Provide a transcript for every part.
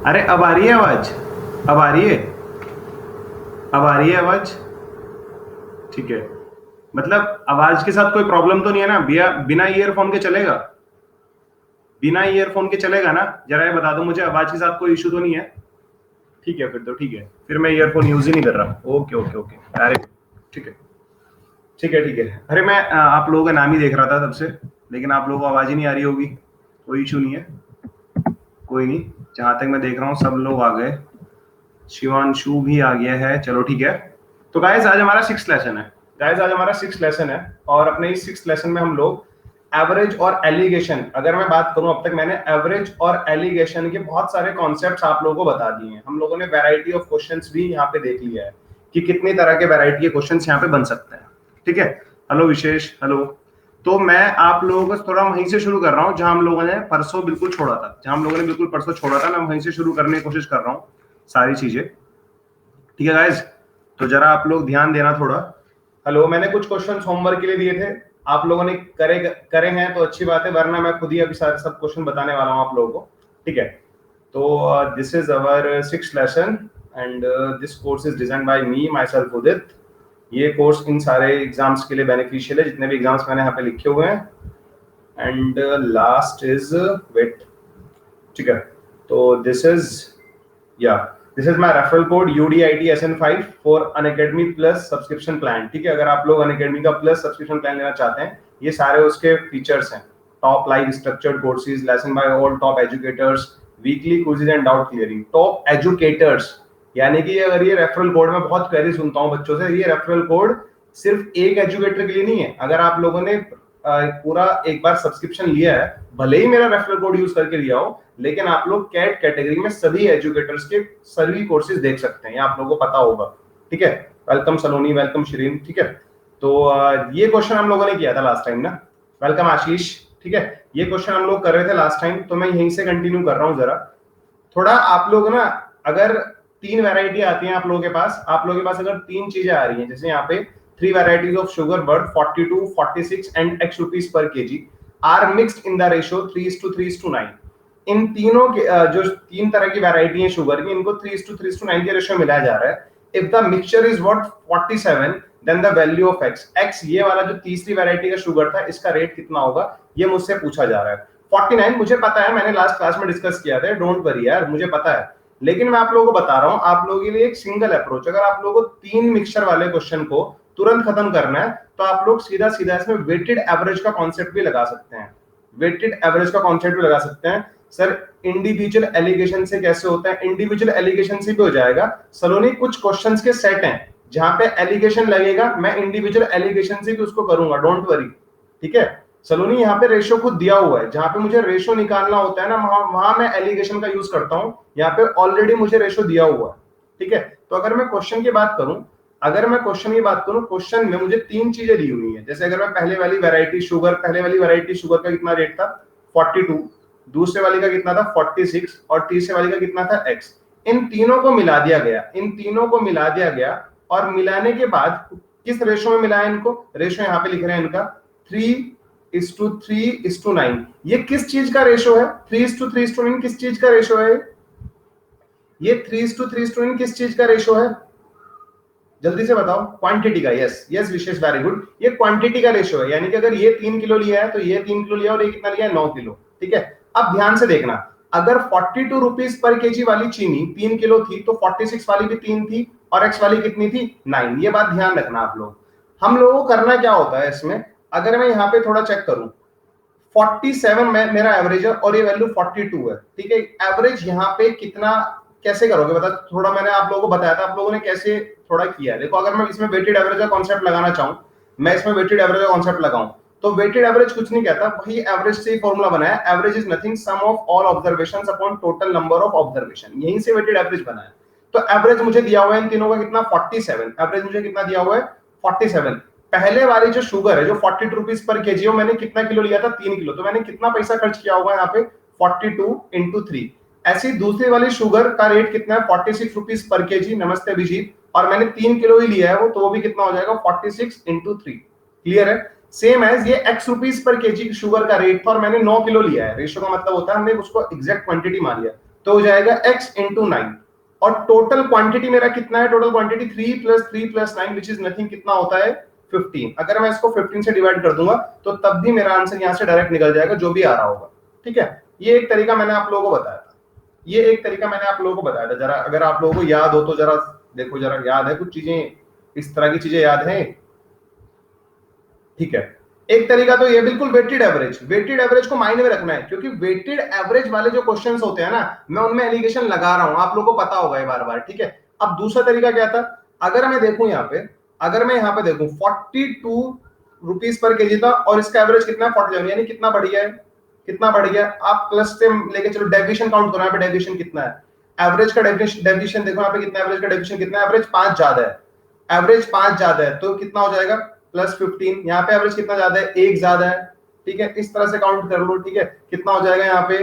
अरे अब आ रही है आवाज? अब आ रही है? अब आ रही है आवाज? ठीक है। मतलब आवाज के साथ कोई प्रॉब्लम तो नहीं है ना? बिना ईयरफोन के चलेगा? बिना ईयरफोन के चलेगा ना? जरा ये बता दो मुझे, आवाज के साथ कोई इशू तो नहीं है? ठीक है, फिर तो ठीक है। फिर मैं ईयरफोन यूज ही नहीं कर रहा। ओके ओके ओके, अरे ठीक है ठीक है ठीक है। अरे मैं आप लोगों का नाम ही देख रहा था तब से, लेकिन आप लोगों को आवाज ही नहीं आ रही होगी। कोई इशू नहीं है, कोई नहीं। जहां तक मैं देख रहा हूँ सब लोग आ गए। शिवांशु भी आ गया है, चलो ठीक है। तो गाइस आज हमारा 6th लेसन है। गाइस आज हमारा 6th लेसन है, और अपने इस 6th लेसन में हम लोग एवरेज और एलिगेशन, अगर मैं बात करूं, अब तक मैंने एवरेज और एलिगेशन के बहुत सारे कॉन्सेप्ट्स आप लोगों को बता दिए हैं। हम लोगों ने वैरायटी ऑफ क्वेश्चंस भी यहाँ पे देख लिया है कि कितनी तरह के वैरायटी के क्वेश्चंस यहाँ पे बन सकते हैं। ठीक है। हेलो विशेष, हेलो। तो मैं आप लोगों को थोड़ा वहीं से शुरू कर रहा हूँ जहां हम लोगों ने परसों बिल्कुल छोड़ा था। जहां हम लोगों ने बिल्कुल परसों छोड़ा था, मैं वहीं से शुरू करने की कोशिश कर रहा हूँ सारी चीजें। ठीक है गाइज, तो जरा आप लोग ध्यान देना थोड़ा। हेलो, मैंने कुछ क्वेश्चन होमवर्क के लिए दिए थे, आप लोगों ने करे हैं तो अच्छी बात है, वरना मैं खुद ही अभी सारे सब क्वेश्चन बताने वाला हूँ आप लोगों को। ठीक है। तो this is our 6th lesson and this course is designed by me myself Udit. ये कोर्स इन सारे एग्जाम्स के लिए बेनिफिशियल है, जितने भी एग्जाम्स मैंने यहाँ पे लिखे हुए हैं। And last is weight. ठीक है। तो this is this is my referral code UDITSN5 for Unacademy plus subscription plan. ठीक है। अगर आप लोग अनअकैडमी का प्लस सब्सक्रिप्शन प्लान लेना चाहते हैं, ये सारे उसके फीचर्स हैं। Top live structured courses, lesson bye all top educators, weekly quizzes and doubt clearing. Top educators यानी कि अगर ये रेफरल कोड, में बहुत क्वेरी सुनता हूँ बच्चों से, ये रेफरल कोड सिर्फ एक एजुकेटर के लिए नहीं है। अगर आप लोगों ने पूरा एक बार सब्सक्रिप्शन लिया है, भले ही मेरा रेफरल कोड यूज करके लिया हो, लेकिन आप लोग कैट कैटेगरी में सभी एजुकेटर्स के सभी कोर्सेज देख सकते हैं, ये आप लोगों को पता होगा। ठीक है। वेलकम सलोनी, वेलकम शिरीन। ठीक है। तो ये क्वेश्चन हम लोगों ने किया था लास्ट टाइम ना। वेलकम आशीष। ठीक है। ये क्वेश्चन हम लोग कर रहे थे लास्ट टाइम, तो मैं यहीं से कंटिन्यू कर रहा हूँ जरा। थोड़ा आप लोग ना, अगर 3 वैरायटी आती हैं आप लोगों के पास, अगर 3 चीजें आ रही हैं, जैसे यहाँ पे 3 varieties of sugar bird 42, 46 and x rupees per kg are mixed in the ratio 3:3:9। इन तीनों के जो 3 तरह की वैरायटी है शुगर की, इनको 3:3:9 के रेशियो मिलाया जा रहा है। If the mixture is what 47, then the value of x ये वाला जो तीसरी वैरायटी का शुगर था, इसका रेट कितना होगा, ये मुझसे पूछा जा रहा है। 49 मुझे पता है, मैंने लास्ट क्लास में डिस्कस किया था, डोंट वरी यार, मुझे पता है। लेकिन मैं आप लोगों को बता रहा हूं, आप लोगों के लिए एक सिंगल अप्रोच। अगर आप लोगों को 3 मिक्सचर वाले क्वेश्चन को तुरंत खत्म करना है, तो आप लोग सीधा सीधा इसमें वेटेड एवरेज का कॉन्सेप्ट भी लगा सकते हैं। वेटेड एवरेज का कॉन्सेप्ट भी लगा सकते हैं। सर इंडिविजुअल एलिगेशन से कैसे होता है? इंडिविजुअल एलिगेशन से भी हो जाएगा सलोनी। कुछ क्वेश्चंस के सेट हैं जहां पे एलिगेशन लगेगा, मैं इंडिविजुअल एलिगेशन से भी उसको करूंगा, डोंट वरी। ठीक है सलोनी, यहाँ पे रेशो खुद दिया हुआ है, जहां पे मुझे रेशो निकालना होता है ना, वहां मैं एलिगेशन का यूज करता हूं। यहाँ पे ऑलरेडी मुझे रेशो दिया हुआ है। ठीक है। तो अगर मैं क्वेश्चन की बात करूं, क्वेश्चन में मुझे 3 चीजें दी हुई है। जैसे अगर मैं पहले वाली वैरायटी शुगर का कितना रेट था 42, दूसरे वाली का कितना था 46, और तीसरे वाली का कितना था x। इन तीनों को मिला दिया गया, और मिलाने के बाद किस रेशो में मिलाया इनको? रेशो यहाँ पे लिख रहे हैं इनका 3:3:9। ये किस चीज का रेशो है? 3:3:9 किस चीज का रेशो है? ये 3:3:9 किस चीज का रेशो है? जल्दी से बताओ। क्वांटिटी का। यस यस विशेष, वेरी गुड। ये क्वांटिटी का रेशो है, यानी कि अगर ये 3 किलो लिया है तो ये 3 किलो लिया, और ये कितना लिया है 9 किलो। ठीक है। अब ध्यान से देखना, अगर 42 रुपीज पर केजी वाली चीनी 3 किलो थी, तो 46 वाली भी 3 थी, और x वाली कितनी थी 9। ये बात ध्यान रखना आप लोग। हम लोगों को करना क्या होता है इसमें, अगर मैं यहाँ पे थोड़ा चेक करूं, 47 मेरा एवरेज है और ये वैल्यू 42 है। ठीक है। एवरेज यहाँ पे कितना कैसे करोगे बता, थोड़ा मैंने आप लोगों को बताया था, आप लोगों ने कैसे थोड़ा किया है। देखो, अगर मैं इसमें वेटेड एवरेज का कॉन्सेप्ट लगाना चाहूं, मैं इसमें वेटेड एवरेज का कॉन्सेप्ट लगाऊं, तो वेटेड एवरेज कुछ नहीं कहता भाई, एवरेज से ही फॉर्मूला बनाया, average is nothing sum of all observations upon total number of observation, यहीं से वेटेड एवरेज बना है। तो एवरेज मुझे दिया हुआ है इन तीनों का कितना 47, एवरेज मुझे कितना दिया हुआ है 47। पहले वाली जो शुगर है जो 42 रुपीज पर केजी हो, मैंने कितना किलो लिया था 3 किलो, तो मैंने कितना पैसा खर्च किया होगा यहाँ पे 42 इंटू 3। ऐसी दूसरी वाली शुगर का रेट कितना है 46 रुपीज पर केजी, नमस्ते अभिजीत, और मैंने 3 किलो ही लिया है वो, तो वो भी कितना हो जाएगा 46 इंटू 3। क्लियर है? सेम एज ये x rupees per KG sugar का रेट था और मैंने 9 किलो लिया है, रेशियो का मतलब होता है हमने उसको एग्जैक्ट क्वांटिटी मान लिया, तो हो जाएगा x इंटू 9। और टोटल क्वांटिटी मेरा कितना है, total quantity 3 plus 3 plus 9 which is nothing, कितना होता है 15। अगर मैं इसको 15 से डिवाइड कर दूंगा तो तब भी मेरा आंसर यहां से डायरेक्ट निकल जाएगा जो भी आ रहा होगा। ठीक है, ये एक तरीका मैंने आप लोगों को बताया था, ये एक तरीका मैंने आप लोगों को बताया था। जरा अगर आप लोगों को याद हो तो जरा देखो, जरा याद है कुछ चीजें, इस तरह की चीजें याद है? ठीक है, एक तरीका तो ये बिल्कुल वेटेड एवरेज, वेटेड एवरेज को माइंड में रखना है, क्योंकि वेटेड एवरेज वाले जो क्वेश्चंस होते हैं ना, मैं उनमें एलिगेशन लगा रहा हूं, आप लोगों को पता होगा ये बार बार। ठीक है, अब दूसरा तरीका क्या था, अगर मैं देखूं यहाँ पे, अगर मैं यहाँ पे देखूं 42 रुपीज पर केजी था और इसका एवरेज कितना है 47, यानी कितना बढ़ गया है, कितना बढ़ गया। आप प्लस से लेके चलो, डेविएशन काउंट करो, यहाँ पे डेविएशन कितना है, एवरेज का डेविएशन देखो यहाँ पे कितना, एवरेज का डेविएशन कितना है, एवरेज 5 ज्यादा है, एवरेज 5 ज्यादा है, तो कितना हो जाएगा प्लस 15। यहाँ पे एवरेज कितना ज्यादा है, 1 ज्यादा है। ठीक है, इस तरह से काउंट कर लो। ठीक है, कितना हो जाएगा यहाँ पे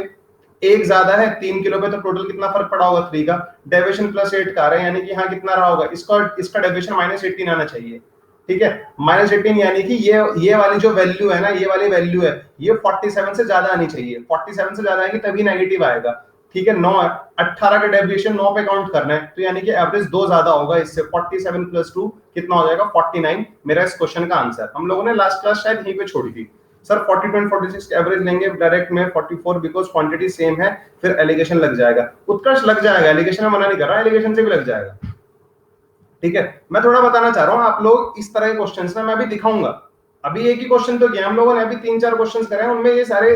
1 ज्यादा है 3 किलो पे, तो टोटल कितना फर्क पड़ा होगा 3 का, डेविएशन प्लस 8 का आ रहा है, यानी कि यहाँ कितना रहा होगा, इसका डेविएशन -18 आना चाहिए। ठीक है, -18 यानी कि ये वाली जो वैल्यू है ना, ये वाली वैल्यू है, ये 47 से ज्यादा आनी चाहिए, 47 से ज्यादा आएगी तभी नेगेटिव आएगा। ठीक है, 9 18 का डेविएशन 9 पे काउंट करना है, तो यानी कि एवरेज 2 ज्यादा होगा इससे, 47 प्लस 2 कितना हो जाएगा 49, मेरा इस क्वेश्चन का आंसर। हम लोगों ने लास्ट क्लास शायद यहीं पे छोड़ी थी, सर 42 एंड 46 एवरेज लेंगे डायरेक्ट में 44 बिकॉज क्वांटिटी सेम है, फिर एलिगेशन लग जाएगा। उत्कर्ष लग जाएगा, एलिगेशन में मना नहीं कर रहा, एलिगेशन से भी लग जाएगा। ठीक है, मैं थोड़ा बताना चाह रहा हूं, आप लोग इस तरह के क्वेश्चंस ना मैं भी दिखाऊंगा। अभी एक ही क्वेश्चन तो किया हम लोगों ने, अभी 3-4 क्वेश्चंस करे हैं, उनमें ये सारे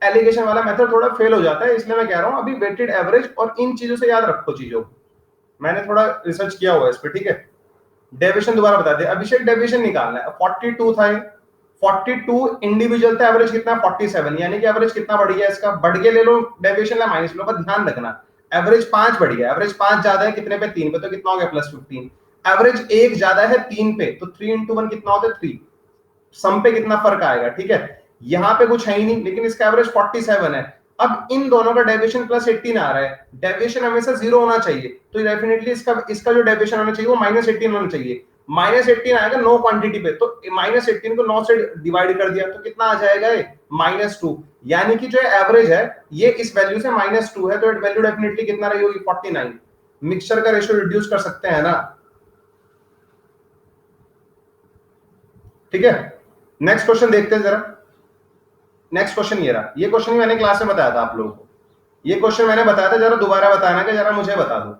एलिगेशन वाला मेथड थोड़ा फेल हो जाता है, इसलिए मैं कह रहा हूं अभी वेटेड एवरेज और इन चीजों से याद रखो चीजों को, मैंने थोड़ा रिसर्च किया हुआ है इस पे। ठीक है, डेविएशन दोबारा बता दे, अभिषेक डेविएशन निकालना है, 42 था, 42 इंडिविजुअल था, एवरेज कितना 47, यानी कि एवरेज कितना बढ़ गया इसका, बढ़ के ले लो डेविएशन या माइनस लो, पर ध्यान रखना एवरेज 5 बढ़ गया, एवरेज 5 ज्यादा है कितने पे 3 पे, तो कितना हो गया +15। एवरेज 1 ज्यादा है 3 पे, तो 3 इंटू 1 कितना होता है 3, सम पे कितना फर्क आएगा। ठीक है, यहां पे कुछ है ही नहीं, लेकिन इसका एवरेज 47 है। अब इन दोनों का डेविएशन +18 आ रहा है, डेविएशन हमेशा 0 होना चाहिए, तो डेफिनेटली इसका जो डेविएशन होना चाहिए वो -18 होना चाहिए। -18 आएगा 9 क्वांटिटी पे, तो -18 को 9 से डिवाइड कर दिया तो कितना आ जाएगा ये -2, यानी कि जो एवरेज है ये इस वैल्यू से -2 है, तो वैल्यू डेफिनेटली कितना रही होगी 49। मिक्सचर का रेशियो रिड्यूस कर सकते हैं ना। ठीक है, नेक्स्ट क्वेश्चन देखते हैं जरा। नेक्स्ट क्वेश्चन ये रहा, ये क्वेश्चन मैंने क्लास में बताया था आप लोगों को, ये क्वेश्चन मैंने बताया था, जरा दोबारा बताना कि जरा मुझे बता दो,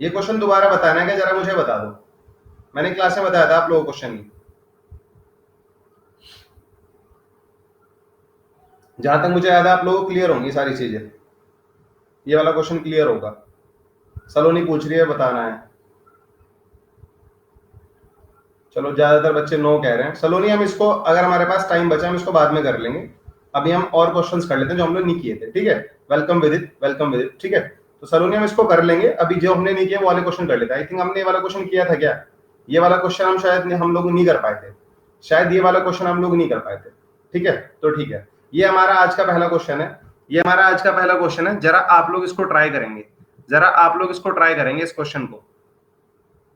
ये क्वेश्चन दोबारा बताना है कि जरा मुझे बता दो, मैंने क्लास में बताया था आप लोगों को क्वेश्चन, जहां तक मुझे याद है आप लोगों को क्लियर होंगी सारी चीजें, ये वाला क्वेश्चन क्लियर होगा। सलोनी पूछ रही है बताना है, चलो ज्यादातर बच्चे नो कह रहे हैं। सलोनी हम इसको, अगर हमारे पास टाइम बचा हम इसको बाद में कर लेंगे, अभी हम और क्वेश्चंस कर लेते हैं जो हम लोग नहीं किए थे। ठीक है, वेलकम विदित, वेलकम विदित। ठीक है, तो सलोनी हम इसको कर लेंगे, अभी जो हमने नहीं किया वो वाले क्वेश्चन कर लेते हैं। आई थिंक हमने ये वाला क्वेश्चन किया था क्या, ये वाला क्वेश्चन हम शायद हम लोग नहीं कर पाए थे, शायद ये वाला क्वेश्चन हम लोग नहीं कर पाए थे। ठीक है, तो ठीक है, ये हमारा आज का पहला क्वेश्चन है, ये हमारा आज का पहला क्वेश्चन है। जरा आप लोग इसको ट्राई करेंगे, जरा आप लोग इसको ट्राई करेंगे इस क्वेश्चन को।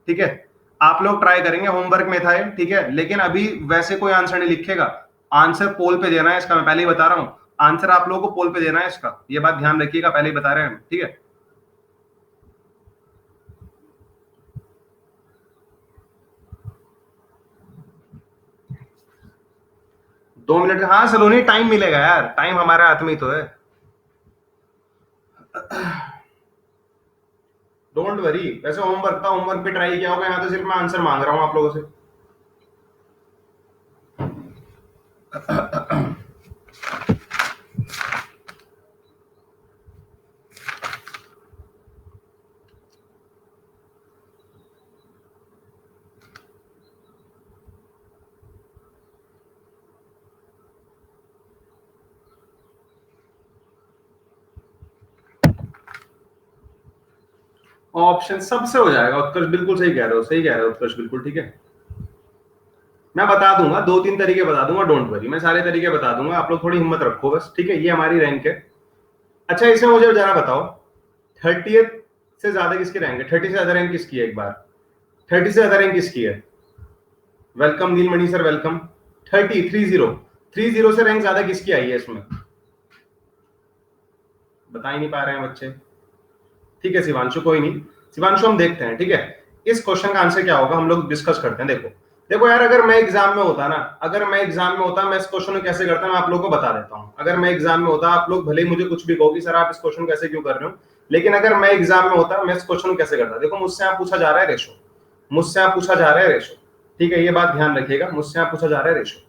ठीक है, आप लोग ट्राई करेंगे, होमवर्क में था ये। ठीक है, लेकिन अभी वैसे कोई आंसर नहीं लिखेगा, आंसर पोल पे देना है इसका, मैं पहले ही बता रहा हूं, आंसर आप लोगों को पोल पे देना है इसका, ये बात ध्यान रखिएगा, पहले ही बता रहे हैं हम। ठीक है, दो मिनट, हाँ सलोनी टाइम मिलेगा यार, टाइम हमारे हाथ में ही तो है, डोंट वरी। वैसे होमवर्क था, होमवर्क पे ट्राई किया होगा, यहाँ तो सिर्फ मैं आंसर मांग रहा हूँ आप लोगों से। ऑप्शन सबसे हो जाएगा। उत्कर्ष बिल्कुल सही कह रहे हो, सही कह रहे हो उत्कर्ष, बिल्कुल ठीक है। मैं बता दूंगा, 2-3 तरीके बता दूंगा, डोंट वरी, मैं सारे तरीके बता दूंगा, आप लोग थोड़ी हिम्मत रखो बस, ठीक है। ये हमारी रैंक है। अच्छा इसमें मुझे जरा बताओ 30th से ज्यादा किसकी रैंक है? 30 से ज्यादा रैंक किसकी है? एक बार 30 से ज्यादा रैंक किसकी है? वेलकम नीलमणि सर, वेलकम। 30 से रैंक ज्यादा किसकी आई है इसमें? बता ही नहीं पा रहे हैं बच्चे। ठीक है शिवांशु, कोई नहीं, शिवांशु हम देखते हैं, ठीक है। इस क्वेश्चन का आंसर क्या होगा हम लोग डिस्कस करते हैं। देखो देखो यार, अगर मैं एग्जाम में होता ना, अगर मैं एग्जाम में होता, मैं इस क्वेश्चन को कैसे करता मैं आप लोगों को बता देता हूं। अगर मैं एग्जाम में होता, आप लोग भले ही मुझे कुछ भी कहो कि सर आप इस क्वेश्चन को कैसे क्यों कर रहे हो, लेकिन अगर मैं एग्जाम में होता मैं इस क्वेश्चन को कैसे करता। देखो मुझसे आप पूछा जा रहा है रेशो, मुझसे आप पूछा जा रहा है रेशो, ठीक है, ये बात ध्यान रखिएगा, मुझसे आप पूछा जा रहा है रेशो,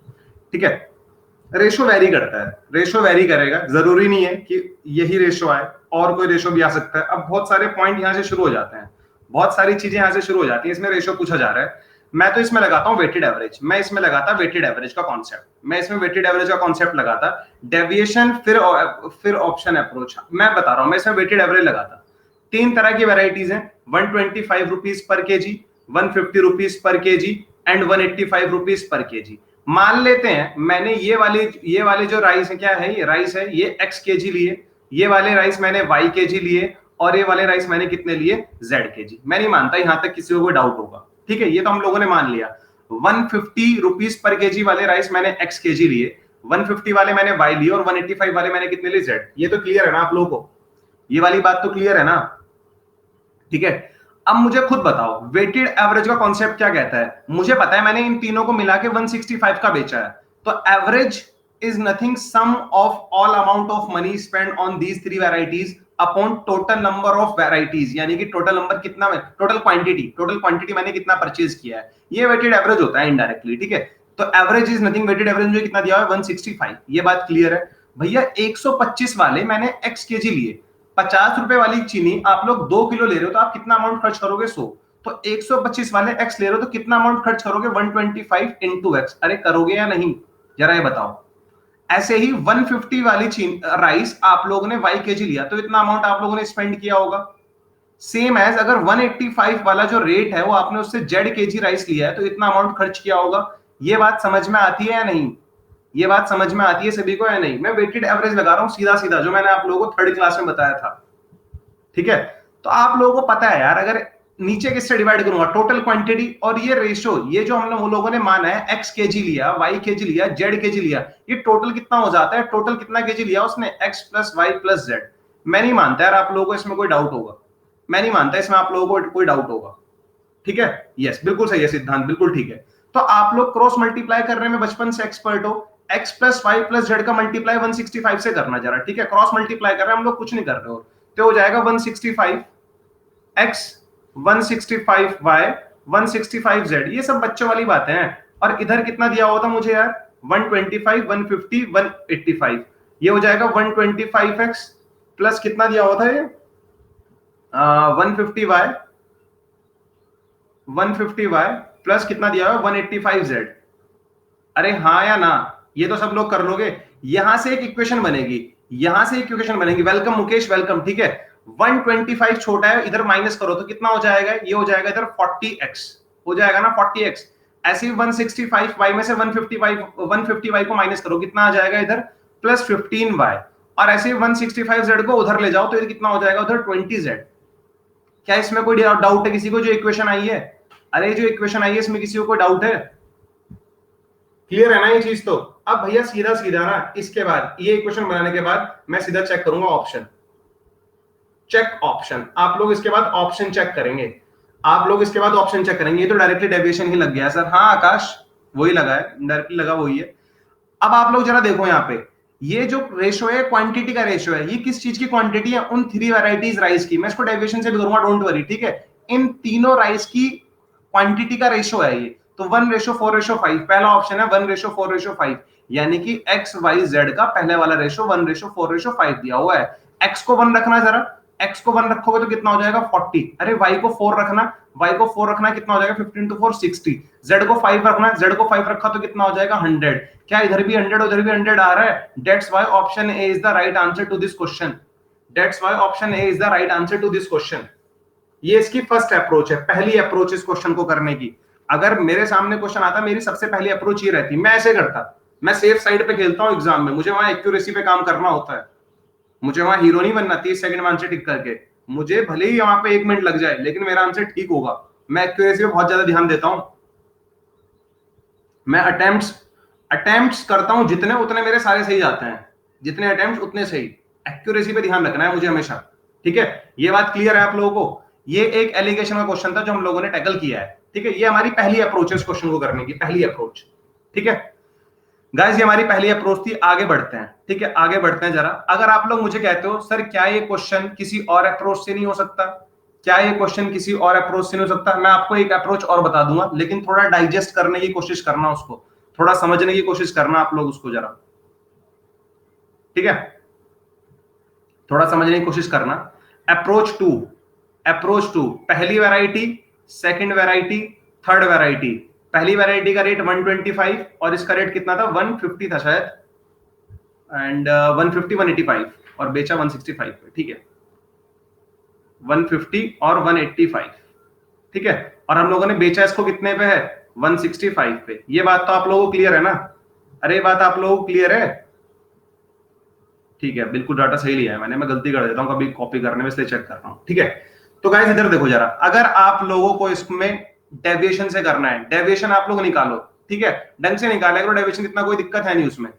ठीक है। रेशो वेरी करता है, रेशो वेरी करेगा, जरूरी नहीं है कि यही रेशो आए, और कोई रेशो भी आ सकता है। अब बहुत सारे पॉइंट यहां से शुरू हो जाते हैं, बहुत सारी चीजें यहां से शुरू हो जाती है। इसमें रेशो पूछा जा रहा है, मैं तो इसमें लगाता हूं वेटेड एवरेज, मैं इसमें लगाता वेटेड एवरेज का कॉन्सेप्ट, मैं इसमें वेटेड एवरेज का कॉन्सेप्ट लगाता। डेविएशन फिर ऑप्शन अप्रोच, मैं बता रहा हूं, मैं इसमें वेटेड एवरेज लगाता। 3 तरह की वेराइटीज हैं, 125 rupees per KG, 150 rupees per KG and 185 rupees per KG. मान लेते हैं मैंने ये वाले जो राइस है, क्या है ये राइस है, ये x केजी लिए, ये वाले राइस मैंने y केजी लिए, और ये वाले राइस मैंने कितने लिए? z KG. मैं नहीं मानता यहां तक किसी को कोई डाउट होगा, ठीक है। ये तो हम लोगों ने मान लिया। 150 रुपीज पर केजी वाले राइस मैंने x केजी लिए, 150 वाले मैंने y लिए, और 185 वाले मैंने कितने लिए? z। ये तो क्लियर है ना आप लोगों को? ये वाली बात तो क्लियर है ना? ठीक है। अब मुझे खुद बताओ वेटेड एवरेज का कॉन्सेप्ट क्या कहता है? मुझे पता है मैंने इन तीनों को मिला के 165 का बेचा है, तो average is nothing sum of all amount of money spend on these 3 varieties upon total number of varieties, यानी कि टोटल नंबर कितना है, टोटल क्वांटिटी मैंने कितना परचेज किया है, ये वेटेड एवरेज होता है इनडायरेक्टली, ठीक है। तो average is nothing, weighted average मुझे कितना दिया है? 165। ये बात क्लियर है भैया। 125 वाले मैंने x केजी लिए, 50 रुपए वाली चीनी आप लोग 2 किलो ले रहे हो, तो आप कितना अमाउंट खर्च करोगे? 100। तो 125 वाले x ले रहे हो तो कितना अमाउंट खर्च करोगे? 125 इंटू एक्स। अरे करोगे या नहीं, जरा ये बताओ। ऐसे ही 150 वाली राइस आप लोगों ने y केजी लिया, तो इतना अमाउंट आप लोगों ने स्पेंड किया होगा। सेम एज अगर 185 वाला जो रेट है वो आपने उससे z केजी राइस लिया है, तो इतना अमाउंट खर्च किया होगा। ये बात समझ में आती है या नहीं? ये बात समझ में आती है सभी को या नहीं? मैं वेटेड एवरेज लगा रहा हूं सीधा सीधा, जो मैंने आप लोगों को 3rd क्लास में बताया था, ठीक है। तो आप लोगों को पता है यार, अगर नीचे किससे डिवाइड करूंगा? टोटल क्वांटिटी, और ये रेशो, ये जो हम लोगों ने माना है x केजी लिया, y केजी लिया, z केजी लिया, ये टोटल कितना हो जाता है? टोटल कितना केजी लिया उसने? x plus y plus z। मैं नहीं मानता यार आप लोगों को इसमें कोई डाउट होगा, मैं नहीं मानता इसमें आप लोगों को कोई डाउट होगा, ठीक है। यस बिल्कुल सही है सिद्धांत, बिल्कुल ठीक है। तो आप लोग क्रॉस मल्टीप्लाई करने में बचपन से एक्सपर्ट हो, x plus y plus z का मल्टीप्लाई 165 से करना जरा, ठीक है। क्रॉस मल्टीप्लाई कर रहे हैं हम लोग, कुछ नहीं कर रहे हो, तो हो जाएगा 165 x 165 y 165 z। ये सब बच्चों वाली बातें हैं। और इधर कितना दिया हुआ था मुझे यार? 125 150 185। ये हो जाएगा 125x प्लस कितना दिया हुआ था ये? 150y 150y प्लस कितना दिया हुआ? 185z। अरे हाँ या ना? ये तो सब लोग कर लोगे। यहां से एक इक्वेशन बनेगी, यहां से एक इक्वेशन बनेगी। वेलकम मुकेश, वेलकम, ठीक है। 125 छोटा है, इधर माइनस करो तो कितना हो जाएगा? ये हो जाएगा इधर 40x, हो जाएगा ना 40x। ऐसे ही 165 y में से 150 y को माइनस करो, कितना आ जाएगा इधर? Plus 15y। और ऐसे ही 165 z को उधर ले जाओ तो ये कितना हो जाएगा उधर? 20z। क्या इसमें कोई डाउट है किसी को? जो इक्वेशन आई है, अरे जो इक्वेशन आई है इसमें किसी को कोई डाउट है? क्लियर है ना ये चीज? तो अब भैया सीधा सीधा ना, इसके बाद ये इक्वेशन बनाने के बाद मैं सीधा चेक करूंगा ऑप्शन, चेक ऑप्शन। आप लोग इसके बाद ऑप्शन चेक करेंगे, आप लोग इसके बाद ऑप्शन चेक करेंगे। ये तो डायरेक्टली डेविएशन ही लग गया सर। हाँ आकाश, वही लगा है, डायरेक्टली लगा वही है। अब आप लोग जरा देखो यहाँ पे, ये जो रेशो है क्वांटिटी का रेशो है, ये किस चीज की क्वांटिटी है? उन 3 वैरायटीज राइस की। मैं इसको डेविएशन से भी करूंगा, डोंट वरी, ठीक है। इन तीनों राइस की क्वांटिटी का रेशो है ये, तो 1:4:5। पहला ऑप्शन है 1:4:5, यानी कि एक्स वाई जेड का पहले वाला रेशो 1:4:5 दिया हुआ है। एक्स को 1 रखना, जरा एक्स को 1 रखोगे तो कितना हो जाएगा? 40। अरे वाई को 4 रखना, वाई को 4 रखना, कितना हो जाएगा? 15 × 4 60। जेड को 5 रखना, जेड को 5 रखा तो कितना हो जाएगा? 100। क्या इधर भी 100 उधर भी 100 आ रहा है? That's why option A is the right answer to this question. That's why option A is the right answer to this question. ये इसकी फर्स्ट अप्रोच है, पहली अप्रोच इस क्वेश्चन को करने की। अगर मेरे सामने क्वेश्चन आता, मेरी सबसे पहली अप्रोच ये रहती, मैं ऐसे करता, मैं सेफ साइड पे खेलता हूं एग्जाम में, मुझे वहां एक्यूरेसी पे काम करना होता है, मुझे वहां हीरो नहीं बनना 30 सेकंड में आंसर टिक करके, मुझे भले ही वहां पे 1 मिनट लग जाए लेकिन मेरा आंसर ठीक होगा। मैं एक्यूरेसी पे बहुत ज्यादा ध्यान देता हूं, मैं अटेम्प्ट्स करता हूं जितने, उतने मेरे सारे सही जाते हैं, जितने अटेम्प्ट्स उतने सही। एक्यूरेसी पे ध्यान रखना है मुझे हमेशा, ठीक है। ये बात क्लियर है आप लोगों को? ये एक एलिगेशन का क्वेश्चन था जो हम लोगों ने टैकल किया है, ठीक है। ये हमारी पहली अप्रोच है इस क्वेश्चन को करने की, पहली अप्रोच, ठीक है गाइस। ये हमारी पहली अप्रोच थी। आगे बढ़ते हैं, ठीक है, आगे बढ़ते हैं जरा। अगर आप लोग मुझे कहते हो सर क्या ये क्वेश्चन किसी और अप्रोच से नहीं हो सकता, क्या ये क्वेश्चन किसी और अप्रोच से नहीं हो सकता, मैं आपको एक अप्रोच और बता दूंगा, लेकिन थोड़ा डाइजेस्ट करने की कोशिश करना, उसको थोड़ा समझने की कोशिश करना आप लोग उसको जरा, ठीक है, थोड़ा समझने की कोशिश करना। अप्रोच टू, पहली variety, second variety, third variety. पहली वैरायटी का रेट 125 और इसका रेट कितना था, 150 था शायद, एंड 150 185 और बेचा 165 पे, ठीक है, 150 और 185, ठीक है। और हम लोगों ने बेचा इसको कितने पे है, 165 पे। ये बात तो आप लोगों को क्लियर है ना? अरे ये बात आप लोगों को क्लियर है? ठीक है, बिल्कुल डाटा सही लिया है मैंने, मैं गलती कर देता हूं कभी कॉपी करने में, इसलिए चेक कर रहा हूं, ठीक है। तो गाइस इधर देखो जरा, अगर आप लोगों को इसमें डेविएशन से करना है, डेविएशन आप लोग निकालो, ठीक है, ढंग से निकाले करो डेविएशन, इतना कोई दिक्कत है नहीं उसमें।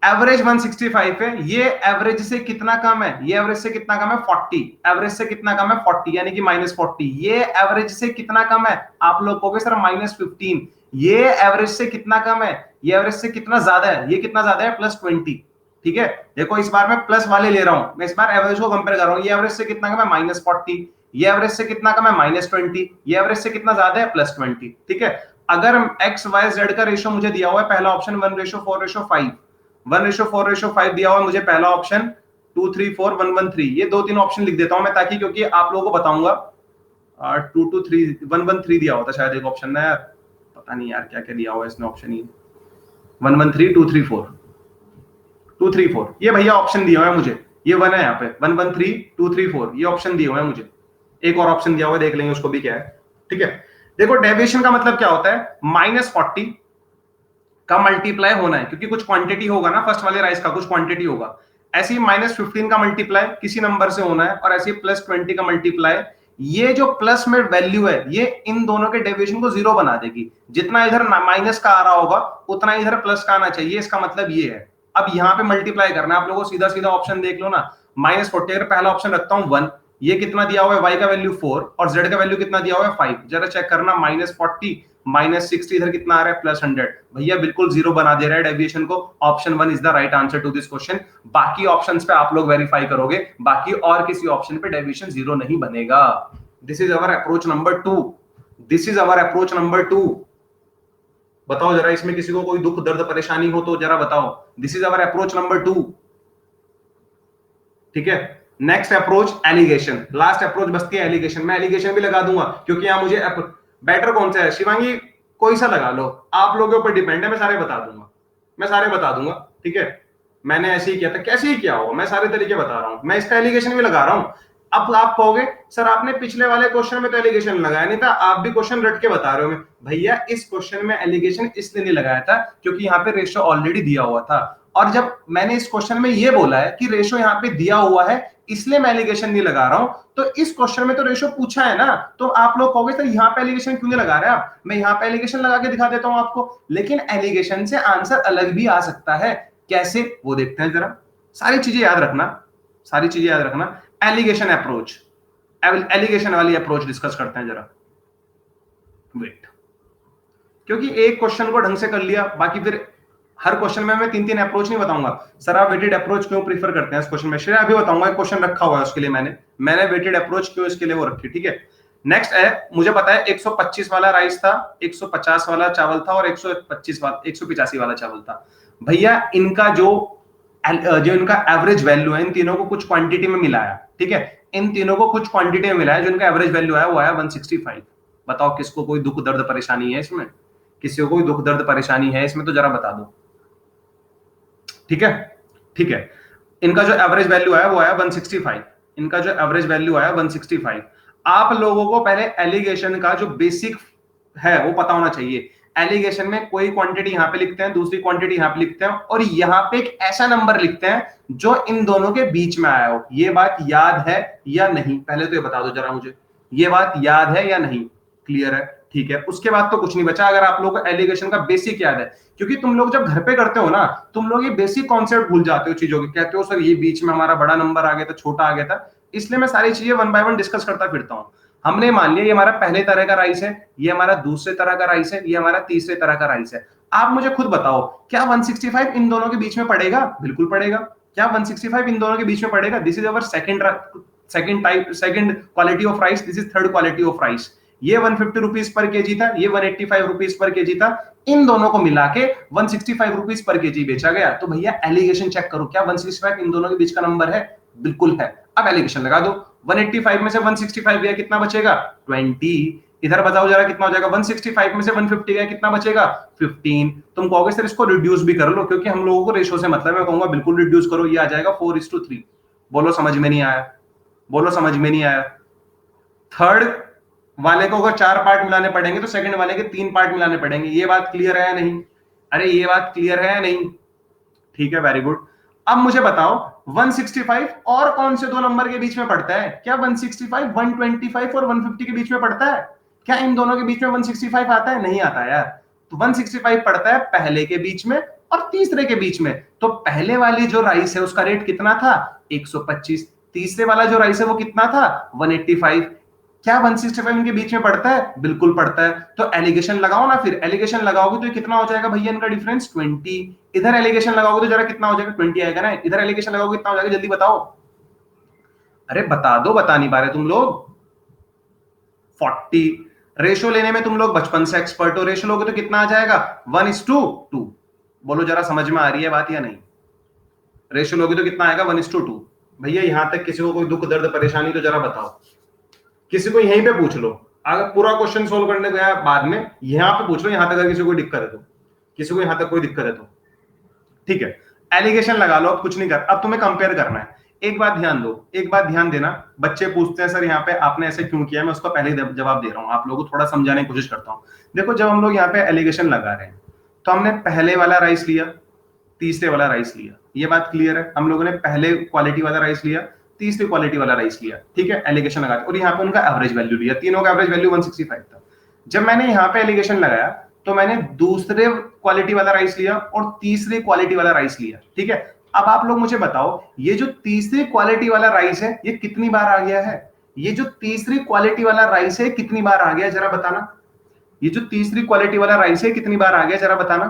एवरेज 165 है, ये एवरेज से कितना कम है, ये एवरेज से कितना कम है, 40, एवरेज से कितना कम है, 40 यानी कि -40। ये एवरेज से कितना कम है, आप लोग कहोगे सर -15। ये एवरेज से कितना कम है, ये एवरेज से कितना ज्यादा है, ये कितना ज्यादा है, +20, ठीक है। देखो इस बार मैं प्लस वाले ले रहा हूं, मैं इस बार एवरेज को कंपेयर कर रहा हूं, ये एवरेज से कितना कम है, -40, ये एवरेज से कितना कम है, -20, ये एवरेज से कितना ज्यादा है, +20, ठीक है। अगर एक्स वाई जेड का रेशियो मुझे दिया हुआ है, पहला ऑप्शन 1:4:5, 1:4:5 दिया हुआ है मुझे पहला ऑप्शन, 2 3 4 1 1 3, ये 2 3 ऑप्शन लिख देता हूं मैं, ताकि क्योंकि आप लोगों को बताऊंगा। 2 2 3 1 1 3 दिया होता शायद एक ऑप्शन ना यार, पता नहीं यार क्या क्या दिया हुआ है इसने ऑप्शन, ही 1 1 3 2 3 4 2 3 4, ये भैया ऑप्शन दिया हुआ है मुझे, ये 1 है यहाँ पे, 1 1 3 2 3 4, ये ऑप्शन दिया हुआ है मुझे। एक और ऑप्शन दिया हुआ है, देख लेंगे उसको भी क्या है, ठीक है। देखो डेविएशन का मतलब क्या होता है, -40 का मल्टीप्लाई होना है, क्योंकि कुछ क्वांटिटी होगा ना, फर्स्ट वाले राइस का कुछ क्वांटिटी होगा। ऐसे ही -15 का मल्टीप्लाई किसी नंबर से होना है, और ऐसे ही +20 का मल्टीप्लाई, ये जो प्लस में वैल्यू है ये इन दोनों के डेविएशन को 0 बना देगी। जितना इधर माइनस का आ रहा होगा उतना इधर प्लस का आना चाहिए, इसका मतलब ये है। अब यहाँ पे मल्टीप्लाई करना है आप लोगों को, सीधा सीधा ऑप्शन देख लो ना, -40 अगर पहला ऑप्शन रखता हूँ 1, ये कितना दिया हुआ है, y का वैल्यू 4 और z का वैल्यू कितना दिया हुआ है 5, जरा चेक करना, -40 -60 इधर कितना आ रहा है, +100, भैया बिल्कुल 0 बना दे रहा है डेविएशन को। Option 1 is the right answer to this question. बाकी ऑप्शंस पे आप लोग वेरीफाई करोगे, बाकी और किसी ऑप्शन पे डेविएशन 0 नहीं बनेगा। This is our approach number 2, this is our approach number 2। बताओ जरा, इसमें किसी को कोई दुख दर्द परेशानी हो तो जरा बताओ, this is our approach number 2, ठीक है। Next approach alligation, last approach बचती है एलिगेशन। मैं एलिगेशन भी लगा दूंगा क्योंकि यहां मुझे बेटर कौन सा है, शिवांगी कोई सा लगा लो, आप लोगों के ऊपर डिपेंड है, मैं सारे बता दूंगा, मैं सारे बता दूंगा, ठीक है। मैंने ऐसे ही किया था, कैसे ही किया होगा, मैं सारे तरीके बता रहा हूं, मैं इसका एलिगेशन भी लगा रहा हूं। अब आप कहोगे सर आपने पिछले वाले क्वेश्चन में तो एलिगेशन लगाया नहीं था, आप भी क्वेश्चन रट के बता रहे हो। भैया इस क्वेश्चन में एलिगेशन इसलिए नहीं लगाया था क्योंकि यहाँ पे रेशियो ऑलरेडी दिया हुआ था, और जब मैंने इस क्वेश्चन में ये बोला है कि रेशियो यहाँ पे दिया हुआ है इसलिए मैं एलिगेशन नहीं लगा रहा हूं, तो इस क्वेश्चन में तो रेशियो पूछा है ना, तो आप लोग कहोगे सर यहाँ पे एलिगेशन क्यों नहीं लगा रहे आप, मैं यहाँ पे एलिगेशन लगा के दिखा देता हूं आपको। लेकिन एलिगेशन से आंसर अलग भी आ सकता है, कैसे वो देखते हैं जरा। सारी चीजें याद रखना, सारी चीजें याद रखना। एलिगेशन अप्रोच, एलिगेशन वाली अप्रोच डिस्कस करते हैं जरा, वेट, क्योंकि एक क्वेश्चन को ढंग से कर लिया, बाकी फिर हर क्वेश्चन में मैं 3 अप्रोच नहीं बताऊंगा। सर आप वेटेड अप्रोच क्यों प्रीफर करते हैं इस क्वेश्चन में, श्रेया अभी बताऊंगा, एक क्वेश्चन रखा हुआ है उसके लिए मैंने वेटेड अप्रोच क्यों इसके लिए वो रखी, ठीक है। नेक्स्ट है, मुझे पता है 125 वाला राइस था, 150 वाला चावल था और 185 वाला चावल था। भैया इनका जो इनका एवरेज वैल्यू है, इन तीनों को कुछ क्वांटिटी में मिलाया, ठीक है, इन तीनों को कुछ क्वांटिटी में मिलाया, जो इनका एवरेज वैल्यू है वो आया 165। बताओ किसको कोई दुख दर्द परेशानी है इसमें, किसी को कोई दुख दर्द परेशानी है इसमें तो जरा बता दो, ठीक है, ठीक है। इनका जो एवरेज वैल्यू आया वो आया 165, इनका जो एवरेज वैल्यू आया 165। आप लोगों को पहले एलिगेशन का जो बेसिक है वो पता होना चाहिए। एलिगेशन में कोई क्वांटिटी यहां पे लिखते हैं, दूसरी क्वांटिटी यहां पे लिखते हैं, और यहां पे एक ऐसा नंबर लिखते हैं जो इन दोनों के बीच में आया हो। ये बात याद है या नहीं, पहले तो ये बता दो जरा मुझे, ये बात याद है या नहीं? क्लियर है, ठीक है। उसके बाद तो कुछ नहीं बचा, अगर आप लोगों को एलिगेशन का बेसिक याद है। क्योंकि तुम लोग जब घर पे करते हो ना, तुम लोग ये बेसिक कॉन्सेप्ट भूल जाते हो चीजों के, कहते हो सर ये बीच में हमारा बड़ा नंबर आ गया था, छोटा आ गया था। इसलिए मैं सारी चीजें वन बाय वन डिस्कस करता फिरता हूँ। हमने मान लिया ये हमारा पहले तरह का राइस है, ये हमारा दूसरे तरह का राइस है, ये हमारा तीसरे तरह का राइस है। आप मुझे खुद बताओ, क्या 165 इन दोनों के बीच में पड़ेगा? बिल्कुल पड़ेगा। क्या 165 इन दोनों के बीच में पड़ेगा? This is our second type, second quality of rice, this is third quality of rice. ये 150 रुपीज पर केजी था, ये 185 रुपीज पर केजी था। इन दोनों को मिला के 165 रुपीज पर केजी बेचा गया। तो भैया एलिगेशन चेक करो, क्या 165 इन दोनों के बीच का नंबर है? बिल्कुल है। अब एलिगेशन लगा दो। 185 में से 165 गया, कितना बचेगा? 20। इधर बताओ जरा कितना हो जाएगा? 165 में से 150 गया, कितना बचेगा? 15। तुम कहोगे सर इसको रिड्यूस भी कर लो, क्योंकि हम लोगों को रेशो से मतलब, मैं कहूंगा बिल्कुल रिड्यूस करो, ये आ जाएगा 4:3। बोलो समझ में नहीं आया? बोलो समझ में नहीं आया? थर्ड वाले को अगर 4 पार्ट मिलाने पड़ेंगे तो सेकंड वाले के 3 पार्ट मिलाने पड़ेंगे। ये बात क्लियर है या नहीं? अरे ये बात क्लियर है या नहीं? ठीक है, वेरी गुड। अब मुझे बताओ 165 और कौन से दो नंबर के बीच में पड़ता है? क्या 165 125 और 150 के बीच में पड़ता है? क्या इन दोनों के बीच में 165 आता है? नहीं आता यार। तो 165 पड़ता है पहले के बीच में और तीसरे के बीच में। तो पहले वाली जो राइस है उसका रेट कितना था? 125। तीसरे वाला जो राइस है वो कितना था? 185। क्या 165 इनके बीच में पड़ता है? बिल्कुल पड़ता है। तो एलिगेशन लगाओ ना, फिर एलिगेशन लगाओगे तो ये कितना हो जाएगा भैया इनका डिफरेंस? 20। इधर एलिगेशन लगाओगे तो जरा कितना हो जाएगा? 20 आएगा ना। इधर एलिगेशन लगाओगे कितना हो जाएगा? जल्दी बताओ। अरे बता दो, बता नहीं पा रहे तुम लोग। 40। रेशो लेने में तुम लोग बचपन से एक्सपर्ट हो, रेशो लोगे तो कितना आ जाएगा? 1:2। बोलो जरा समझ में आ रही है बात या नहीं? रेशो लोगे तो कितना आएगा? 1:2। भैया यहां तक किसी को कोई दुख दर्द परेशानी तो जरा बताओ, किसी को यहीं पे पूछ लो। अगर पूरा क्वेश्चन सोल्व करने गया बाद में, यहां पे पूछ लो, यहां तक अगर किसी को कोई दिक्कत है तो, किसी को यहां तक कोई दिक्कत है तो। ठीक है, एलिगेशन लगा लो, अब कुछ नहीं कर, अब तुम्हें कंपेयर करना है। एक बात ध्यान दो, एक बात ध्यान देना। बच्चे पूछते हैं सर यहाँ पे आपने ऐसे क्यों किया, मैं उसका पहले जवाब दे रहा हूँ, आप लोगों को थोड़ा समझाने की कोशिश करता हूँ। देखो जब हम लोग यहाँ पे एलिगेशन लगा रहे हैं तो हमने पहले वाला राइस लिया, तीसरे वाला राइस लिया, ये बात क्लियर है। हम लोगों ने पहले क्वालिटी वाला राइस लिया, तीसरी क्वालिटी वाला राइस लिया, ठीक है, एलिगेशन लगाया और यहाँ पे उनका एवरेज वैल्यू लिया, तीनों का एवरेज वैल्यू 165 था। जब मैंने यहाँ पे एलिगेशन लगाया तो मैंने दूसरे क्वालिटी वाला राइस लिया और तीसरी क्वालिटी वाला राइस लिया, ठीक है। अब आप लोग मुझे बताओ ये जो तीसरी क्वालिटी वाला राइस है ये कितनी बार आ गया है? ये जो तीसरी क्वालिटी वाला राइस है कितनी बार आ गया जरा बताना? ये जो तीसरी क्वालिटी वाला राइस है कितनी बार आ गया जरा बताना?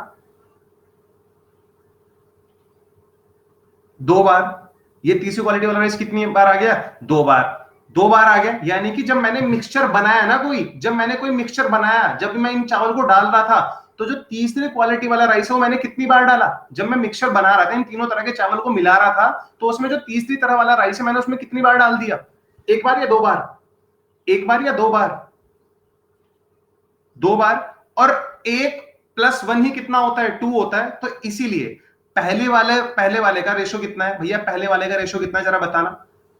2 बार। ये तीसरी क्वालिटी वाला राइस कितनी बार आ गया? 2 बार। 2 बार आ गया, यानी कि जब मैंने मिक्सचर बनाया ना, जब मैंने कोई मिक्सचर बनाया, जब मैं इन चावल को डाल रहा था, तो जो तीसरी क्वालिटी वाला राइस है वो मैंने कितनी बार डाला? जब मैं मिक्सचर बना रहा था, इन तीनों तरह के चावल को मिला रहा था, तो उसमें जो तीसरी तरह वाला राइस है मैंने उसमें कितनी बार डाल दिया? 1 बार या 2 बार? 1 बार या 2 बार? 2 बार। और 1 + 1 ही कितना होता है? 2 होता है। तो इसीलिए पहले वाले का रेशो कितना है भैया? पहले वाले का रेशो कितना है जरा बताना?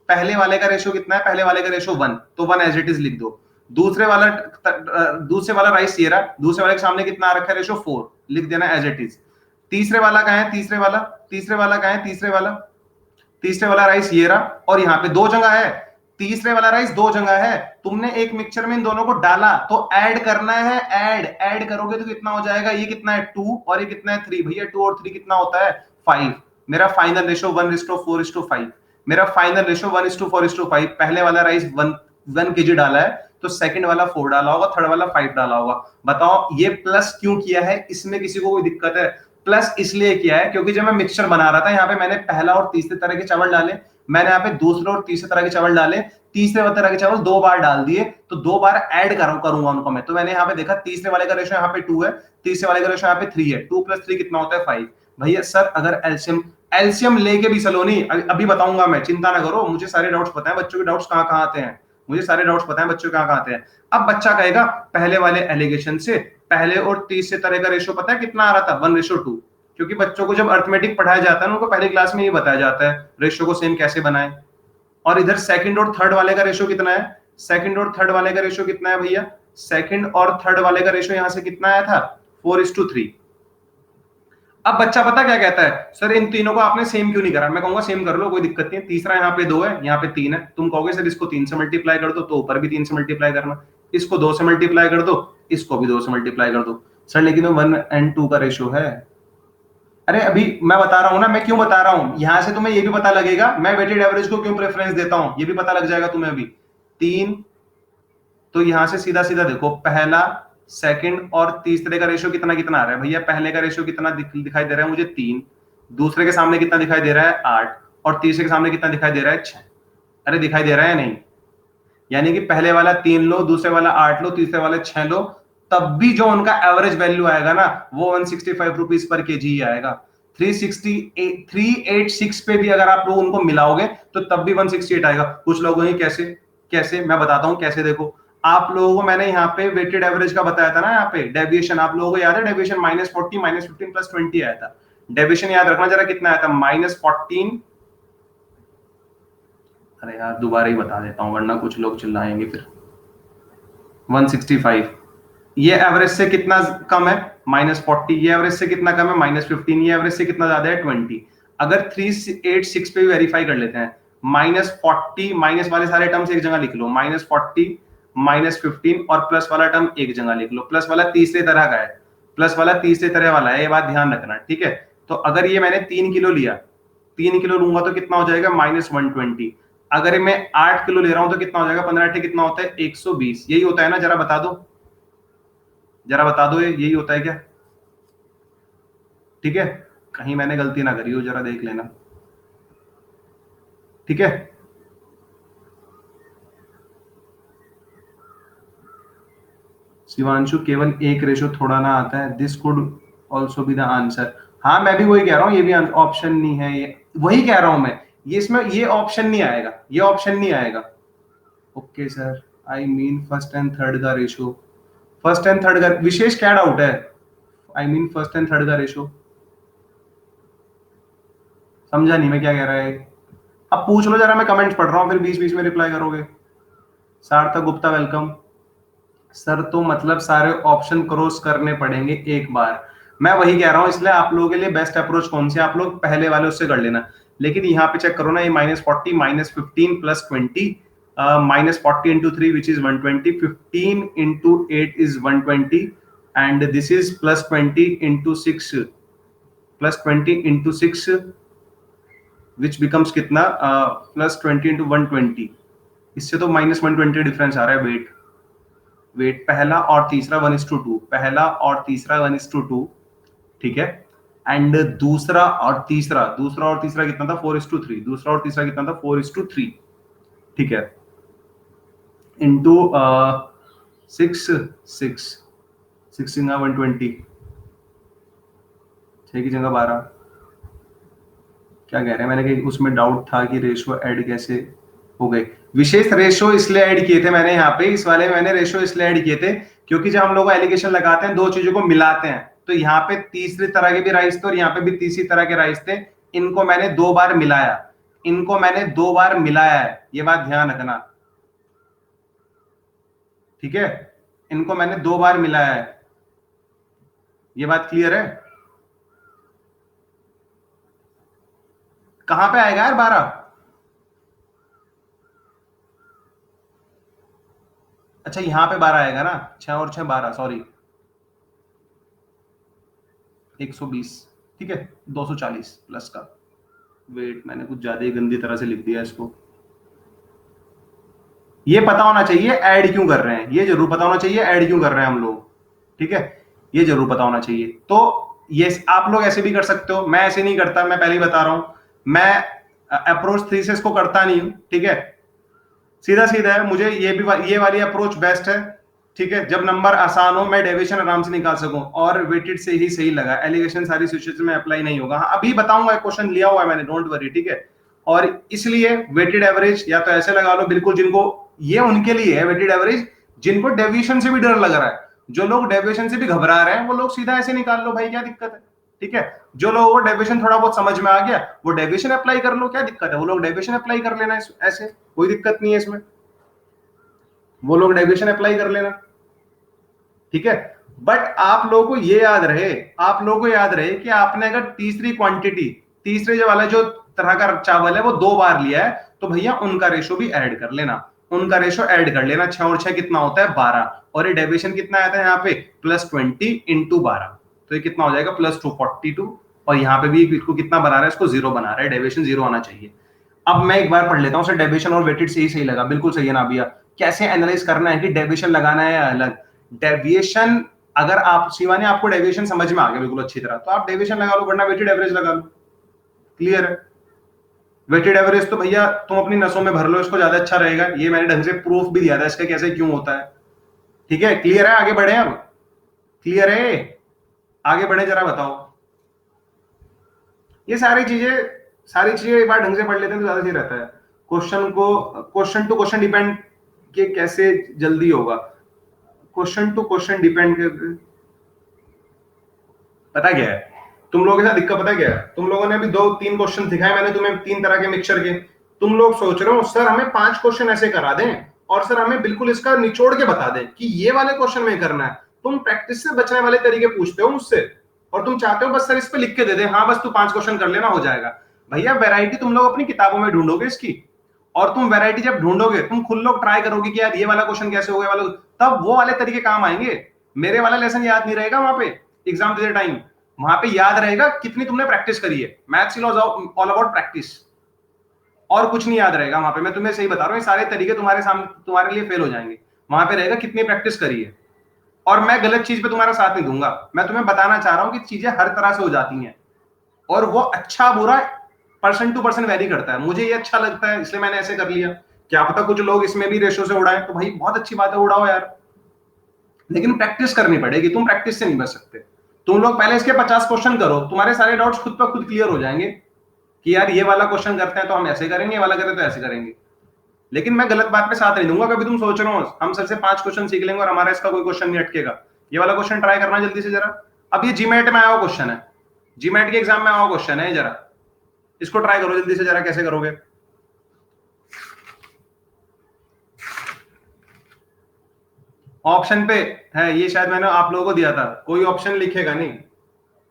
पहले वाले का रेशो कितना है? पहले वाले का रेशो 1, तो 1 एज इट इज लिख दो। दूसरे वाला राइस ये रहा, दूसरे वाले के सामने कितना आ रखा है? रेशो 4, लिख देना एज इट इज। तीसरे वाला कहां है? तीसरे वाला कहां है? तीसरे वाला राइस ये रहा, और यहाँ पे 2 जगह है। तीसरे वाला राइस 2 जगह है। तुमने एक मिक्सचर में इन दोनों को डाला तो ऐड करना है, ऐड करोगे तो कितना हो जाएगा? ये कितना है? 2, और ये कितना है? 3। भैया 2 और 3 कितना होता है? 5। मेरा फाइनल रेशो 1:4:5। मेरा फाइनल रेशो 1:4:5। पहले वाला राइस 1 kg डाला है, तो सेकंड वाला 4 डाला होगा, थर्ड वाला 5 डाला होगा। बताओ ये प्लस क्यों किया है? इसमें किसी को कोई दिक्कत है? प्लस इसलिए किया है क्योंकि जब मैं मिक्सचर बना रहा था, यहाँ पे मैंने पहला और तीसरे तरह के चावल डाले, मैंने यहाँ पे दूसरे और तीसरे तरह के चावल डाले, तीसरे तरह के चावल 2 बार डाल दिए, तो 2 बार ऐड करूंगा उनको मैं। तो मैंने यहाँ पे देखा तीसरे वाले का रेशो यहाँ पे 2 है, तीसरे वाले का रेशो यहाँ पे 3 है। 2 + 3 कितना होता है? 5। भैया सर अगर एलसीएम लेके भी सलोनी अभी बताऊंगा मैं, चिंता ना करो, मुझे सारे डाउट्स पता है, बच्चों के डाउट्स कहाँ कहाँ आते हैं, मुझे सारे डाउट्स पता है बच्चों कहाँ कहाँ आते हैं। अब बच्चा कहेगा पहले वाले एलिगेशन से पहले और तीसरे तरह का रेशो पता है कितना आ रहा था? 1:2। क्योंकि बच्चों को जब अर्थमेटिक पढ़ाया जाता है उनको पहली क्लास में ये बताया जाता है रेशो को सेम कैसे बनाएं। और इधर सेकंड और थर्ड वाले का रेशो कितना है? सेकंड और थर्ड वाले का रेशियो कितना है भैया? सेकंड और थर्ड वाले का रेशियो यहां से कितना आया था? 4:3। अब बच्चा पता क्या कहता है, सर इन तीनों को आपने सेम क्यों नहीं करा? मैं कहूंगा सेम कर लो, कोई दिक्कत नहीं है। तीसरा यहाँ पे 2 है, यहाँ पे 3 है। तुम कहोगे सर इसको 3 से मल्टीप्लाई कर दो, तो ऊपर भी 3 से मल्टीप्लाई करना। इसको 2 से मल्टीप्लाई कर दो, इसको भी 2 से मल्टीप्लाई कर दो। सर लेकिन 1 and 2 का रेशियो है। अरे अभी मैं बता रहा हूं ना, मैं क्यों बता रहा हूं, यहां से तुम्हें ये भी पता लगेगा मैं वेटेड एवरेज को क्यों प्रेफरेंस देता हूं, ये भी पता लग जाएगा तुम्हें अभी। 3, तो यहां से सीधा सीधा देखो, पहला, सेकंड और तीसरे का रेशियो कितना कितना आ रहा है भैया? पहले का रेशियो कितना दिखाई दे रहा है मुझे? 3। दूसरे के सामने कितना दिखाई दे रहा है? 8। और तीसरे के सामने कितना दिखाई दे रहा है? 6। अरे दिखाई दे रहा है नहीं? यानी कि पहले वाला 3 लो, दूसरे वाला 8 लो, तीसरे वाले 6 लो, तब भी जो उनका एवरेज वैल्यू आएगा ना, वो 165 रुपीज पर केजी ही आएगा। 386 पे भी अगर आप लोग उनको मिलाओगे तो तब भी 168 आएगा। कुछ लोग कैसे कैसे, मैं बताता हूं कैसे। देखो आप लोगों को मैंने यहाँ पे वेटेड एवरेज का बताया था ना, यहाँ पे डेविएशन आप लोगों को याद है? डेविएशन -40, -15 +20 आया था। डेविएशन याद रखना जरा कितना आया था? -14। अरे यार दोबारा ही बता देता हूं वरना कुछ लोग चिल्लाएंगे फिर। 165। ये एवरेज से कितना कम है? -40। ये एवरेज से कितना कम है? -15। ये एवरेज से कितना ज्यादा है? 20। अगर 386 पे भी वेरीफाई कर लेते हैं, -40, माइनस वाले सारे टर्म्स एक जगह लिख लो, -40, -15 और प्लस वाला टर्म एक जगह लिख लो। प्लस वाला तीसरे तरह का है, प्लस वाला तीसरे तरह वाला है, ये बात ध्यान रखना, ठीक है? तो अगर ये मैंने 3 किलो लिया, 3 किलो लूंगा तो कितना हो जाएगा? -120। अगर मैं 8 किलो ले रहा हूं तो कितना हो जाएगा? 15 कितना होता है? 120। यही होता है ना? जरा बता दो, जरा बता दो, यही होता है क्या? ठीक है, कहीं मैंने गलती ना करी हो, जरा देख लेना, ठीक है? शिवांशु, केवल एक रेशो थोड़ा ना आता है, this could also be the answer. हाँ मैं भी वही कह रहा हूँ, ये भी ऑप्शन नहीं है, ये वही कह रहा हूं मैं, ये इसमें ये ऑप्शन नहीं आएगा, ये ऑप्शन नहीं आएगा। Okay sir, I mean first and third का रेशो, फर्स्ट एंड थर्ड का विशेष क्या डाउट है? I mean first and third का रेशो, समझा नहीं मैं क्या कह रहा है। अब पूछ लो जरा, मैं कमेंट्स पढ़ रहा हूँ, फिर बीच बीच में रिप्लाई करोगे। सार्थक गुप्ता वेलकम। सर तो मतलब सारे ऑप्शन क्रॉस करने पड़ेंगे एक बार? मैं वही कह रहा हूँ, इसलिए आप लोगों के लिए बेस्ट अप्रोच कौन सी, आप लोग पहले वाले उससे कर लेना। लेकिन यहाँ पे चेक करो ना, ये -40, -15 +20, -40 into 3 which is 120, 15 into 8 is 120, and this is +20 into 6, +20 into 6 which becomes कितना? +20 into 120। इससे तो -120 डिफरेंस आ रहा है। वेट वेट पहला और तीसरा 1:2, पहला और तीसरा 1:2, ठीक है? एंड दूसरा और तीसरा कितना था? 4:3। दूसरा और तीसरा कितना था? 4:3, ठीक है? इंटू 6, 6 इंगा 120, 6 की जगह 12। क्या कह रहे हैं? मैंने कहीं उसमें डाउट था कि रेशियो ऐड कैसे हो गए। विशेष रेशियो इसलिए ऐड किए थे मैंने यहाँ पे, इस वाले में मैंने रेशियो इसलिए ऐड किए थे क्योंकि जब हम लोग एलिगेशन लगाते हैं, दो चीजों को मिलाते हैं, तो यहाँ पे तीसरी तरह के भी राइस थे और यहाँ पे भी तीसरी तरह के राइस थे। इनको मैंने 2 बार मिलाया, इनको मैंने 2 बार मिलाया है, ये बात ध्यान रखना, ठीक है? इनको मैंने 2 बार मिलाया है, ये बात क्लियर है? कहां पे आएगा यार 12? अच्छा यहाँ पे 12 आएगा ना, 6 और 6 12, सॉरी 120, ठीक है? 240 प्लस का। वेट मैंने कुछ ज्यादा ही गंदी तरह से लिख दिया इसको। ये पता होना चाहिए ऐड क्यों कर रहे हैं, ये जरूर पता होना चाहिए ऐड क्यों कर रहे हैं हम लोग, ठीक है? ये जरूर पता होना चाहिए। तो ये आप लोग ऐसे भी कर सकते हो, मैं ऐसे नहीं करता, मैं पहले ही बता रहा हूं, मैं अप्रोच 3 से इसको करता नहीं हूं, ठीक है? सीधा सीधा है, मुझे ये वाली अप्रोच बेस्ट है, ठीक है? जब नंबर आसान हो, मैं डेविएशन आराम से निकाल सकूं, और वेटेड से ही सही लगा, एलिगेशन सारी सिचुएशन में अप्लाई नहीं होगा। अभी बताऊंगा, क्वेश्चन लिया हुआ है मैंने, डोंट वरी, ठीक है? और इसलिए वेटेड एवरेज या तो ऐसे लगा लो बिल्कुल, जिनको ये उनके लिए है वेटेड एवरेज जिनको डेविएशन से भी डर लग रहा है, जो लोग डेविएशन से भी घबरा रहे हैं, वो लोग सीधा ऐसे निकाल लो भाई, क्या दिक्कत है, ठीक है? जो लोगों को डेविएशन थोड़ा बहुत समझ में आ गया, वो डेविएशन अप्लाई कर लो, क्या दिक्कत है? वो लोग डेविएशन अप्लाई कर लेना ऐसे, कोई दिक्कत नहीं है इसमें। वो लोग डेविएशन अप्लाई कर लेना, ठीक है। बट आप लोगों को ये याद रहे, आप लोगों को याद रहे कि आपने अगर तीसरी क्वांटिटी, तीसरे जो वाला जो तरह का चावल है वो 2 बार लिया है, तो भैया उनका रेशो भी ऐड कर लेना, उनका रेशो ऐड कर लेना। 6 और 6 कितना होता है 12, और ये डेविएशन कितना आता है यहाँ पे +20 इंटू 12, तो ये कितना हो जाएगा +242, और यहाँ पे भी इसको कितना बना रहा है, इसको 0 बना रहा है, डेविएशन 0 आना चाहिए। अब मैं एक बार पढ़ लेता हूँ, सर डेविएशन और वेटेड सही लगा, बिल्कुल सही है ना भैया। कैसे एनालाइज करना है कि डेविएशन लगाना है अलग, डेविएशन अगर आप शिवानी आपको डेविएशन समझ में आ गया बिल्कुल अच्छी तरह, तो आप डेविएशन लगा लो, वरना वेटेड एवरेज लगा लो, क्लियर है। वेटेड एवरेज तो भैया तुम अपनी नसों में भर लो, इसको ज्यादा अच्छा रहेगा, ये मैंने ढंग से प्रूफ भी दिया था इसका कैसे क्यों होता है, ठीक है। क्लियर है, आगे बढ़े, अब क्लियर है, आगे बढ़े, जरा बताओ। ये सारी चीजें एक बार ढंग से पढ़ लेते हैं तो ज्यादा सही रहता है। क्वेश्चन टू क्वेश्चन डिपेंड के कैसे जल्दी होगा, क्वेश्चन टू क्वेश्चन डिपेंड कर, पता क्या है तुम लोगों के साथ दिक्कत, पता क्या है, तुम लोगों ने अभी 2-3 क्वेश्चन दिखाए मैंने तुम्हें 3 तरह के मिक्सचर के, तुम लोग सोच रहे हो सर हमें 5 क्वेश्चन ऐसे करा दें और सर हमें बिल्कुल इसका निचोड़ के बता दें कि ये वाले क्वेश्चन में करना है। तुम प्रैक्टिस से बचने वाले तरीके पूछते हो मुझसे, और तुम चाहते हो बस सर इस पे लिख के दे दे, हाँ बस तू 5 क्वेश्चन कर लेना हो जाएगा। भैया वैरायटी तुम लोग अपनी किताबों में ढूंढोगे इसकी, और तुम वैरायटी जब ढूंढोगे तुम खुद लोग ट्राई करोगे कि यार ये वाला क्वेश्चन कैसे हो गया वाला, तब वो वाले तरीके काम आएंगे। मेरे वाला लेसन याद नहीं रहेगा वहां पे एग्जाम देते टाइम, वहां पे याद रहेगा कितनी तुमने प्रैक्टिस करी है। Maths is all about practice, और कुछ नहीं याद रहेगा वहां पे, मैं तुम्हें सही बता रहा हूँ, ये सारे तरीके तुम्हारे सामने तुम्हारे लिए फेल हो जाएंगे। वहां पे रहेगा कितनी प्रैक्टिस करी है, और मैं गलत चीज पे तुम्हारा साथ नहीं दूंगा, मैं तुम्हें बताना चाह रहा हूँ कि चीजें हर तरह से हो जाती हैं, और वो अच्छा बुरा पर्सन टू पर्सन वेरी करता है। मुझे ये अच्छा लगता है इसलिए मैंने ऐसे कर लिया, क्या पता कुछ लोग इसमें भी रेशो से उड़ाए, तो भाई बहुत अच्छी बात है, उड़ाओ यार, लेकिन प्रैक्टिस करनी पड़ेगी, तुम प्रैक्टिस से नहीं बच सकते। तुम लोग पहले इसके 50 क्वेश्चन करो, तुम्हारे सारे डाउट्स खुद पर खुद क्लियर हो जाएंगे कि यार ये वाला क्वेश्चन करते हैं तो हम ऐसे करेंगे, ये वाला करें तो ऐसे करेंगे। लेकिन मैं गलत बात पे साथ नहीं दूंगा। कभी तुम सोच रहे हो हम सर से 5 क्वेश्चन सीख लेंगे और हमारा इसका कोई क्वेश्चन नहीं अटकेगा, ये वाला क्वेश्चन ट्राई करना जल्दी से जरा। अब ये जीमेट में आया हुआ क्वेश्चन है, जीमेट के एग्जाम में आया हुआ क्वेश्चन है, जरा इसको ट्राई करो जल्दी से जरा, कैसे करोगे। ऑप्शन पे है ये, शायद मैंने आप लोगों को दिया था, कोई ऑप्शन लिखेगा नहीं,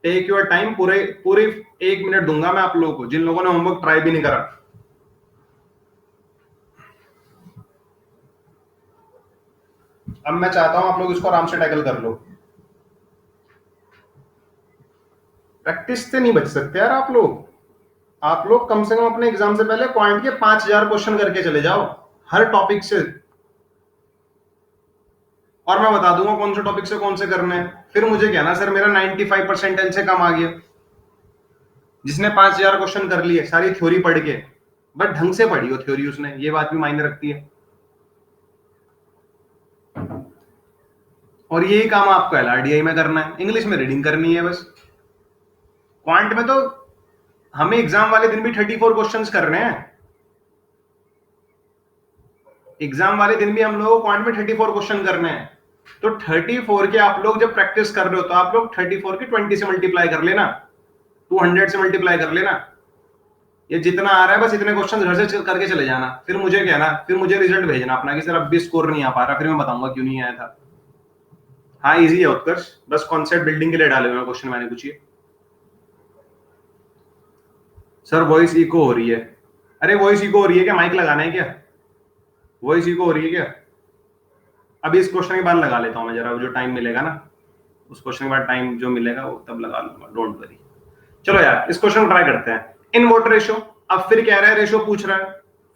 टेक योर टाइम, पूरे पूरे 1 मिनट दूंगा मैं आप लोगों को, जिन लोगों ने होमवर्क ट्राई भी नहीं करा। अब मैं चाहता हूं आप लोग इसको आराम से टैकल कर लो, प्रैक्टिस से नहीं बच सकते यार आप लोग। आप लोग कम से कम अपने एग्जाम से पहले क्वांट के 5000 क्वेश्चन करके चले जाओ हर टॉपिक से, और मैं बता दूंगा कौन से टॉपिक से कौन से करने हैं। फिर मुझे कहना सर मेरा 95% से कम आ गया, जिसने 5000 क्वेश्चन कर लिए सारी थ्योरी पढ़ के, बट ढंग से पढ़ी हो थ्योरी उसने, ये बात भी मायने रखती है। और यही काम आपको एलआरडीआई में करना है, इंग्लिश में रीडिंग करनी है बस। क्वांट में तो हमें एग्जाम वाले दिन भी 34 क्वेश्चंस कर रहे हैं, एग्जाम वाले दिन भी हम लोग क्वांट में 34 क्वेश्चन करने हैं। तो 34 के आप लोग जब प्रैक्टिस कर रहे हो तो आप लोग 34 के 20 से मल्टीप्लाई कर लेना, 200 से मल्टीप्लाई कर लेना, ये जितना आ रहा है बस इतने क्वेश्चन घर से करके चले जाना। फिर मुझे कहना, फिर मुझे रिजल्ट भेजना अपना कि सर अब भी स्कोर नहीं आ पा रहा, फिर मैं बताऊंगा क्यों नहीं आया था। हाँ इजी है उत्कर्ष, बस कॉन्सेप्ट बिल्डिंग के लिए डाले हुए क्वेश्चन मैंने पूछिए। सर वॉइस इको हो रही है, अरे वॉइस इको हो रही है क्या, माइक लगाना है क्या, वॉइस इको हो रही है क्या। अभी इस क्वेश्चन के बाद लगा लेता हूं मैं जरा, जो टाइम मिलेगा ना उस क्वेश्चन के बाद टाइम जो मिलेगा वो तब लगा लूंगा, डोंट वरी। चलो यार इस क्वेश्चन को ट्राई करते हैं। इन वाटर रेशो, अब फिर कह रहा है रेशो पूछ रहा है,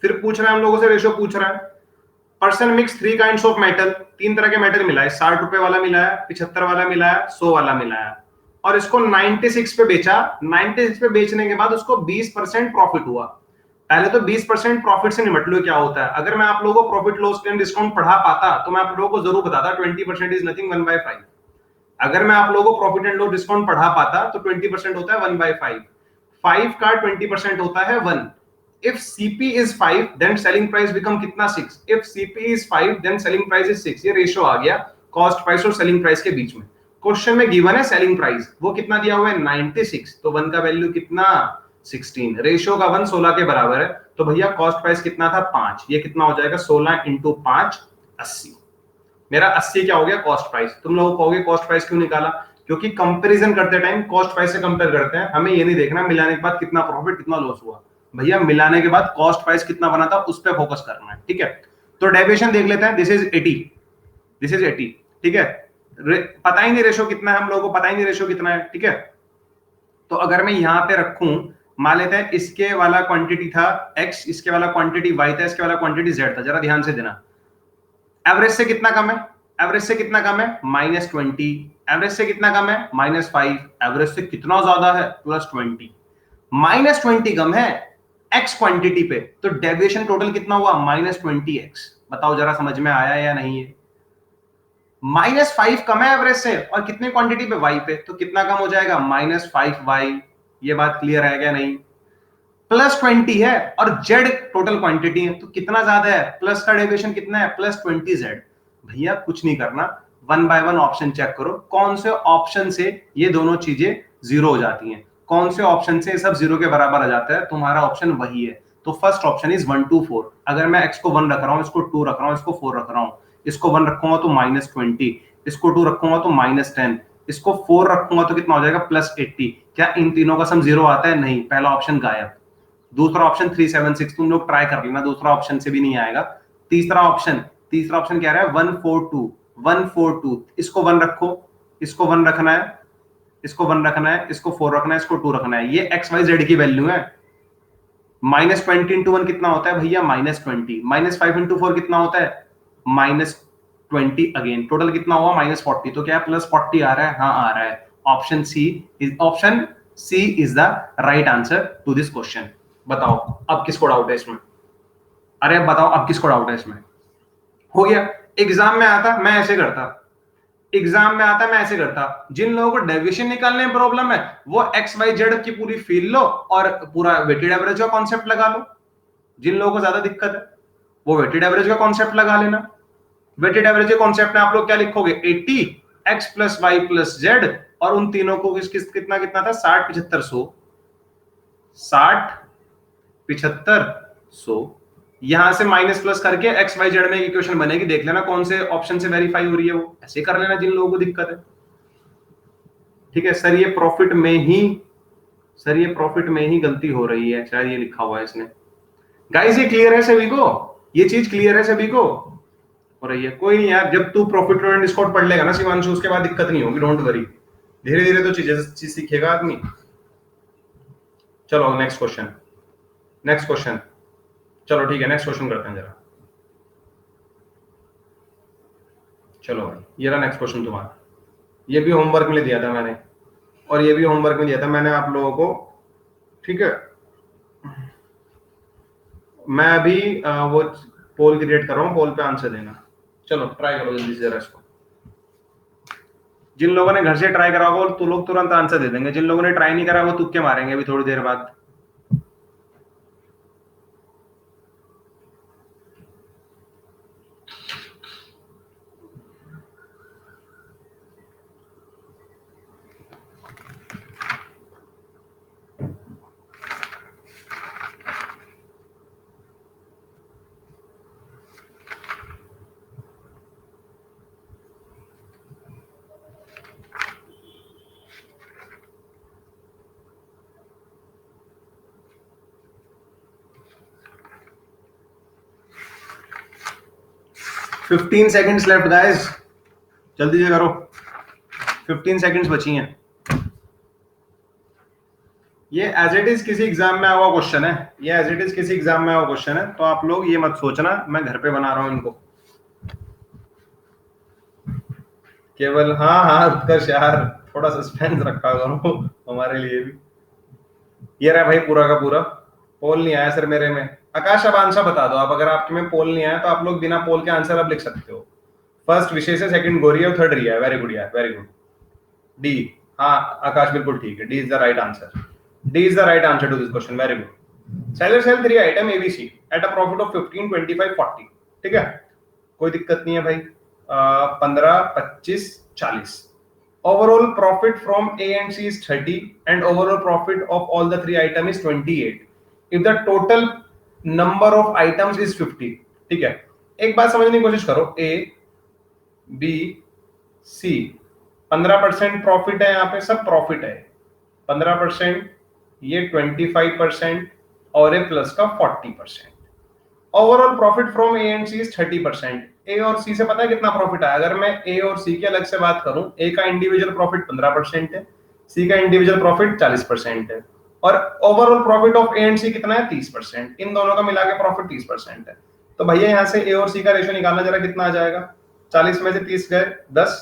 फिर पूछ रहा है हम लोगों से रेशो पूछ रहा है। Person mix 3 kinds of metal, 3 तरह के मेटल मिला है, 60 रुपए वाला मिला है, 75 वाला मिला है, 100 वाला मिला है, और इसको 96 पे बेचा। 96 पे बेचने के बाद उसको 20% प्रॉफिट हुआ। पहले तो 20% प्रॉफिट से निपट लो क्या होता है। अगर मैं आप लोगों को प्रॉफिट लॉस क्लेम डिस्काउंट पढ़ा पाता तो मैं आप लोगों को जरूर बताता 20% इज नथिंग 1/5। अगर मैं आप लोगों को प्रॉफिट एंड लॉस डिस्काउंट पढ़ा पाता तो 20% होता है 1/5, 5 का 20% होता है 1। If CP is 5 then selling price become कितना 6। If CP is 5 then selling price is 6। ये रेशियो आ गया कॉस्ट प्राइस और सेलिंग प्राइस के बीच में। क्वेश्चन में गिवन है सेलिंग प्राइस, वो कितना दिया हुआ है 96, तो 1 का वैल्यू कितना 16, रेशियो का 1 16 के बराबर है। तो भैया कॉस्ट प्राइस कितना था 5, ये कितना हो जाएगा 16 इंटू 5, 80। मेरा 80 क्या हो गया? Cost price. तुम लोग कहोगे कॉस्ट प्राइस क्यों निकाला? क्योंकि कंपैरिजन करते टाइम कॉस्ट प्राइस से कंपेयर करते हैं, हमें ये नहीं देखना मिलाने के बाद कितना प्रॉफिट कितना लॉस हुआ, भैया मिलाने के बाद कॉस्ट प्राइस कितना बना था उस पर फोकस करना है, ठीक है। तो डेविएशन देख लेते हैं, दिस इज 80, दिस इज 80, ठीक है। पता ही नहीं रेशो कितना है, हम लोगों को पता ही नहीं रेशो कितना है, ठीक है। तो अगर मैं यहां पे रखूं, मान लेते हैं इसके वाला क्वांटिटी था x, इसके वाला क्वांटिटी y था, इसके वाला क्वांटिटी z था, जरा ध्यान से देना। एवरेज से कितना कम है? एवरेज से कितना कम है? -20। एवरेज से कितना कम है? -5। एवरेज से कितना ज्यादा है? +20। -20 कम है x क्वांटिटी पे, तो डेविएशन टोटल कितना हुआ? -20x। बताओ जरा समझ में आया या नहीं है? -5 कम है एवरेज से, और कितने क्वांटिटी पे? y पे, तो कितना कम हो जाएगा? -5y। ये बात क्लियर है क्या नहीं? +20 है और z टोटल क्वांटिटी है, तो कितना ज्यादा है? प्लस का डेविएशन कितना है? +20z। भैया कुछ नहीं करना, 1 बाय 1 ऑप्शन चेक करो, कौन से ऑप्शन से ये दोनों चीजें जीरो हो जाती हैं, कौन से ऑप्शन से सब जीरो के बराबर आ जाता है, तुम्हारा ऑप्शन वही है। तो फर्स्ट ऑप्शन इज 1 2 4। अगर मैं x को 1 रख रहा हूं, इसको 2 रख रहा हूं, इसको 4 रख रहा हूं, इसको 1 रखूंगा तो -20, इसको 2 रखूंगा तो -10, इसको 4 रखूंगा तो कितना हो जाएगा? +80। क्या इन तीनों का सम जीरो आता है? नहीं, पहला ऑप्शन गायब। दूसरा ऑप्शन 376, तुम लोग ट्राई कर लेना, दूसरा ऑप्शन से भी नहीं आएगा। तीसरा ऑप्शन क्या रहा है? 142, 142। इसको 1 रखो, इसको 1 रखना है, इसको 1 रखना है, इसको 4 रखना है, इसको 2 रखना है। ये एक्स वाई जेड की वैल्यू है। -20 इंटू 1 कितना होता है भैया? -20। -5 इंटू 4 कितना होता है? -20 अगेन, टोटल कितना हुआ? -40। तो क्या +40 आ रहा है? हाँ आ रहा है। Option C is the right answer to this question. बताओ अब किसको डाउट है इसमें? अरे बताओ अब किसको डाउट है इसमें? हो गया। एग्जाम में आता मैं ऐसे करता, एग्जाम में आता मैं ऐसे करता। जिन लोगों को डेविएशन निकालने में प्रॉब्लम है, वो एक्स वाई जेड की पूरी फील लो और पूरा वेटेड एवरेज का कॉन्सेप्ट लगा लो। जिन लोगों को ज्यादा दिक्कत है, वो वेटेड एवरेज का कॉन्सेप्ट लगा लेना। वेटेड एवरेज के कॉन्सेप्ट में आप लोग क्या लिखोगे? 80 x plus y plus z, और उन तीनों को कितना कितना था? 60 75 100, 60 75 100। यहां से माइनस प्लस करके एक्स वाई जेड में इक्वेशन बनेगी, देख लेना कौन से ऑप्शन से वेरीफाई हो रही है, वो ऐसे कर लेना जिन लोगों को दिक्कत है। ठीक है सर, ये प्रॉफिट में ही गलती हो रही है, शायद ये लिखा हुआ है इसने। गाइस ये क्लियर है सभी को? ये चीज क्लियर है सभी को? हो रही है? कोई नहीं यार, जब तू प्रॉफिट एंड डिस्काउंट पढ़ लेगा ना शिवांशु, उसके बाद दिक्कत नहीं होगी, डोंट वरी। धीरे धीरे तो चीज सीखेगा आदमी। चलो नेक्स्ट क्वेश्चन। चलो ठीक है, नेक्स्ट क्वेश्चन करते हैं जरा। चलो भाई, ये रहा नेक्स्ट क्वेश्चन तुम्हारा। ये भी होमवर्क में दिया था मैंने, और ये भी होमवर्क में दिया था मैंने आप लोगों को, ठीक है। मैं अभी वो पोल क्रिएट कर रहा हूँ, पोल पे आंसर देना। चलो ट्राई करो जल्दी से जरा इसको। जिन लोगों ने घर से ट्राई करा होगा तो लोग तुरंत आंसर दे देंगे, जिन लोगों ने ट्राई नहीं करा वो तुक्के मारेंगे अभी थोड़ी देर बाद। $15 seconds लेफ्ट गाइस, जल्दी से करो, 15 सेकंड्स बची हैं। ये एज इट इज किसी एग्जाम में आया हुआ क्वेश्चन है, तो आप लोग ये मत सोचना मैं घर पे बना रहा हूं इनको केवल। हाँ उत्कर्ष यार, थोड़ा सस्पेंस रखा करो हमारे लिए भी। ये रहा भाई पूरा का पूरा। पोल नहीं आया सर मेरे में। आकाश अब आंसर बता दो आप, अगर आपके में पोल नहीं आया तो आप लोग बिना पोल के आंसर अब लिख सकते हो। फर्स्ट विशेष है, सेकंड गोरी है, थर्ड रिया है। वेरी गुड यार, वेरी गुड। डी, हाँ आकाश बिल्कुल ठीक है, D is the right answer to this question. Very good. Seller sell 3 item ABC at a profit of 15 25 40। ठीक है, कोई दिक्कत नहीं है भाई। 15 25 40। Overall profit from A and C is 30 and overall profit of all the 3 items is 28 if the total number of items is 50। ठीक है, एक बात समझने की कोशिश करो, ए बी सी 15% प्रॉफिट है, यहाँ पे सब प्रॉफिट है, 15%, ये 25% और ए प्लस का 40%। Overall profit from A and C is 30%। A और सी से पता है कितना प्रॉफिट आया? अगर मैं ए और सी की अलग से बात करूं, ए का इंडिविजुअल प्रॉफिट 15% है, सी का इंडिविजुअल प्रॉफिट 40% है, और overall profit of A and C कितना है? 30%। इन दोनों का मिला के प्रॉफिट 30% है। तो भैया यहां से ए और सी का रेशियो निकालना जरा, कितना आ जाएगा? 40 में से 30 गए 10,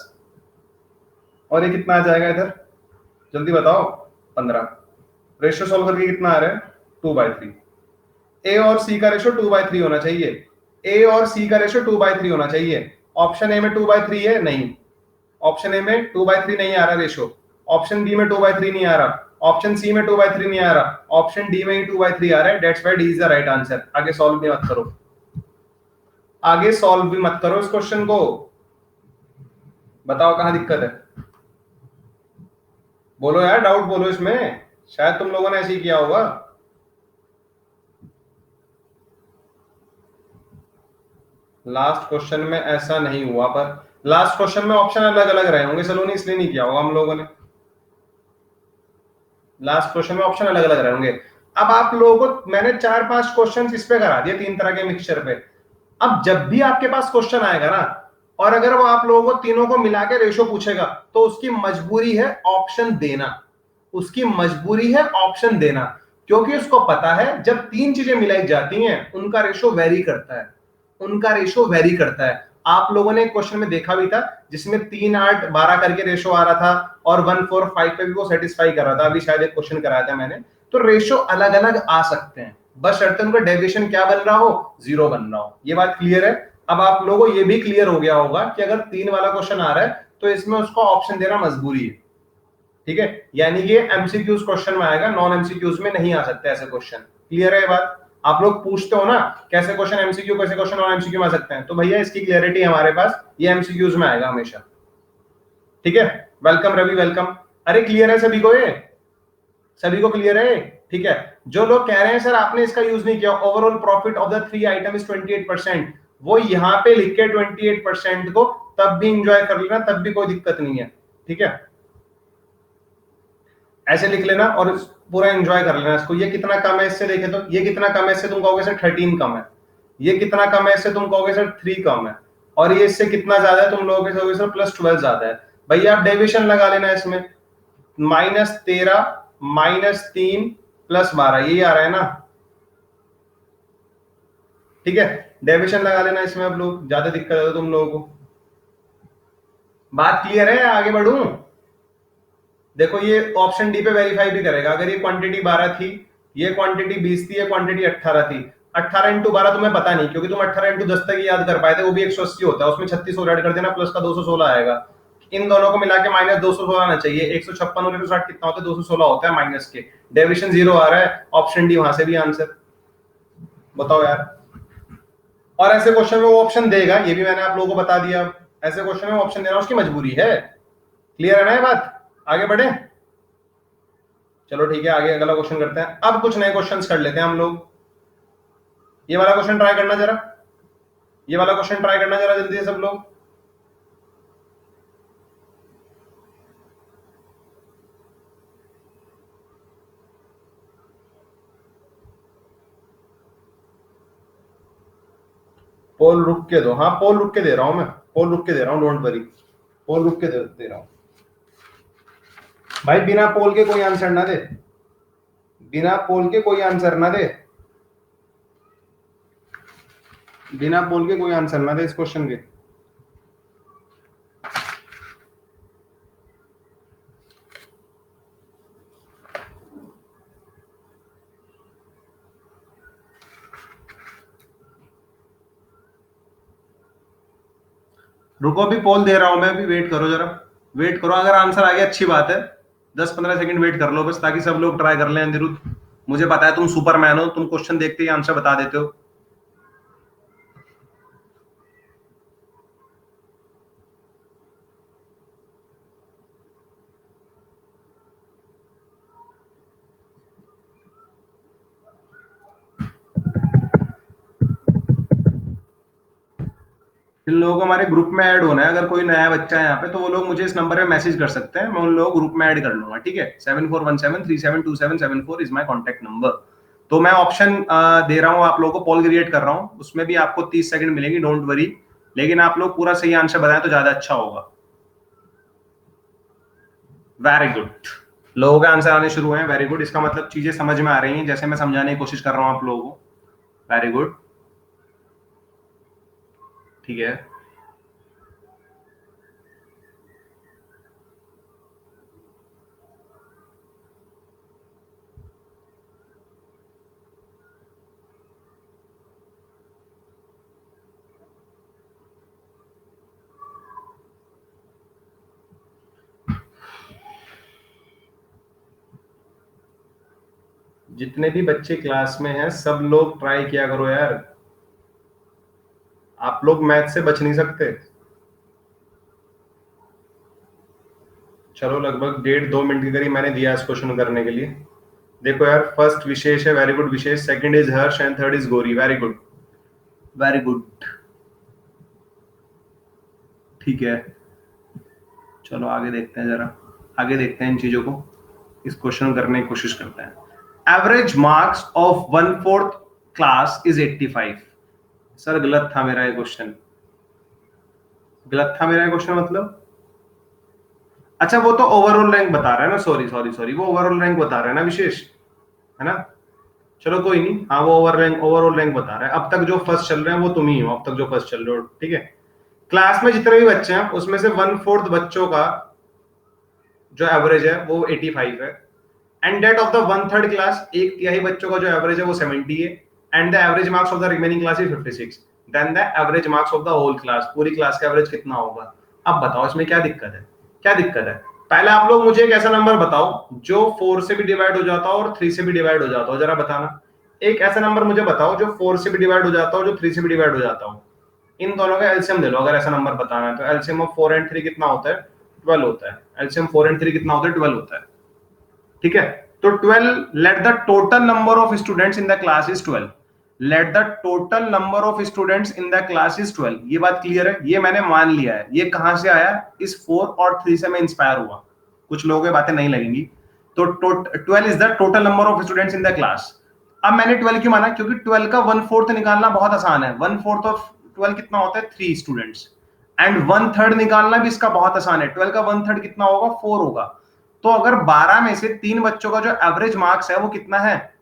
और ये कितना आ जाएगा इधर? जल्दी बताओ। 15। रेशियो सॉल्व करके कितना आ रहा है? 2/3। ए और सी का रेशियो 2/3 होना चाहिए। ए और सी का रेशियो 2/3 होना चाहिए। ऑप्शन ए में 2/3 है? नहीं। ऑप्शन ए में 2/3 नहीं आ रहा रेशियो। ऑप्शन बी में 2/3 नहीं आ रहा। ऑप्शन सी में 2/3 नहीं आ रहा। ऑप्शन डी में ही 2/3 आ रहा है। That's why D is the right answer. आगे सॉल्व भी मत करो, आगे सॉल्व भी मत करो इस क्वेश्चन को। बताओ कहां दिक्कत है? बोलो यार, डाउट बोलो इसमें, शायद तुम लोगों ने ऐसे ही किया होगा। लास्ट क्वेश्चन में ऐसा नहीं हुआ, पर लास्ट क्वेश्चन में ऑप्शन अलग अलग रहे होंगे सलोनी, इसलिए नहीं किया होगा हम लोगों ने। लास्ट क्वेश्चन में ऑप्शन अलग अलग रहे होंगे। अब आप लोगों को मैंने 4-5 क्वेश्चन इस पे करा दिए, 3 तरह के मिक्सचर पे। अब जब भी आपके पास क्वेश्चन आएगा ना, और अगर वो आप लोगों को तीनों को मिला के रेशो पूछेगा, तो उसकी मजबूरी है ऑप्शन देना। उसकी मजबूरी है ऑप्शन देना, क्योंकि उसको पता है जब 3 चीजें मिलाई जाती हैं उनका रेशो वेरी करता है, उनका रेशो वेरी करता है। आप लोगों ने क्वेश्चन में देखा भी था जिसमें 3, 8, 12 करके रेशो आ रहा था, और 1, 4, 5 पे भी वो सेटिस्फाई कर रहा था। अभी शायद एक क्वेश्चन कराया था मैंने। तो रेशो अलग अलग आ सकते हैं, बस शर्त उनका डेविएशन क्या बन रहा हो? 0 बन रहा हो। ये बात क्लियर है? अब आप लोगों को ये भी क्लियर हो गया होगा कि अगर 3 वाला क्वेश्चन आ रहा है तो इसमें उसको ऑप्शन देना मजबूरी है। ठीक है, यानी कि एमसीक्यूज क्वेश्चन में आएगा, नॉन एमसीक्यूज में नहीं आ सकते ऐसे क्वेश्चन। क्लियर है ये बात? आप लोग पूछते हो ना कैसे क्वेश्चन एमसीक्यू, कैसे क्वेश्चन नॉन एमसीक्यू में आ सकते हैं, तो भैया इसकी क्लियरिटी हमारे पास, ये एमसीक्यूज में आएगा हमेशा। ठीक है, वेलकम रवि, वेलकम। अरे क्लियर है सभी को? ये सभी को क्लियर है? ठीक है। जो लोग कह रहे हैं सर आपने इसका यूज नहीं किया, overall profit of the 3 item is 28%, वो यहां पे लिख के 28% को तब भी इंजॉय कर लेना, तब भी कोई दिक्कत नहीं है। ठीक है, ऐसे लिख लेना और पूरा एंजॉय कर लेना इसको। ये कितना कम है इससे देखे तो, ये कितना कम है इससे तुम कहोगे सर 13 कम है। ये कितना कम है इससे तुम कहोगे सर 3 कम है। और ये इससे कितना ज्यादा है तुम लोगों के सर +12 ज्यादा है। भैया आप डेविएशन लगा लेना इसमें, -13 -3 +12, यही आ रहा है ना? ठीक है, डेविएशन लगा लेना इसमें। अब लोग ज्यादा दिक्कत है तो तुम लोगों को। बात क्लियर है? आगे बढ़ूं? देखो ये ऑप्शन डी पे वेरीफाई भी करेगा। अगर ये क्वांटिटी 12 थी, ये क्वांटिटी 20 थी, ये क्वांटिटी 18 थी। 18 इंटू 12 तुम्हें पता नहीं, क्योंकि तुम 18 इंटू 10 तक याद कर पाए थे, वो भी 180 होता है, उसमें 36 और ऐड कर देना, प्लस का 216 आएगा। इन दोनों को मिला के -216 आना चाहिए। 156 और 160 कितना होता है? 216 होता है माइनस के। डेविएशन 0 आ रहा है, ऑप्शन डी वहां से भी आंसर। बताओ यार। और ऐसे क्वेश्चन में वो ऑप्शन देगा, ये भी मैंने आप लोगों को बता दिया। ऐसे क्वेश्चन में ऑप्शन देना उसकी मजबूरी है। क्लियर है ना ये बात? आगे बढ़े? चलो ठीक है, आगे अगला क्वेश्चन करते हैं। अब कुछ नए क्वेश्चंस कर लेते हैं हम लोग। ये वाला क्वेश्चन ट्राई करना जरा, ये वाला क्वेश्चन ट्राई करना जरा जल्दी से सब लोग। पोल रुक के दो, हाँ पोल रुक के दे रहा हूं मैं, पोल रुक के दे रहा हूं, डोंट वरी। पोल रुक के दे रहा हूं भाई, बिना पोल के कोई आंसर ना दे, बिना पोल के कोई आंसर ना दे, बिना पोल के कोई आंसर ना दे इस क्वेश्चन के। रुको, अभी पोल दे रहा हूं मैं, अभी वेट करो जरा, वेट करो। अगर आंसर आ गया अच्छी बात है, 10-15 सेकंड वेट कर लो बस, ताकि सब लोग ट्राई कर लें। अनिरुद्ध, मुझे पता है तुम सुपरमैन हो, तुम क्वेश्चन देखते ही आंसर बता देते हो। जिन लोगों को हमारे ग्रुप में ऐड होना है, अगर कोई नया बच्चा है यहाँ पे, तो वो लोग मुझे इस नंबर पे मैसेज कर सकते हैं, मैं उन लोगों को ग्रुप में ऐड कर लूंगा, ठीक है। 7417372774 इज माय कॉन्टेक्ट नंबर। तो मैं ऑप्शन दे रहा हूँ आप लोगों को, पोल क्रिएट कर रहा हूँ, उसमें भी आपको 30 सेकंड मिलेंगे, डोंट वरी, लेकिन आप लोग पूरा सही आंसर बताएं तो ज्यादा अच्छा होगा। वेरी गुड, लोगों के आंसर आने शुरू हुए हैं, वेरी गुड। इसका मतलब चीजें समझ में आ रही हैं, जैसे मैं समझाने की कोशिश कर रहा हूँ आप लोगों को। वेरी गुड, ठीक है। जितने भी बच्चे क्लास में हैं सब लोग ट्राई किया करो यार, आप लोग मैथ से बच नहीं सकते। चलो लगभग 1.5-2 मिनट के करीब मैंने दिया इस क्वेश्चन करने के लिए। देखो यार, फर्स्ट विशेष है, very good Vishesh, second is Harsh and third is Gauri, very good, very good, ठीक है। चलो आगे देखते हैं, जरा आगे देखते हैं इन चीजों को, इस क्वेश्चन करने की कोशिश करते हैं। Average marks of 1/4 class is 85। Sir गलत था मेरा ये क्वेश्चन, गलत था मेरा ये क्वेश्चन, मतलब अच्छा वो तो ओवरऑल रैंक बता रहा है ना, सॉरी सॉरी सॉरी, वो ओवरऑल रैंक बता रहा है ना विशेष, है ना। चलो कोई नहीं, हाँ वो ओवरऑल रैंक बता रहा है। अब तक जो फर्स्ट चल रहे हैं वो तुम ही हो, अब तक जो फर्स्ट चल रहे हो, ठीक है। क्लास में जितने भी बच्चे हैं उसमें से 1/4 बच्चों का जो एवरेज है वो 85 है, and that of the 1/3 class, एक तिहाई बच्चों का जो एवरेज है वो 70 है, and the average marks of the remaining class is 56। Then the average marks of the whole class, पूरी क्लास का एवरेज कितना होगा। अब बताओ इसमें क्या दिक्कत है, क्या दिक्कत है। पहले आप लोग मुझे एक ऐसा नंबर बताओ जो 4 से भी डिवाइड हो जाता हो और 3 से भी डिवाइड हो जाता हो, जरा बताना। एक ऐसा नंबर मुझे बताओ जो 4 से भी डिवाइड हो जाता हो, जो 3 से भी डिवाइड हो जाता हो। इन दोनों का एलसीएम ले लो, अगर ऐसा नंबर बताना है तो। एलसीएम ऑफ 4 एंड 3 कितना होता है, 12 होता है। एलसीएम 4 एंड 3 कितना होता है, 12 होता है, ठीक है। तो 12, let the total number of students in the class is 12। Let the total number of students in the class is 12। ये बात क्लियर है, ये मैंने मान लिया है। ये कहां से आया, इस 4 और 3 से मैं इंस्पायर हुआ, कुछ लोगों की बातें नहीं लगेंगी। तो 12 is the total number of students in the class. अब मैंने 12 क्यों माना, क्योंकि 12 का 1/4 निकालना बहुत आसान है। 1/4 ऑफ 12 कितना होता है, 3 स्टूडेंट्स, एंड 1/3 निकालना भी इसका बहुत आसान है। 12 का 1/3 कितना होगा, 4 होगा। तो अगर 12 में से 3 बच्चों का जो एवरेज मार्क्स है वो कितना है,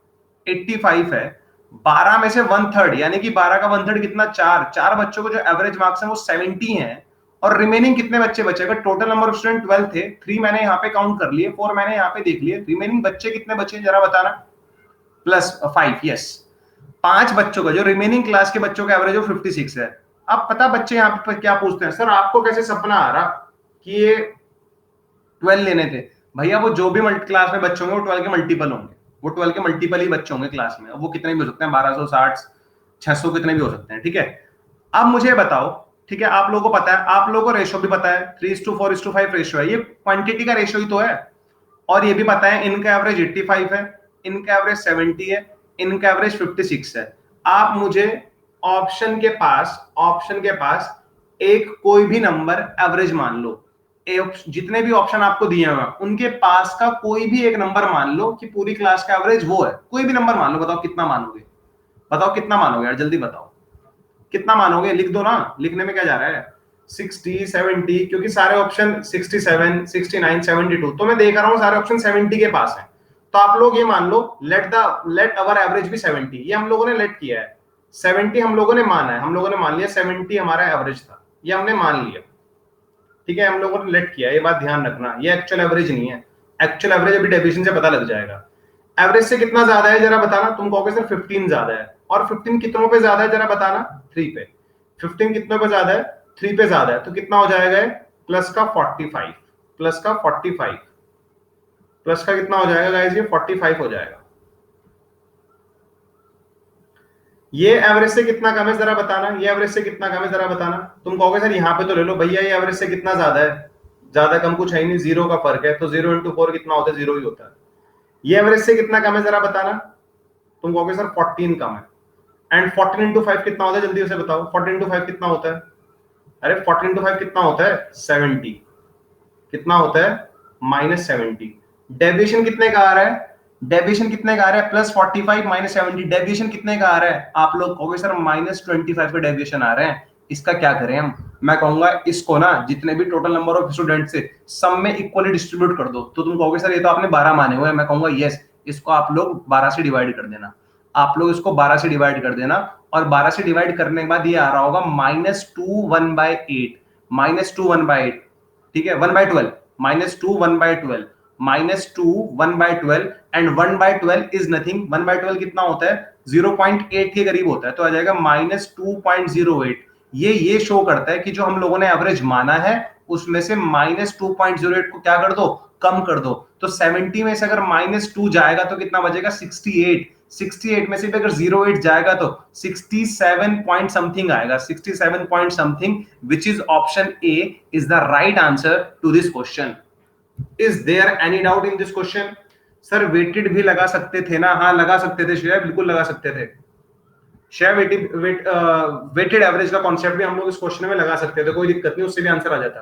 85 है। 12 में से 1/3 यानी कि 12 का 1/3 कितना, 4 बच्चों को जो एवरेज मार्क्स है वो 70 है। और रिमेनिंग कितने बच्चे बचे, अगर टोटल नंबर ऑफ स्टूडेंट 12 थे, 3 मैंने यहाँ पे काउंट कर लिए, 4 मैंने यहाँ पे देख लिए, रिमेनिंग बच्चे कितने बचे जरा बताना। +5, यस। 5 बच्चों का जो रिमेनिंग क्लास के बच्चों का एवरेज 56 है। अब पता बच्चे यहाँ पे क्या पूछते हैं, सर आपको कैसे सपना आ रहा कि ये 12 लेने थे। भैया वो जो भी क्लास में बच्चे होंगे वो 12 के मल्टीपल होंगे, वो 12 के मल्टीपल ही बच्चे होंगे क्लास में। अब वो कितने भी हो सकते हैं, 1260, 600, कितने भी हो सकते हैं, ठीक है। अब मुझे बताओ, ठीक है, आप लोगों को पता है, आप लोगों को रेशो भी पता है, 3:4:5 रेशो है, ये क्वांटिटी का रेशो ही तो है। और ये भी पता है इनका एवरेज 85 है, इनका एवरेज 70 है, इनका एवरेज 56 है। आप मुझे ऑप्शन के पास एक कोई भी नंबर एवरेज मान लो, जितने भी ऑप्शन आपको दिए हुए उनके पास का कोई भी एक नंबर मान लो कि पूरी क्लास का एवरेज वो है। कोई भी नंबर मान लो, बताओ कितना मानोगे, बताओ कितना मानोगे यार, जल्दी बताओ कितना मानोगे, लिख दो ना, लिखने में क्या जा रहा है। 60, 70, क्योंकि सारे ऑप्शन 67, 69, 72, तो मैं देख रहा हूं सारे ऑप्शन 70 के पास है। तो आप लोग ये मान लो, लेट अवर एवरेज भी 70, ये हम लोगों ने लेट किया है। 70 हम लोगों ने माना है, हम लोगों ने मान लिया 70 हमारा एवरेज था, ये हमने मान लिया, ठीक है। हम लोगों ने लेट किया, ये बात ध्यान रखना, ये एक्चुअल एवरेज नहीं है। एक्चुअल एवरेज अभी डेफिनेशन से पता लग जाएगा। एवरेज से कितना ज्यादा है जरा बताना, तुम कहोगे सर 15 ज्यादा है, और 15 कितनों पे ज्यादा है जरा बताना, 3 पे। 15 कितनों पे ज्यादा है, 3 पे ज्यादा है, तो कितना हो जाएगा, प्लस का 45, प्लस का 45, प्लस का कितना हो जाएगा गाइस, ये 45 हो जाएगा। ये एवरेज से कितना कम है जरा बताना, ये एवरेज से कितना कम है जरा बताना। तुम कहोगे सर यहाँ पे तो ले लो भैया, ये एवरेज से कितना ज्यादा है, ज्यादा कम कुछ है ही नहीं, 0 का फर्क है, तो 0 × 4 कितना होता है, 0 ही होता है। ये एवरेज से कितना कम है जरा बताना, तुम कहोगे सर 14 कम है। एंड 14 × 5 कितना होता है, जल्दी उसे बताओ, 14 × 5 कितना होता है, अरे 14 into 5 कितना होता है? 70। कितना होता है? -70। डेविएशन कितने का आ रहा है? डेविएशन कितने का आ रहा है? +45 -70। डेविएशन कितने का आ रहा है? आप लोग कहोगे सर -25 का डेविएशन आ रहे हैं, इसका क्या करें हम? मैं कहूंगा इसको ना जितने भी टोटल नंबर ऑफ स्टूडेंट से सब में इक्वली डिस्ट्रीब्यूट कर दो। तो तुम कहोगे सर ये तो आपने 12 माने हुए हैं। मैं कहूंगा यस, इसको आप लोग 12 से डिवाइड कर देना। आप लोग इसको 12 से डिवाइड कर देना, और 12 से डिवाइड करने के बाद ये आ रहा होगा -2 1/8। -2 1/8, ठीक है, 1/12, -2 1/12, -2 1/12, एंड 1/12 इज नथिंग। 1/12 कितना होता है? 0.8 के करीब होता है, तो आ जाएगा -2.08। ये शो करता है कि जो हम लोगों ने एवरेज माना है उसमें से -2.08 को क्या कर दो? कम कर दो। तो 70 में से अगर -2 जाएगा तो कितना बचेगा? 68। 68 में से भी अगर 08 जाएगा तो 67 पॉइंट समथिंग आएगा। 67 point something, which is option A is the right answer to this question. Is there any doubt in this question? Sir weighted भी लगा सकते थे ना? हाँ लगा सकते थे श्रेया, बिल्कुल लगा सकते थे। शेयर वेटेड एवरेज का कॉन्सेप्ट भी हम लोग इस क्वेश्चन में लगा सकते थे, कोई दिक्कत नहीं, उससे भी आंसर आ जाता।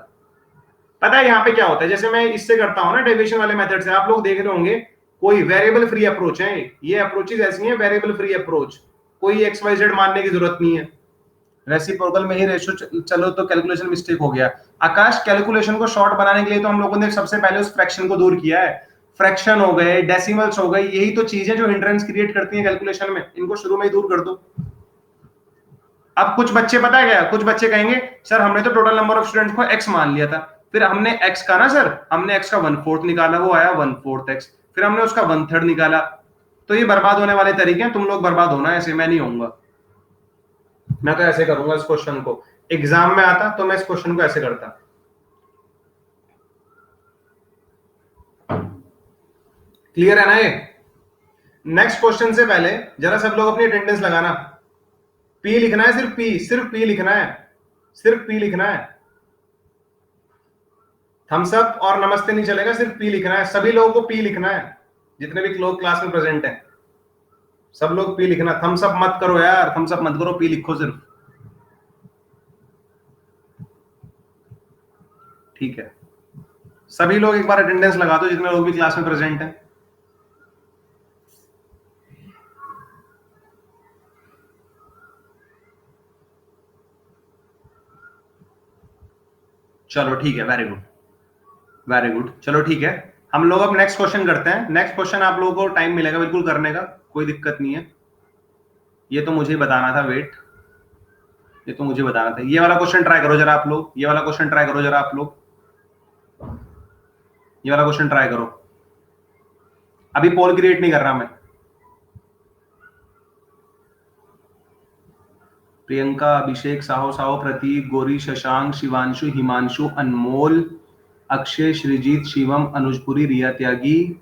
पता है यहाँ पे क्या होता है? जैसे मैं इससे करता हूँ ना डेविएशन वाले मेथड से, आप लोग देख रहे होंगे कोई वेरिएबल फ्री अप्रोच है। ये अप्रोचेस ऐसी हैं वेरिएबल फ्री अप्रोच, कोई एक्स वाई जेड मानने की जरूरत नहीं है। रेसिप्रोकल में ही रेशियो चलो तो कैलकुलेशन मिस्टेक हो गया। आकाश, कैलकुलेशन को शॉर्ट बनाने के लिए तो हम लोगों ने सबसे पहले उस फ्रैक्शन को दूर किया है। फ्रैक्शन हो गए, डेसिमल्स हो गए, यही तो चीजें जो हिंड्रेंस क्रिएट करती हैं कैलकुलेशन में, इनको शुरू में ही दूर कर दो। अब कुछ बच्चे, पता है क्या, कुछ बच्चे कहेंगे सर हमने तो टोटल नंबर ऑफ स्टूडेंट्स को एक्स मान लिया था, फिर हमने एक्स का ना सर, हमने एक्स का 1/4 निकाला, वो आया 1/4 एक्स, फिर हमने उसका 1/3 निकाला। तो ये बर्बाद होने वाले तरीके हैं, तुम लोग बर्बाद होना, ऐसे मैं नहीं होऊंगा। मैं तो ऐसे करूंगा इस क्वेश्चन को, एग्जाम में आता तो मैं इस क्वेश्चन को ऐसे करता। क्लियर है ना ये? नेक्स्ट क्वेश्चन से पहले जरा सब लोग अपनी अटेंडेंस लगाना। पी लिखना है, सिर्फ पी लिखना है, सिर्फ पी लिखना है। थम्स अप और नमस्ते नहीं चलेगा, सिर्फ पी लिखना है। सभी लोगों को पी लिखना है, जितने भी लोग क्लास में प्रेजेंट हैं सब लोग पी लिखना। थम्स अप मत करो यार, थम्स अप मत करो, पी लिखो सिर्फ, ठीक है। सभी लोग एक बार अटेंडेंस लगा दो, जितने लोग भी क्लास में प्रेजेंट हैं। चलो ठीक है, वेरी गुड, वेरी गुड। चलो ठीक है, हम लोग अब नेक्स्ट क्वेश्चन करते हैं। नेक्स्ट क्वेश्चन आप लोगों को टाइम मिलेगा बिल्कुल करने का, कोई दिक्कत नहीं है। ये तो मुझे ही बताना था, वेट, ये तो मुझे बताना था। ये वाला क्वेश्चन ट्राई करो जरा आप लोग, ये वाला क्वेश्चन ट्राई करो जरा आप लोग, ये वाला क्वेश्चन ट्राई करो। अभी पोल क्रिएट नहीं कर रहा मैं। प्रियंका, अभिषेक, साहो साहो, प्रतीक, गौरी, शशांक, शिवांशु, हिमांशु, अनमोल, अक्षय, श्रीजीत, शिवम, अनुजपुरी, रिया त्यागी,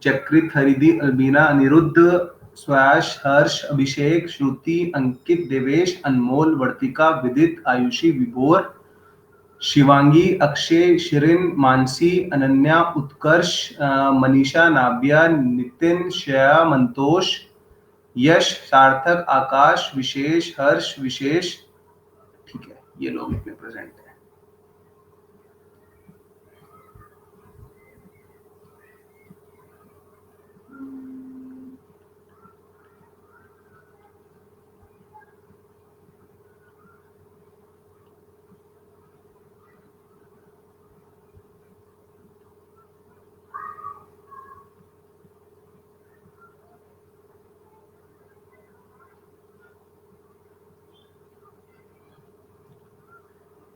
जकृत, हरिदी, अलबीना, अनिरुद्ध, स्वयाश, हर्ष, अभिषेक, श्रुति, अंकित, देवेश, अनमोल, वर्तिका, विदित, आयुषी, विभोर, शिवांगी, अक्षय, शिरिन, मानसी, अनन्या, उत्कर्ष, मनीषा, नाबिया, नितिन, श्रेया, मंतोष, यश, सार्थक, आकाश, विशेष, हर्ष, विशेष, ठीक है, ये लोग इसमें प्रेजेंट है।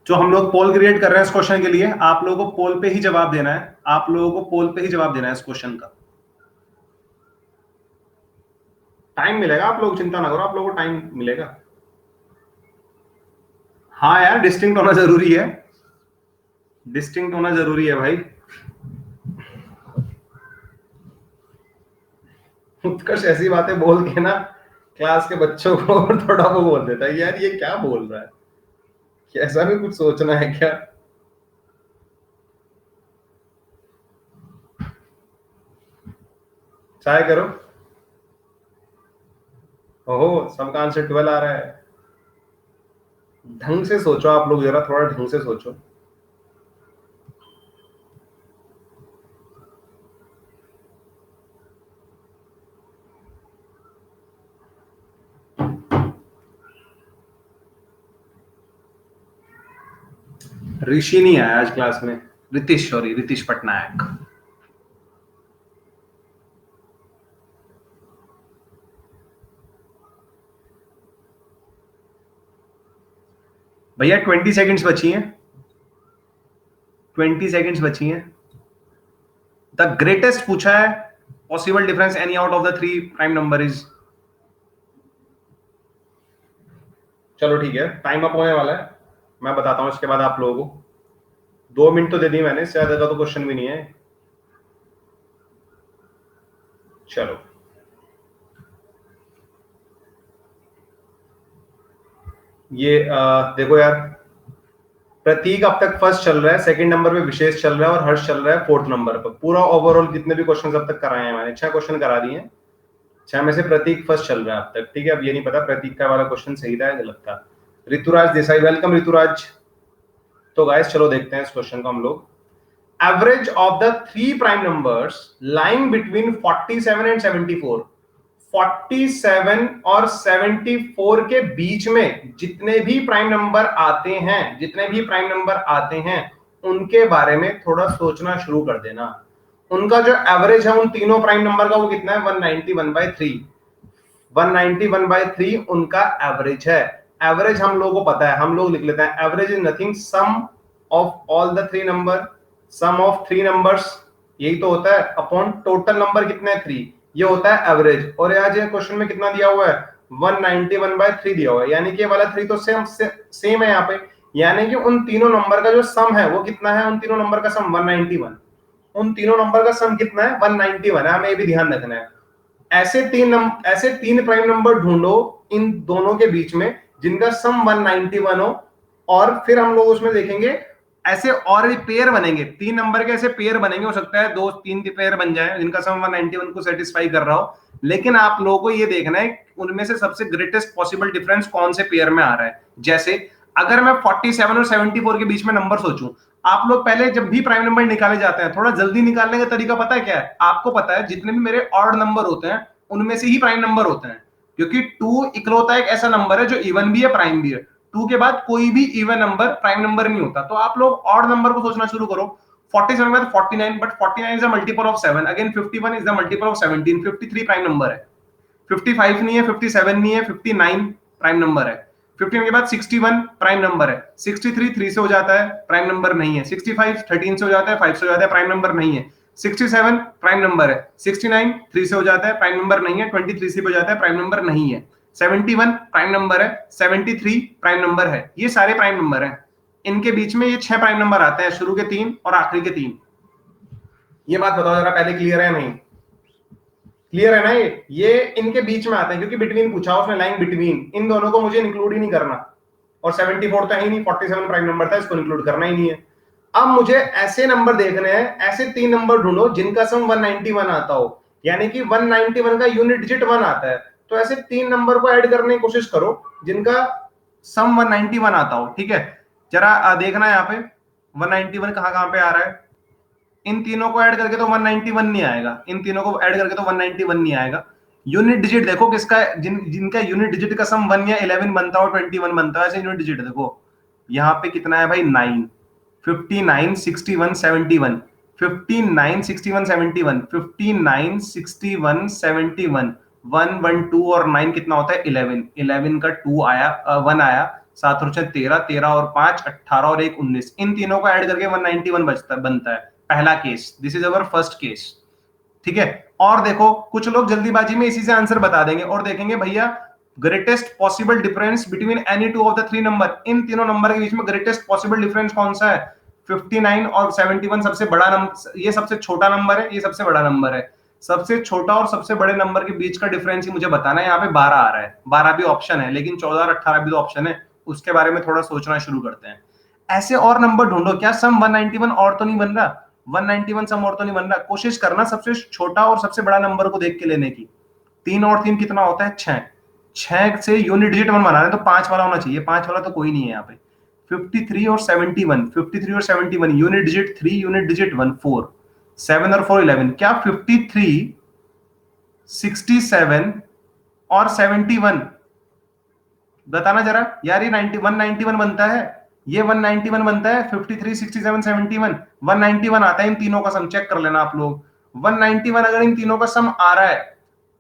जो हम लोग पोल क्रिएट कर रहे हैं इस क्वेश्चन के लिए, आप लोगों को पोल पे ही जवाब देना है, आप लोगों को पोल पे ही जवाब देना है इस क्वेश्चन का। टाइम मिलेगा, आप लोग चिंता ना करो, आप लोगों को टाइम मिलेगा। हाँ यार, डिस्टिंक्ट होना जरूरी है, डिस्टिंक्ट होना जरूरी है भाई। उत्कर्ष ऐसी बातें बोल के ना क्लास के बच्चों को थोड़ा वो बोल देता है, यार ये क्या बोल रहा है, ऐसा भी कुछ सोचना है क्या? ट्राई करो। ओहो, सबका आंसर 12 आ रहा है। ढंग से सोचो आप लोग, जरा थोड़ा ढंग से सोचो। ऋषि नहीं आया आज क्लास में, रितीश, सॉरी, रितीश पटनायक। भैया 20 सेकंड्स बची हैं, 20 सेकंड्स बची हैं। द ग्रेटेस्ट पूछा है, possible difference any out of the 3 prime number is. चलो ठीक है, टाइम अप होने वाला है, मैं बताता हूं इसके बाद आप लोगों को। 2 मिनट तो दे दी मैंने, इससे ज्यादा तो क्वेश्चन भी नहीं है। चलो ये देखो यार, प्रतीक अब तक फर्स्ट चल रहा है, सेकंड नंबर पे विशेष चल रहा है और हर्ष चल रहा है 4th नंबर पर। पूरा ओवरऑल जितने भी क्वेश्चन अब तक कराए हैं मैंने, 6 क्वेश्चन करा दिए हैं, 6 में से प्रतीक फर्स्ट चल रहा है अब तक। ठीक है, अब ये नहीं पता प्रतीक का वाला क्वेश्चन सही था या गलत था। ऋतुराज देसाई, वेलकम ऋतुराज। तो गाइस चलो देखते हैं इस क्वेश्चन को हम लोग। Average of the 3 prime numbers lying between 47 and 74। 47 और 74 के बीच में जितने भी प्राइम नंबर आते हैं, जितने भी प्राइम नंबर आते हैं, उनके बारे में थोड़ा सोचना शुरू कर देना। उनका जो एवरेज है उन तीनों प्राइम नंबर का, वो कितना है? 191/3। 191/3 उनका एवरेज है। एवरेज हम लोगों को पता है, हम लोग लिख लेते हैं average is nothing sum of all the 3 number, sum of 3 numbers, यही तो होता है, अपॉन टोटल नंबर कितने हैं 3, ये होता है एवरेज। और आज ये क्वेश्चन में कितना दिया हुआ है? 191/3 दिया हुआ है, यानी कि ये वाला 3 तो सेम है यहाँ पे, यानी कि उन तीनों नंबर का जो सम है वो कितना है? उन तीनों नंबर का सम 191। उन तीनों नंबर का सम कितना है? 191 है, हमें ये भी ध्यान रखना है। ऐसे तीन प्राइम नंबर ढूंढो इन दोनों के बीच में जिनका सम 191 हो, और फिर हम लोग उसमें देखेंगे ऐसे और भी पेयर बनेंगे, 3 नंबर के ऐसे पेयर बनेंगे, हो सकता है 2-3 पेयर बन जाए जिनका सम 191 को सेटिस्फाई कर रहा हो। लेकिन आप लोगों को ये देखना है उनमें से सबसे ग्रेटेस्ट पॉसिबल डिफरेंस कौन से पेयर में आ रहा है। जैसे अगर मैं 47 और 74 के बीच में नंबर सोचूं, आप लोग पहले जब भी प्राइम नंबर निकाले जाते हैं, थोड़ा जल्दी निकालने का तरीका पता है क्या है? आपको पता है जितने भी मेरे ऑड नंबर होते हैं उनमें से ही प्राइम नंबर होते हैं, क्योंकि 2 इकलौता एक ऐसा नंबर है जो इवन भी है, प्राइम भी है। 2 के बाद कोई भी इवन नंबर प्राइम नंबर नहीं होता। तो आप लोग ऑड नंबर को सोचना शुरू करो। 47 के बाद 49, but 49 is the multiple of 7, again 51 is the multiple of 17, 53 prime number है। 55 नहीं है, 57 नहीं है, 59 प्राइम नंबर है। 51 के बाद 61 प्राइम नंबर है। 63 3 से हो जाता है, प्राइम नंबर नहीं है। 65 13 से हो जाता है, 5 से हो जाता है, प्राइम नंबर नहीं है। 67 प्राइम नंबर है। 69 3 से हो जाता है, प्राइम नंबर नहीं है। 23 से हो जाता है, प्राइम नंबर नहीं है। 71 प्राइम नंबर है। 73 प्राइम नंबर है। ये सारे प्राइम नंबर हैं। इनके बीच में ये 6 प्राइम नंबर आते हैं, शुरू के 3 और आखिरी के 3। ये बात बताओ जरा, पहले क्लियर है नहीं? क्लियर है ना? ये इनके बीच में आते हैं, क्योंकि बिटवीन पूछा उसने, लाइन बिटवीन, इन दोनों को मुझे इंक्लूड ही नहीं करना। और 74 तो है ही नहीं, 47 प्राइम नंबर था, इसको इंक्लूड करना ही नहीं है। अब मुझे ऐसे नंबर देखने हैं, ऐसे 3 नंबर ढूंढो जिनका सम 191 आता हो, यानी कि 191 का यूनिट डिजिट 1 आता है। तो ऐसे 3 नंबर को ऐड करने की कोशिश करो जिनका सम 191 आता हो। ठीक है, जरा देखना यहाँ पे 191 कहां पे आ रहा है। इन तीनों को ऐड करके तो 191 नहीं आएगा, इन तीनों को ऐड करके तो 191 नहीं आएगा। यूनिट डिजिट देखो किसका, जिनका यूनिट डिजिट का सम 1 या 11 बनता हो, 21 बनता है, ऐसे यूनिट डिजिट देखो यहाँ पे कितना है भाई? 9, 59, 61, 71, 59, 61, 71, 59, 61, 71, 1, 1, 2 और 9 कितना होता है? 11, 11 का 2 आया, 1 आया, 7 और 6 13, 13 और 5 18 और 1 19। इन तीनों को ऐड करके 191 बनता है। पहला case, this is our first case. ठीक है, और देखो कुछ लोग जल्दीबाजी में इसी से आंसर बता देंगे और देखेंगे भैया greatest possible difference between any 2 of the 3 number, इन तीनों नंबर के बीच में ग्रेटेस्ट पॉसिबल डिफरेंस कौन सा है? 59 और 71 सबसे बड़ा नंबर, ये सबसे छोटा नंबर है, ये सबसे बड़ा नंबर है। सबसे छोटा और सबसे बड़े नंबर के बीच का डिफरेंस ही मुझे बताना है। यहाँ पे 12 आ रहा है, 12 भी ऑप्शन है, लेकिन 14 और 18 भी तो ऑप्शन है, उसके बारे में थोड़ा सोचना शुरू करते हैं। ऐसे और नंबर ढूंढो, क्या सम 191 और तो नहीं बन रहा? 191 सम और तो नहीं बन रहा? कोशिश करना सबसे छोटा और सबसे बड़ा नंबर को देख के लेने की। 3 और 3 कितना होता है? 6। 6 से यूनिट डिजिट 1 बना रहे हैं तो 5 वाला होना चाहिए, 5 वाला तो कोई नहीं है यहाँ पे। 53 और 71, 53 और 71 यूनिट डिजिट 3 यूनिट डिजिट 1 4, 7 और 4 11। क्या 53 67 और 71, बताना जरा यार, ये 191 बनता है, ये 191 बनता है। 53 67 71 191 आता है इन तीनों का सम, चेक कर लेना आप लोग। 191 अगर इन तीनों का सम आ रहा है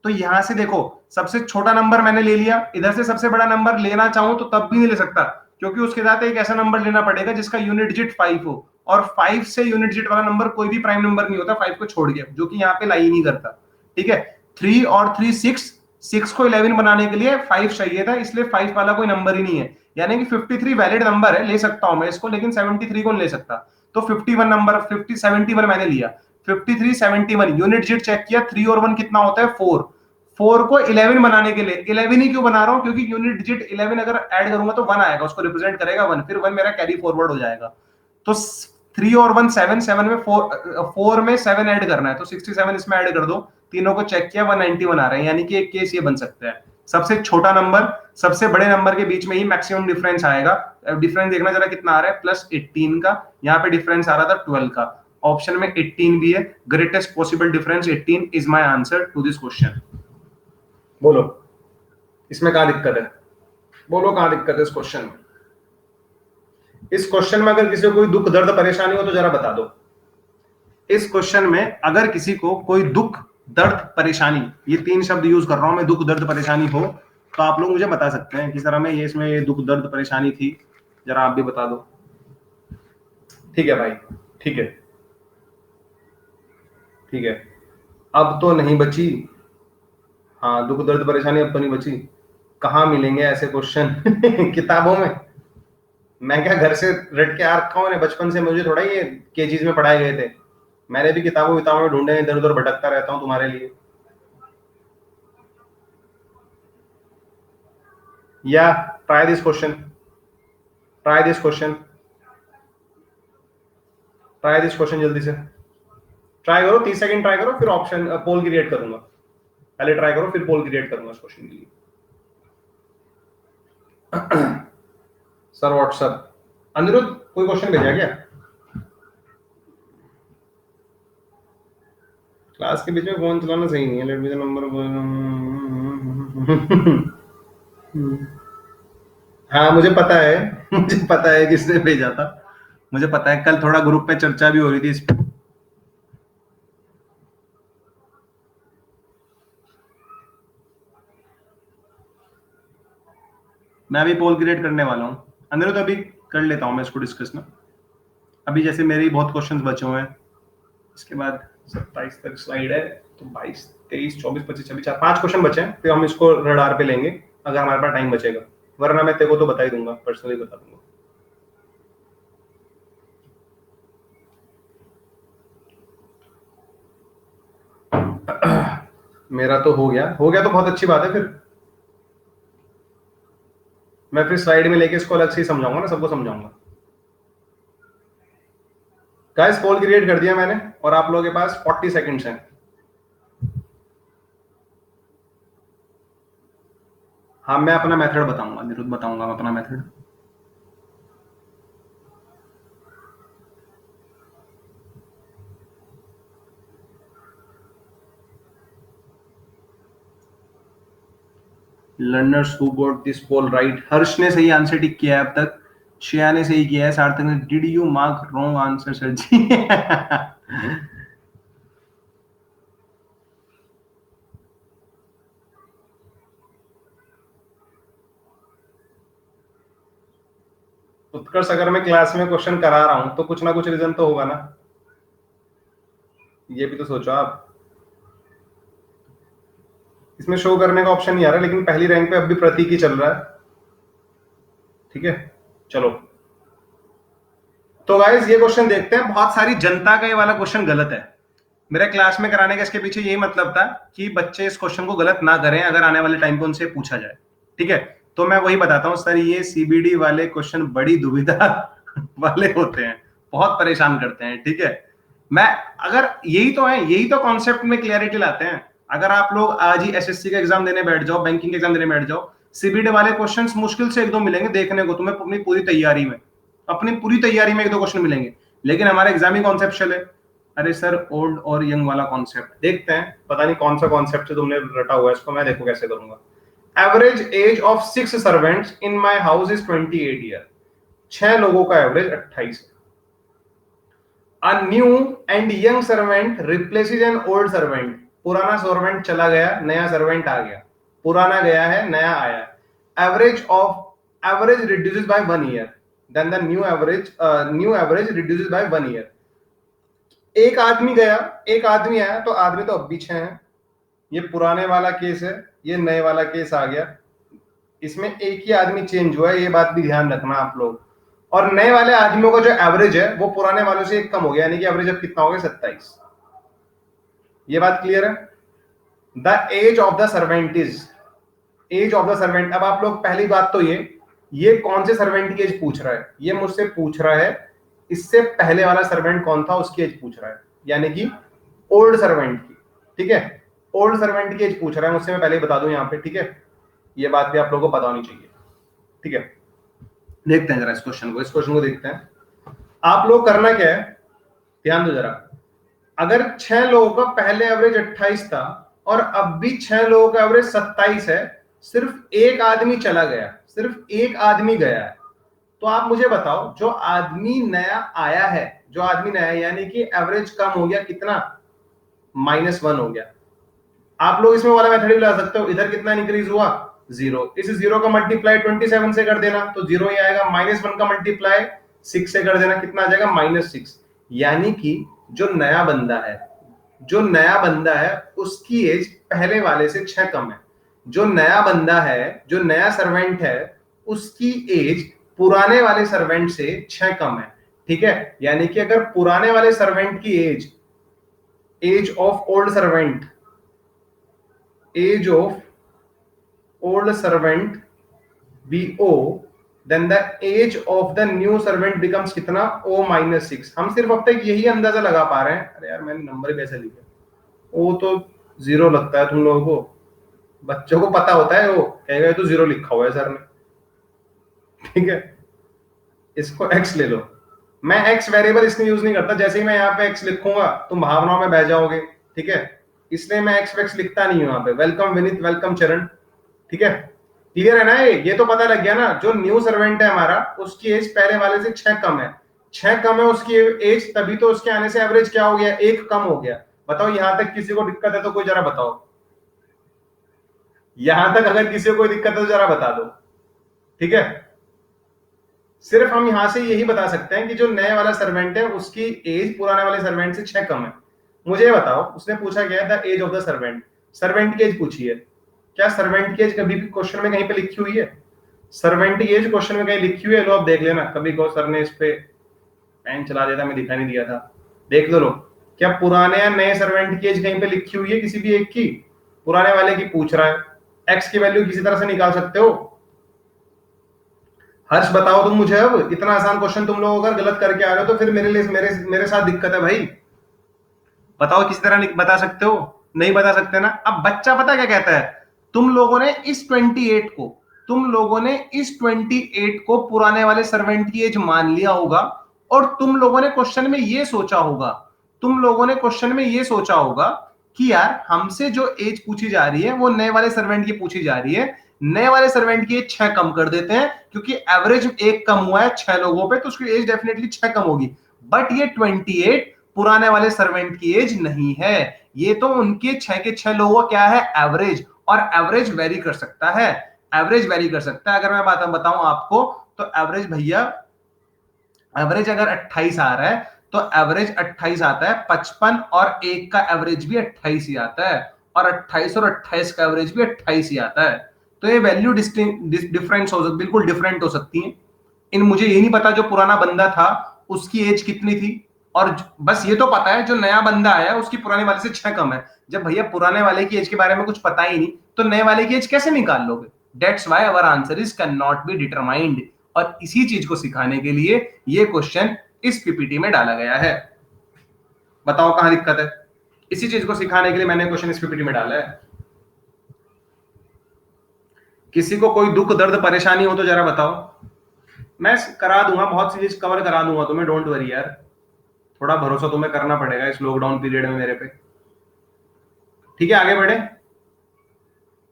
तो यहां से देखो सबसे छोटा नंबर मैंने ले लिया, इधर से सबसे बड़ा नंबर लेना चाहूं तो तब भी नहीं ले सकता, क्योंकि उसके साथ एक ऐसा नंबर लेना पड़ेगा जिसका यूनिट डिजिट 5 हो, और 5 से यूनिट डिजिट वाला नंबर कोई भी प्राइम नंबर नहीं होता 5 को छोड़ के, जो कि यहाँ पे लाई नहीं करता। ठीक है, 3 और 3 6, 6 को 11 बनाने के लिए 5 चाहिए था, इसलिए 5 वाला कोई नंबर ही नहीं है। यानी कि 53 वैलिड नंबर है, ले सकता हूं मैं इसको, लेकिन 73 को नहीं ले सकता। तो 51 नंबर 71 मैंने लिया। 53 71 यूनिट डिजिट चेक किया, 3 और 1 कितना होता है 4। 4 को 11 बनाने के लिए 11 ही क्यों बना रहा हूं, क्योंकि यूनिट डिजिट 11 अगर ऐड करूंगा तो 1 आएगा, उसको रिप्रेजेंट करेगा 1, फिर 1 मेरा कैरी फॉरवर्ड हो जाएगा। तो 3 और 1 7, 7 में 4 में 7 ऐड करना है, तो 67 इसमें ऐड कर दो। तीनों को चेक किया 191 आ रहा है, यानी कि एक केस ये बन सकता है, सबसे छोटा नंबर सबसे बड़े नंबर के बीच में ही मैक्सिमम डिफरेंस आएगा। डिफरेंस देखना जरा कितना आ रहा है, +18 का, यहाँ पे डिफरेंस आ रहा था 12 का, ऑप्शन में 18 भी है। Greatest possible difference 18 is my answer to this question. बोलो इसमें कहां दिक्कत है, बोलो कहां दिक्कत है इस क्वेश्चन में। इस क्वेश्चन में अगर किसी को कोई दुख दर्द परेशानी हो तो जरा बता दो। इस क्वेश्चन में अगर किसी को कोई दुख दर्द परेशानी, ये 3 शब्द यूज कर रहा हूं मैं, दुख दर्द परेशानी हो तो आप लोग मुझे बता सकते हैं किस तरह में ये इसमें ये दुख दर्द परेशानी थी, जरा आप भी बता दो। ठीक है भाई, ठीक है, ठीक है, अब तो नहीं बची। हाँ, दुख दर्द परेशानी अब तो नहीं बची। कहाँ मिलेंगे ऐसे क्वेश्चन किताबों में? मैं क्या घर से रट के आ रखा हूँ, बचपन से मुझे थोड़ा ये केजीज में पढ़ाए गए थे, मैंने भी किताबों में ढूंढे, इधर उधर भटकता रहता हूँ तुम्हारे लिए। या try this question, try this question, try this question, जल्दी से ट्राई करो, 30 सेकंड ट्राई करो, फिर ऑप्शन पोल क्रिएट करूंगा। पहले ट्राई करो फिर पोल क्रिएट करूंगा इस क्वेश्चन के लिए। सर व्हाट्सएप, अनिरुद्ध कोई क्वेश्चन भेजा क्या? क्लास के बीच में फोन चलाना सही नहीं है, लेट मी द नंबर। हाँ मुझे पता है, मुझे पता है किसने भेजा था, मुझे पता है, कल थोड़ा ग्रुप में चर्चा भी हो रही थी इस पे। मैं अभी पोल क्रिएट करने वाला हूँ अनिरुद्ध, अभी कर लेता हूँ मैं इसको डिस्कस ना। अभी जैसे मेरे बहुत क्वेश्चंस बचे हुए हैं, इसके बाद 27 तक स्लाइड है, तो 22 23 24 25 26 5 क्वेश्चन बचे हैं, फिर हम इसको रडार पे लेंगे अगर हमारे पास टाइम बचेगा, वरना मैं तेरे को तो बता ही दूंगा, पर्सनली बता दूंगा। मेरा तो हो गया तो बहुत अच्छी बात है, फिर मैं फिर स्लाइड में लेके इसको अलग से ही समझाऊंगा ना, सबको समझाऊंगा। गाइस पोल क्रिएट कर दिया मैंने, और आप लोगों के पास 40 सेकंड्स हैं। हाँ मैं अपना मेथड बताऊंगा, निरुद्ध बताऊंगा मैं अपना method. Learners who got this poll right, Harsh ने सही आंसर टिक किया है अब तक, श्रेया ने सही किया है, सार्थक ने did you mark wrong answer sir ji. Utkarsh अगर मैं क्लास में क्वेश्चन करा रहा हूं तो कुछ ना कुछ रीजन तो होगा ना, ये भी तो सोचो आप। इसमें शो करने का ऑप्शन नहीं आ रहा, लेकिन पहली रैंक पे अब भी प्रतीक ही चल रहा है। ठीक है चलो, तो गाइस ये क्वेश्चन देखते हैं। बहुत सारी जनता का ये वाला क्वेश्चन गलत है, मेरे क्लास में कराने का इसके पीछे यही मतलब था कि बच्चे इस क्वेश्चन को गलत ना करें अगर आने वाले टाइम पे उनसे पूछा जाए। ठीक है, तो मैं वही बताता हूं सर, ये सीबीडी वाले क्वेश्चन बड़ी दुविधा वाले होते हैं, बहुत परेशान करते हैं। ठीक है, मैं अगर यही तो है, यही तो कॉन्सेप्ट में क्लियरिटी लाते हैं। अगर आप लोग आज ही एसएससी का एग्जाम देने बैठ जाओ, बैंकिंग एग्जाम देने बैठ जाओ, सीबीडी वाले क्वेश्चंस मुश्किल से एक दो मिलेंगे देखने को तुम्हें अपनी पूरी तैयारी में, अपनी पूरी तैयारी में एक दो क्वेश्चन मिलेंगे, लेकिन हमारा एग्जाम ही कॉन्सेप्चुअल है। अरे सर ओल्ड और यंग वाला कॉन्सेप्ट देखते हैं, पता नहीं कौन सा कॉन्सेप्ट से तुमने रटा हुआ है इसको, मैं देखो कैसे करूंगा। Average age of 6 servants in my house is 28 year. 6 लोगों का एवरेज 28 है। A new and young servant replaces an old servant. पुराना सर्वेंट चला गया, नया सर्वेंट आ गया, पुराना गया है, नया आया। Average reduces by 1 year. Then the new average reduces by 1 year. एक आदमी गया, एक आदमी आया, तो आदमी तो अब भी 6 है। ये पुराने वाला केस है, ये नए वाला केस आ गया। इसमें एक ही आदमी चेंज हुआ है, ये बात भी ध्यान रखना आप लोग। और नए वाले आदमियों का जो एवरेज है वो पुराने वालों से एक कम हो गया, यानी कि एवरेज अब कितना हो गया 27। ये बात क्लियर है। The age of the servant is, age of the servant. अब आप लोग पहली बात तो ये कौन से सर्वेंट की एज पूछ रहा है, ये मुझसे पूछ रहा है इससे पहले वाला सर्वेंट कौन था उसकी एज पूछ रहा है, यानी कि ओल्ड सर्वेंट की। ठीक है, ओल्ड सर्वेंट की एज पूछ रहा है मुझसे, मैं पहले ही बता दूं यहाँ पे। ठीक है, ये बात भी आप लोगों को पता होनी चाहिए। ठीक है, देखते हैं जरा इस क्वेश्चन को देखते हैं। आप लोग करना क्या है, ध्यान दो जरा। अगर 6 लोगों का पहले एवरेज 28 था और अब भी 6 लोगों का एवरेज 27 है, सिर्फ एक आदमी चला गया, सिर्फ एक आदमी गया है, तो आप मुझे बताओ जो आदमी नया आया है, जो आदमी नया है, यानी कि एवरेज कम हो गया कितना, -1 हो गया। आप लोग इसमें वाला मेथड भी ला सकते हो। इधर कितना इंक्रीज हुआ, 0। इस 0 का मल्टीप्लाई 27 से कर देना तो 0 ही आएगा। -1 का मल्टीप्लाई 6 से कर देना, कितना आ जाएगा, -6। यानी कि जो नया बंदा है उसकी एज पहले वाले से 6 कम है। जो नया बंदा है, जो नया सर्वेंट है, उसकी एज पुराने वाले सर्वेंट से 6 कम है। ठीक है, यानी कि अगर पुराने वाले सर्वेंट की age of old servant, age of old servant BO, then the age of the new servant becomes कितना, O-6। हम सिर्फ अब तक यही अंदाजा लगा पा रहे हैं। अरे यार मैंने नंबर कैसे लिखा, O तो 0 लगता है तुम लोगों को, बच्चों को पता होता है, वो कहेगा तो 0 लिखा हुआ है सर ने। ठीक है, इसको X ले लो। मैं X वेरिएबल इसलिए यूज नहीं करता, जैसे ही मैं यहाँ पे X लिखूंगा तुम भावनाओं में बह जाओगे। ठीक है, इसलिए मैं एक्स लिखता नहीं हूं यहाँ पे। वेलकम विनीत, वेलकम चरण। ठीक है, क्लियर है ना। ये तो पता लग गया ना, जो न्यू सर्वेंट है हमारा उसकी एज पहले वाले से 6 कम है। 6 कम है उसकी एज, तभी तो उसके आने से एवरेज क्या हो गया, 1 कम हो गया। बताओ यहां तक किसी को दिक्कत है तो कोई जरा बताओ, यहां तक अगर किसी को कोई दिक्कत है तो जरा बता दो। ठीक है, सिर्फ हम यहां से यही बता सकते हैं कि जो नए वाला सर्वेंट है उसकी एज पुराने वाले सर्वेंट से 6 कम है। मुझे बताओ, उसने पूछा गया the age of the servant, servant की एज पूछी है। क्या सर्वेंट की एज कभी भी क्वेश्चन में कहीं पे लिखी हुई है? सर्वेंट की एज क्वेश्चन में कहीं लिखी हुई है? लो आप देख लेना, कभी को सर ने इस पे पेन चला दिया था, मैं दिखा नहीं दिया था, देख लो। क्या पुराने या नए सर्वेंट की एज कहीं पे लिखी हुई है किसी भी एक की? पुराने वाले की पूछ रहा है। एक्स की वैल्यू किसी तरह से निकाल सकते हो। हर्ष बताओ तुम मुझे, अब इतना आसान क्वेश्चन तुम लोग अगर गलत करके आ रहे हो तो फिर मेरे लिए मेरे साथ दिक्कत है भाई। बताओ किसी तरह बता सकते हो? नहीं बता सकते ना। अब बच्चा पता क्या कहता है, तुम लोगों ने इस 28 को पुराने वाले सर्वेंट की एज मान लिया होगा, और तुम लोगों ने क्वेश्चन में ये सोचा होगा कि यार हमसे जो एज पूछी जा रही है वो नए वाले सर्वेंट की पूछी जा रही है, नए वाले सर्वेंट की एज 6 कम कर देते हैं, क्योंकि एवरेज 1 कम हुआ है 6 लोगों पे, तो उसकी एज डेफिनेटली 6 कम होगी। बट ये 28 पुराने वाले सर्वेंट की एज नहीं है, ये तो उनके 6 के 6 लोगों का क्या है, एवरेज। और एवरेज वेरी कर सकता है, अगर मैं बताऊं आपको तो एवरेज भैया, एवरेज अगर 28 आ रहा है तो एवरेज 28 आता है, 55 और 1 का एवरेज भी 28 ही आता है, और 28 और 28 का एवरेज भी 28 ही आता है। तो ये वैल्यू डिफरेंस बिल्कुल डिफरेंट हो सकती है। इन मुझे ये नहीं पता जो पुराना बंदा था उसकी एज कितनी थी, और बस ये तो पता है जो नया बंदा आया उसकी पुराने वाले से 6 कम है। जब भैया पुराने वाले की एज के बारे में कुछ पता ही नहीं तो नए वाले की एज कैसे निकाल लोगे? That's why our answer is can not be determined. और इसी चीज को सिखाने के लिए ये क्वेश्चन इस पीपीटी में डाला गया है। बताओ कहां दिक्कत है? इसी चीज को सिखाने के लिए मैंने क्वेश्चन इस पीपीटी में डाला है। किसी को कोई दुख दर्द परेशानी हो तो जरा बताओ, मैं करा दूंगा, बहुत सी चीज कवर करा दूंगा तुम्हें, डोंट वरी यार। थोड़ा भरोसा तुम्हें करना पड़ेगा इस लॉकडाउन पीरियड में मेरे पे। ठीक है, आगे बढ़े,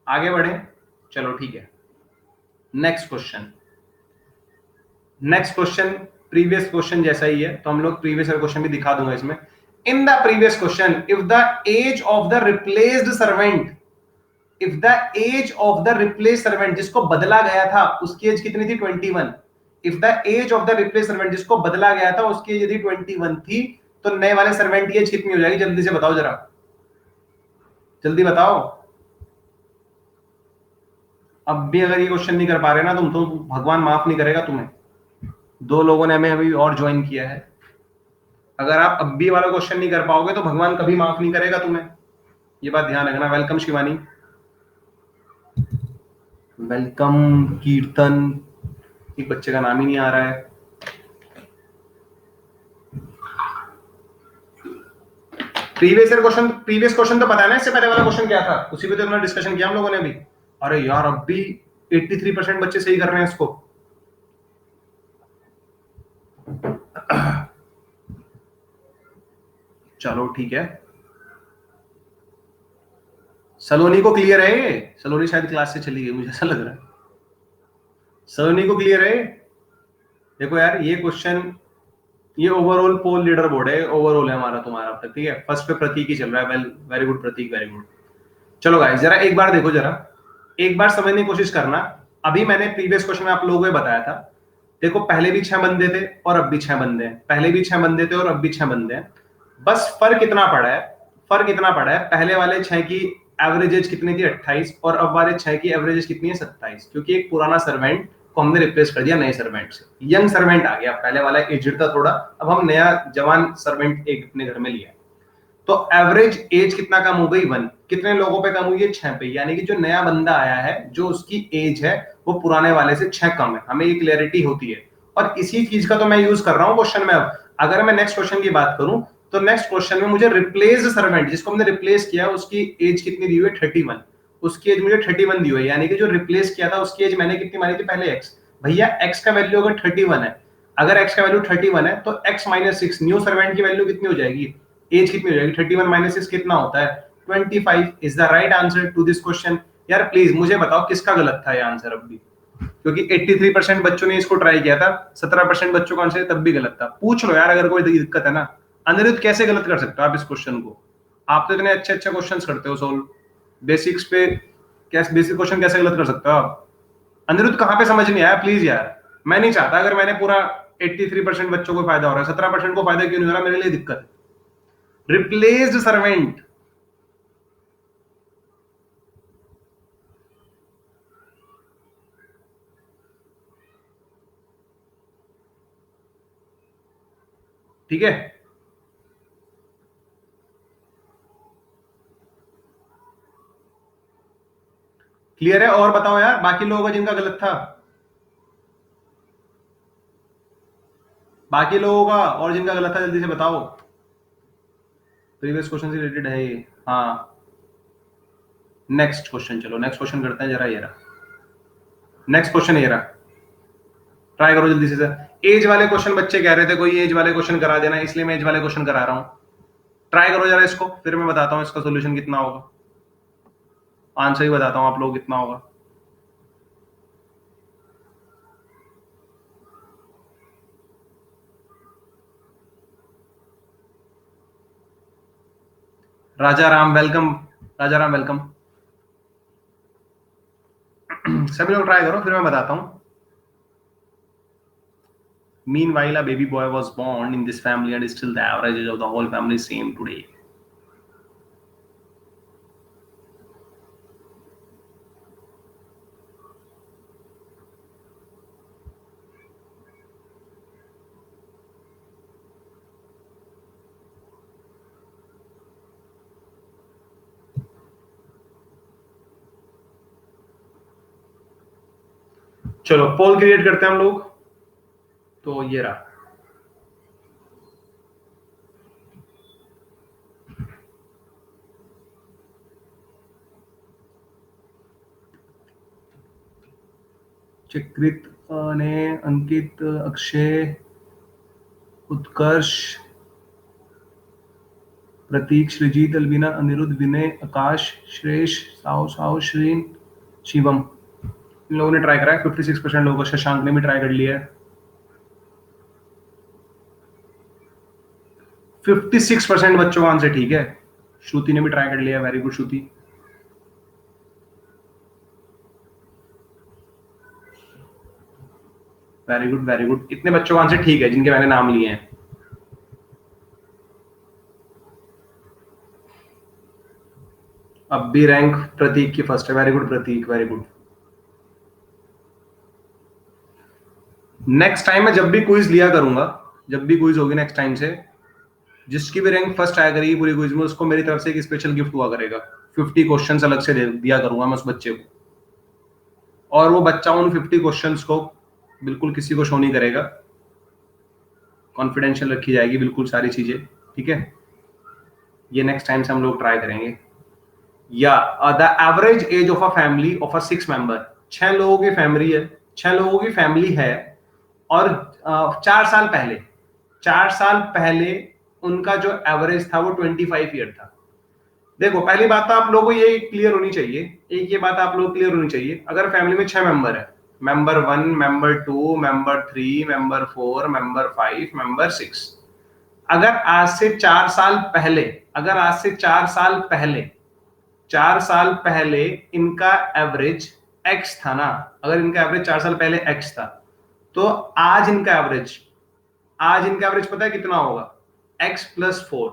आगे बढ़े, चलो ठीक है। Next question, next question previous question जैसा ही है, तो हम लोग प्रीवियस क्वेश्चन भी दिखा दूंगा इसमें। In the previous question, if the age of the replaced servant, if the age of the replace servant, जिसको बदला गया था उसकी एज कितनी थी? 21। If the age of the replace servant, जिसको बदला गया था उसकी एज यदि 21 थी, तो नए वाले सर्वेंट की एज कितनी हो जाएगी? जल्दी से बताओ जरा, जल्दी बताओ। अब भी अगर ये क्वेश्चन नहीं कर पा रहे ना तुम, तो भगवान माफ नहीं करेगा तुम्हें। 2 लोगों ने हमें अभी और ज्वाइन किया है। अगर आप अब भी वाला क्वेश्चन नहीं कर पाओगे तो भगवान कभी माफ नहीं करेगा तुम्हें, ये बात ध्यान रखना। वेलकम शिवानी, वेलकम कीर्तन, एक बच्चे का नाम ही नहीं आ रहा है। प्रीवियस क्वेश्चन तो पता है ना, इससे पहले वाला क्वेश्चन क्या था, उसी पे तो हमने डिस्कशन किया हम लोगों ने अभी। अरे यार, अब भी 83% बच्चे सही कर रहे हैं इसको। चलो ठीक है, सलोनी को क्लियर है ये? सलोनी शायद क्लास से चली गई, मुझे ऐसा लग रहा है। सलोनी को क्लियर है? देखो यार, ये क्वेश्चन, ये ओवरऑल पोल लीडर बोर्ड है, ओवरऑल है हमारा तुम्हारा अब तक, ठीक है। फर्स्ट पे प्रतीक ही चल रहा है, वेल, वेरी गुड प्रतीक, वेरी गुड। चलो गाइस, जरा एक बार देखो, जरा एक बार समझने की कोशिश करना। अभी मैंने प्रीवियस क्वेश्चन में आप लोगों को बताया था, देखो पहले भी 6 बंदे थे और अब भी 6 बंदे हैं, पहले भी 6 बंदे थे और अब भी 6 बंदे हैं। बस फर्क इतना पड़ा है, फर्क इतना पड़ा है, पहले वाले 6 की एवरेज एज कितनी थी? 28, और अब वाले 6 की एवरेज एज कितनी है? 27, क्योंकि एक पुराना सर्वेंट को हमने रिप्लेस कर दिया नए सर्वेंट से। यंग सर्वेंट आ गया, पहले वाला एजेड था थोड़ा, अब हम नया जवान सर्वेंट एक अपने घर में लिया। तो एवरेज एज कितना कम हो गई? 1। कितने लोगों पे कम हुई है? 6 पे। यानी कि जो नया बंदा आया है, जो उसकी एज है वो पुराने वाले से 6 कम है, हमें ये क्लैरिटी होती है। और इसी चीज का तो मैं यूज कर रहा हूं क्वेश्चन में। अब अगर मैं नेक्स्ट क्वेश्चन की बात करूं, तो नेक्स्ट क्वेश्चन में मुझे रिप्लेस सर्वेंट, जिसको हमने रिप्लेस किया, उसकी एज कितनी दी हुई है? 31। उसकी एज मुझे 31 दी हुई है, यानी कि जो रिप्लेस किया था उसकी एज मैंने कितनी मानी थी पहले? x। भैया x का वैल्यू अगर 31 है, अगर x का वैल्यू 31 है, तो x माइनस 6, न्यू सर्वेंट की वैल्यू कितनी हो जाएगी? एज कितनी हो जाएगी? 31 माइनस 6 कितना होता है? 25 is the right answer to this question. यार प्लीज मुझे बताओ किसका गलत था ये आंसर अब भी, क्योंकि 83% बच्चों ने इसको ट्राई किया था, 17% बच्चों का आंसर तब भी गलत था। पूछ लो यार, अगर कोई दिक्कत है ना। अनिरुद्ध, कैसे गलत कर सकते हो आप इस क्वेश्चन को? आप तो इतने अच्छे अच्छे क्वेश्चंस करते हो सोल्व बेसिक्स पे, कैसे बेसिक क्वेश्चन कैसे गलत कर सकते हो आप? अनिरुद्ध, कहाँ पे समझ नहीं आया? प्लीज यार, मैं नहीं चाहता, अगर मैंने पूरा 83% बच्चों को फायदा हो रहा है, 17% को फायदा क्यों नहीं हो रहा? मेरे लिए दिक्कत है। रिप्लेस्ड सर्वेंट, ठीक है। क्लियर है? और बताओ यार बाकी लोगों का जिनका गलत था, बाकी लोगों का और जिनका गलत था जल्दी से बताओ। प्रीवियस क्वेश्चन से रिलेटेड है ये, हाँ। नेक्स्ट क्वेश्चन, चलो नेक्स्ट क्वेश्चन करते हैं जरा, ये रहा नेक्स्ट क्वेश्चन, ये रहा। ट्राई करो जल्दी से सर। एज वाले क्वेश्चन बच्चे कह रहे थे कोई एज वाले क्वेश्चन करा देना, इसलिए मैं एज वाले क्वेश्चन करा रहा हूं। ट्राई करो जरा इसको, फिर मैं बताता हूं इसका सोल्यूशन कितना होगा। आंसर ही बताता हूं आप लोग कितना होगा। राजा राम वेलकम, राजा राम वेलकम। सभी लोग ट्राई करो, फिर मैं बताता हूं। Meanwhile, a baby boy was born in this family and still the average age of the whole family is same today. चलो पोल क्रिएट करते हैं हम लोग, तो ये रहा। चक्रित ने अंकित, अक्षय, उत्कर्ष, प्रतीक, श्रीजीत, अलविना, अनिरुद्ध, विनय, आकाश, श्रेष, साहु साहु, श्रीन, शिवम, इन लोगों ने ट्राई करा है। 56% लोगों, शशांक ने भी ट्राई कर लिया है। 56% बच्चों का आंसर ठीक है। श्रुति ने भी ट्राई कर लिया, वेरी गुड श्रुति। वेरी गुड वेरी गुड, इतने बच्चों का आंसर ठीक है जिनके मैंने नाम लिए हैं। अब भी रैंक प्रतीक की फर्स्ट है, वेरी गुड प्रतीक, वेरी गुड। नेक्स्ट टाइम मैं जब भी क्विज लिया करूंगा, जब भी क्विज होगी नेक्स्ट टाइम से, जिसकी भी रैंक फर्स्ट आया करेगी पूरी क्विज में, उसको मेरी तरफ से एक स्पेशल गिफ्ट हुआ करेगा। 50 क्वेश्चंस अलग से दिया करूंगा मैं उस बच्चे को, और वो बच्चा उन 50 क्वेश्चंस को बिल्कुल किसी को शो नहीं करेगा, कॉन्फिडेंशियल रखी जाएगी बिल्कुल सारी चीजें, ठीक है। ये नेक्स्ट टाइम से हम लोग ट्राई करेंगे। या the average age of a family of a 6 member, 6 लोगों की फैमिली है, 6 लोगों की फैमिली है, और 4 साल पहले, 4 साल पहले उनका जो एवरेज था वो 25 ईयर था। देखो पहली बात तो आप लोगों को ये क्लियर होनी चाहिए, एक ये बात आप लोग क्लियर होनी चाहिए, अगर फैमिली में 6 मेंबर है, member 1, member 2, member 3, member 4, member 5, member 6, अगर आज से 4 साल पहले, अगर आज से 4 साल पहले, 4 साल पहले इनका एवरेज x था ना, अगर इनका एवरेज 4 साल पहले x था, तो आज इनका एवरेज, आज इनका एवरेज पता है कितना होगा? x + 4,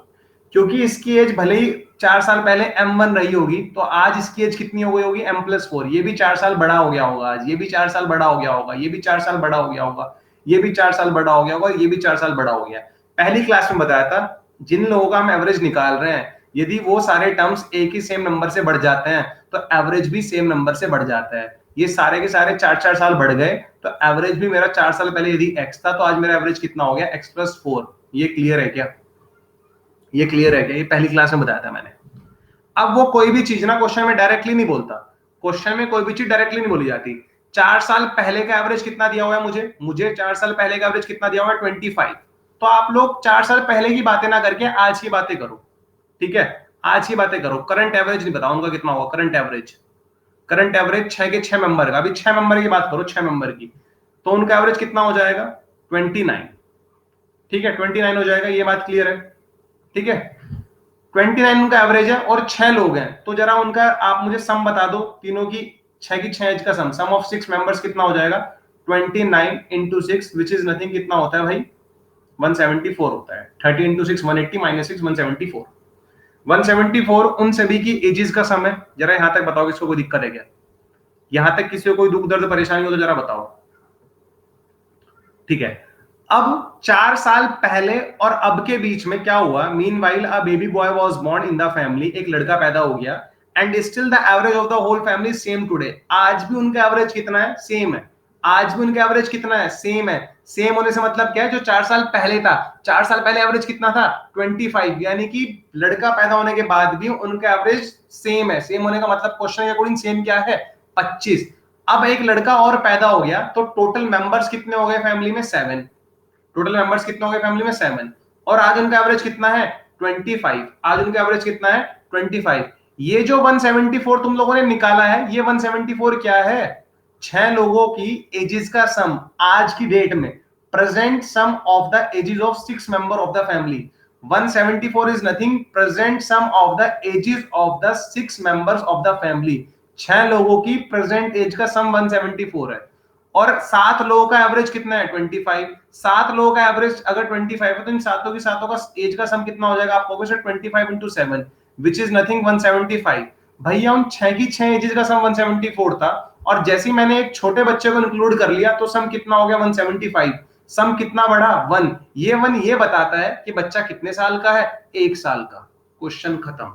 क्योंकि इसकी एज भले ही 4 साल पहले m1 रही होगी, तो आज इसकी एज कितनी हो गई होगी? m + 4, ये भी 4 साल बड़ा हो गया होगा आज, ये भी 4 साल बड़ा हो गया होगा, ये भी 4 साल बड़ा हो गया होगा, ये भी 4 साल बड़ा हो गया होगा, ये भी 4 साल बड़ा हो गया। पहली क्लास में बताया था, जिन लोगों का हम एवरेज निकाल रहे हैं, यदि वो सारे टर्म्स एक ही सेम नंबर से बढ़ जाते हैं, तो एवरेज भी सेम नंबर से बढ़ जाता है। ये सारे के सारे 4-4 साल बढ़ गए, तो एवरेज भी मेरा 4 साल पहले यदि x था, तो आज मेरा एवरेज कितना हो गया? x + 4। ये क्लियर है क्या? ये क्लियर है क्या? ये पहली क्लास में बताया था मैंने। अब वो कोई भी चीज ना क्वेश्चन में डायरेक्टली नहीं बोलता, क्वेश्चन में कोई भी चीज डायरेक्टली नहीं बोली जाती। 4 साल पहले का एवरेज कितना दिया हुआ है मुझे 4 साल पहले का एवरेज कितना दिया हुआ है? 25। तो आप लोग 4 साल पहले की बातें ना करके आज की बातें करो, ठीक है, आज की बातें करो। करंट एवरेज नहीं बताओ उनका कितना होगा, करंट एवरेज, करंट एवरेज 6 के 6 मेंबर का, अभी 6 मेंबर की बात करो, 6 मेंबर की, तो उनका एवरेज कितना हो जाएगा? 29, ठीक है, 29 हो जाएगा। ये बात क्लियर है, ठीक है। 29 उनका एवरेज है और 6 लोग हैं, तो जरा उनका आप मुझे सम बता दो, तीनों की 6 की 6 एज का सम ऑफ 6 मेंबर्स कितना हो जाएगा? 29 × 6 विच इज नथिंग, कितना होता है भाई? 174 होता है। 30 × 6 180 - 6 174। 174 उन सभी की एजेस का सम है। जरा यहां तक बताओ, किसको कोई दिक्कत है क्या? यहां तक किसी को कोई दुख दर्द परेशानी हो तो जरा बताओ, ठीक है। अब 4 साल पहले और अब के बीच में क्या हुआ? Meanwhile a baby boy was born in the family, एक लड़का पैदा हो गया, and still the average of the whole family same today, आज भी उनका एवरेज कितना है? सेम है। आज भी उनका एवरेज कितना है? सेम है। सेम होने से मतलब क्या है? जो 4 साल पहले था, 4 साल पहले एवरेज कितना था? 25, यानी कि लड़का पैदा होने के बाद भी उनका एवरेज सेम है। सेम होने का मतलब क्वेश्चन के अकॉर्डिंग सेम क्या है? 25। अब एक लड़का और पैदा हो गया, तो टोटल मेंबर्स कितने हो गए फैमिली में? 7। टोटल मेंबर्स कितने हो गए फैमिली में? 7। और आज उनका एवरेज कितना है? 25। आज उनका एवरेज कितना है? 25। ये जो 174 तुम लोगों ने निकाला है, ये 174 क्या है? 6 लोगों की एजेस का सम आज की डेट में, present sum of the ages of 6 member of the family. 174 is nothing, present sum of the ages of the 6 members of the family. 6 लोगों की प्रेजेंट एज का सम 174 है, और 7 लोगों का एवरेज कितना है? 25। 7 लोगों का एवरेज अगर 25 है, तो इन सातों की सातों का एज का सम कितना हो जाएगा? आप कहोगे सर 25 × 7 विच इज नथिंग 175। भैया उन 6 की 6 एजेस का सम 174 था, और जैसे ही मैंने एक छोटे बच्चे को इंक्लूड कर लिया, तो सम कितना हो गया? 175। सम कितना बढ़ा? 1। ये 1 ये बताता है कि बच्चा कितने साल का है? 1 साल का। क्वेश्चन खत्म।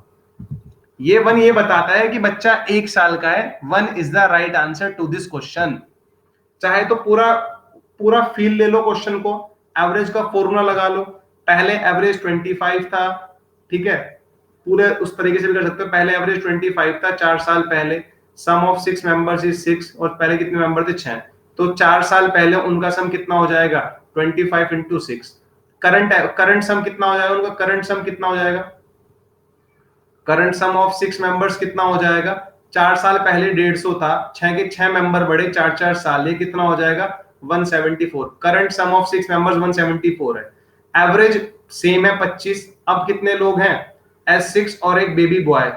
ये 1 ये बताता है कि बच्चा 1 साल का है। 1 is the right answer to this question. चाहे तो पूरा पूरा फील ले लो क्वेश्चन को, एवरेज का फॉर्मूला लगा लो। पहले एवरेज 25 था, ठीक है, पूरे उस तरीके से भी कर सकते हो। पहले एवरेज 25 था 4 साल पहले, सम ऑफ 6 मेंबर्स इज 6, और पहले कितने मेंबर थे? 6। तो 4 साल पहले उनका सम कितना हो जाएगा 25 इंटू 6। करंट सम कितना हो जाएगा उनका, करंट सम कितना हो जाएगा, करंट सम ऑफ 6 मेंबर्स कितना हो जाएगा, 4 साल पहले 150 था, 6 के 6 मेंबर बढ़े 4 साल, ये कितना हो जाएगा 174। करंट सम ऑफ 6 मेंबर्स 174 है। एवरेज सेम है 25। अब कितने लोग हैं, S6 और एक बेबी बॉय,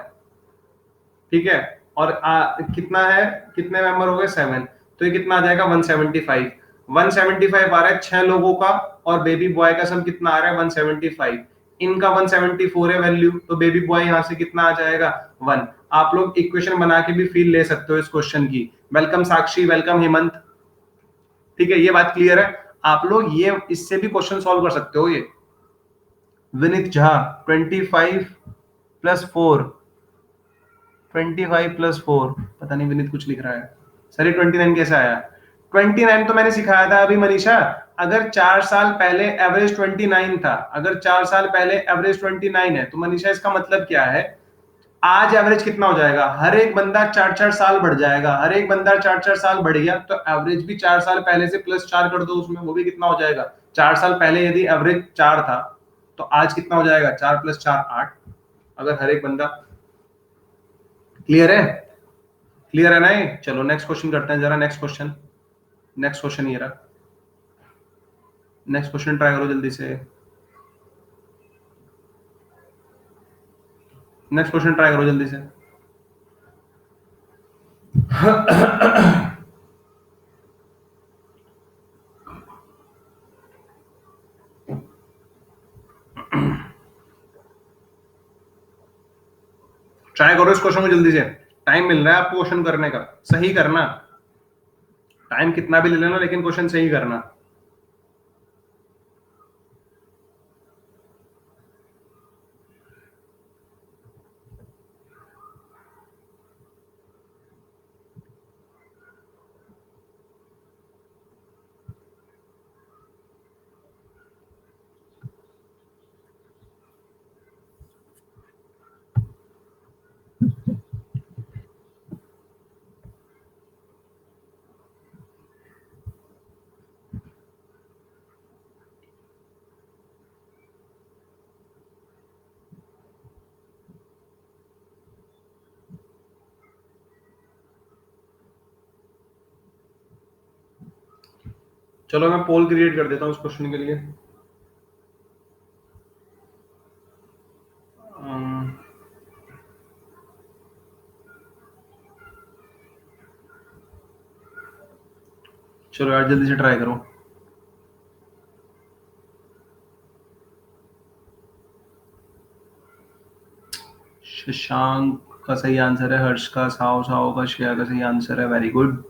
ठीक है, और कितना है, कितने मेंबर हो गए 7, तो ये कितना आ जाएगा 175। 175 आ रहा है 6 लोगों का, और बेबी बॉय का सम कितना आ रहा है 175। इनका 174 है वैल्यू, तो बेबी बॉय यहां से कितना आ जाएगा 1। आप लोग इक्वेशन बना के भी फील ले सकते हो इस क्वेश्चन की। वेलकम साक्षी, वेलकम हेमंत, ठीक है, ये बात क्लियर है। आप लोग ये इससे भी क्वेश्चन सॉल्व कर सकते हो। ये विनीत झा 25 प्लस 4, 25 प्लस 4, पता नहीं विनीत कुछ लिख रहा है। सर 29 कैसे आया, 29 तो मैंने सिखाया था अभी मनीषा। अगर 4 साल पहले एवरेज 29 था, अगर 4 साल पहले एवरेज 29 है, तो मनीषा इसका मतलब क्या है, आज एवरेज कितना हो जाएगा, हर एक बंदा 4-4 साल बढ़ जाएगा, हर एक बंदा 4-4 साल बढ़ गया, तो एवरेज भी 4 साल पहले से प्लस 4 कर दो उसमें, वो भी कितना हो जाएगा 4 साल पहले यदि एवरेज 4 था, तो आज कितना हो जाएगा 4 प्लस 4 8, अगर हर एक बंदा। क्लियर है, क्लियर है ना ये। चलो नेक्स्ट क्वेश्चन करते हैं जरा, नेक्स्ट क्वेश्चन, नेक्स्ट क्वेश्चन ये रहा, नेक्स्ट क्वेश्चन ट्राई करो जल्दी से, नेक्स्ट क्वेश्चन ट्राई करो जल्दी से। ट्राई करो इस क्वेश्चन को जल्दी से, टाइम मिल रहा है आपको क्वेश्चन करने का, सही करना, टाइम कितना भी ले लेना लेकिन क्वेश्चन सही करना। चलो मैं पोल क्रिएट कर देता हूँ उस क्वेश्चन के लिए। चलो यार जल्दी से ट्राई करो। शशांक का सही आंसर है, हर्ष का, साओ साओ का, श्रेया का सही आंसर है, वेरी गुड,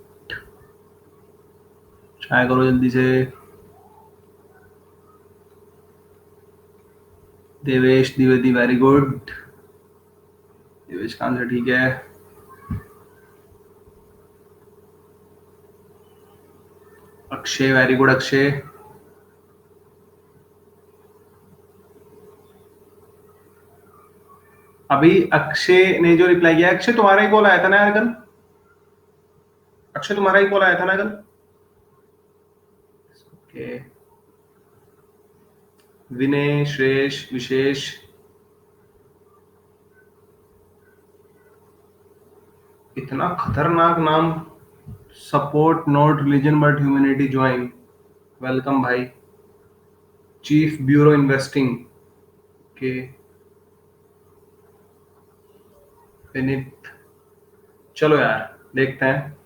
ट्राई करो जल्दी से। देवेश द्विवेदी, वेरी गुड, देवेश का आंसर ठीक है। Akshay, very good Akshay. अभी अक्षय ने जो रिप्लाई किया, अक्षय तुम्हारा ही कॉल आया था ना यार कल, अक्षय तुम्हारा ही कॉल आया था ना कल, ओके। विनय, श्रेष, विशेष, इतना खतरनाक नाम, support not religion but humanity join, welcome भाई। चीफ ब्यूरो इन्वेस्टिंग के विनीत, चलो यार देखते हैं,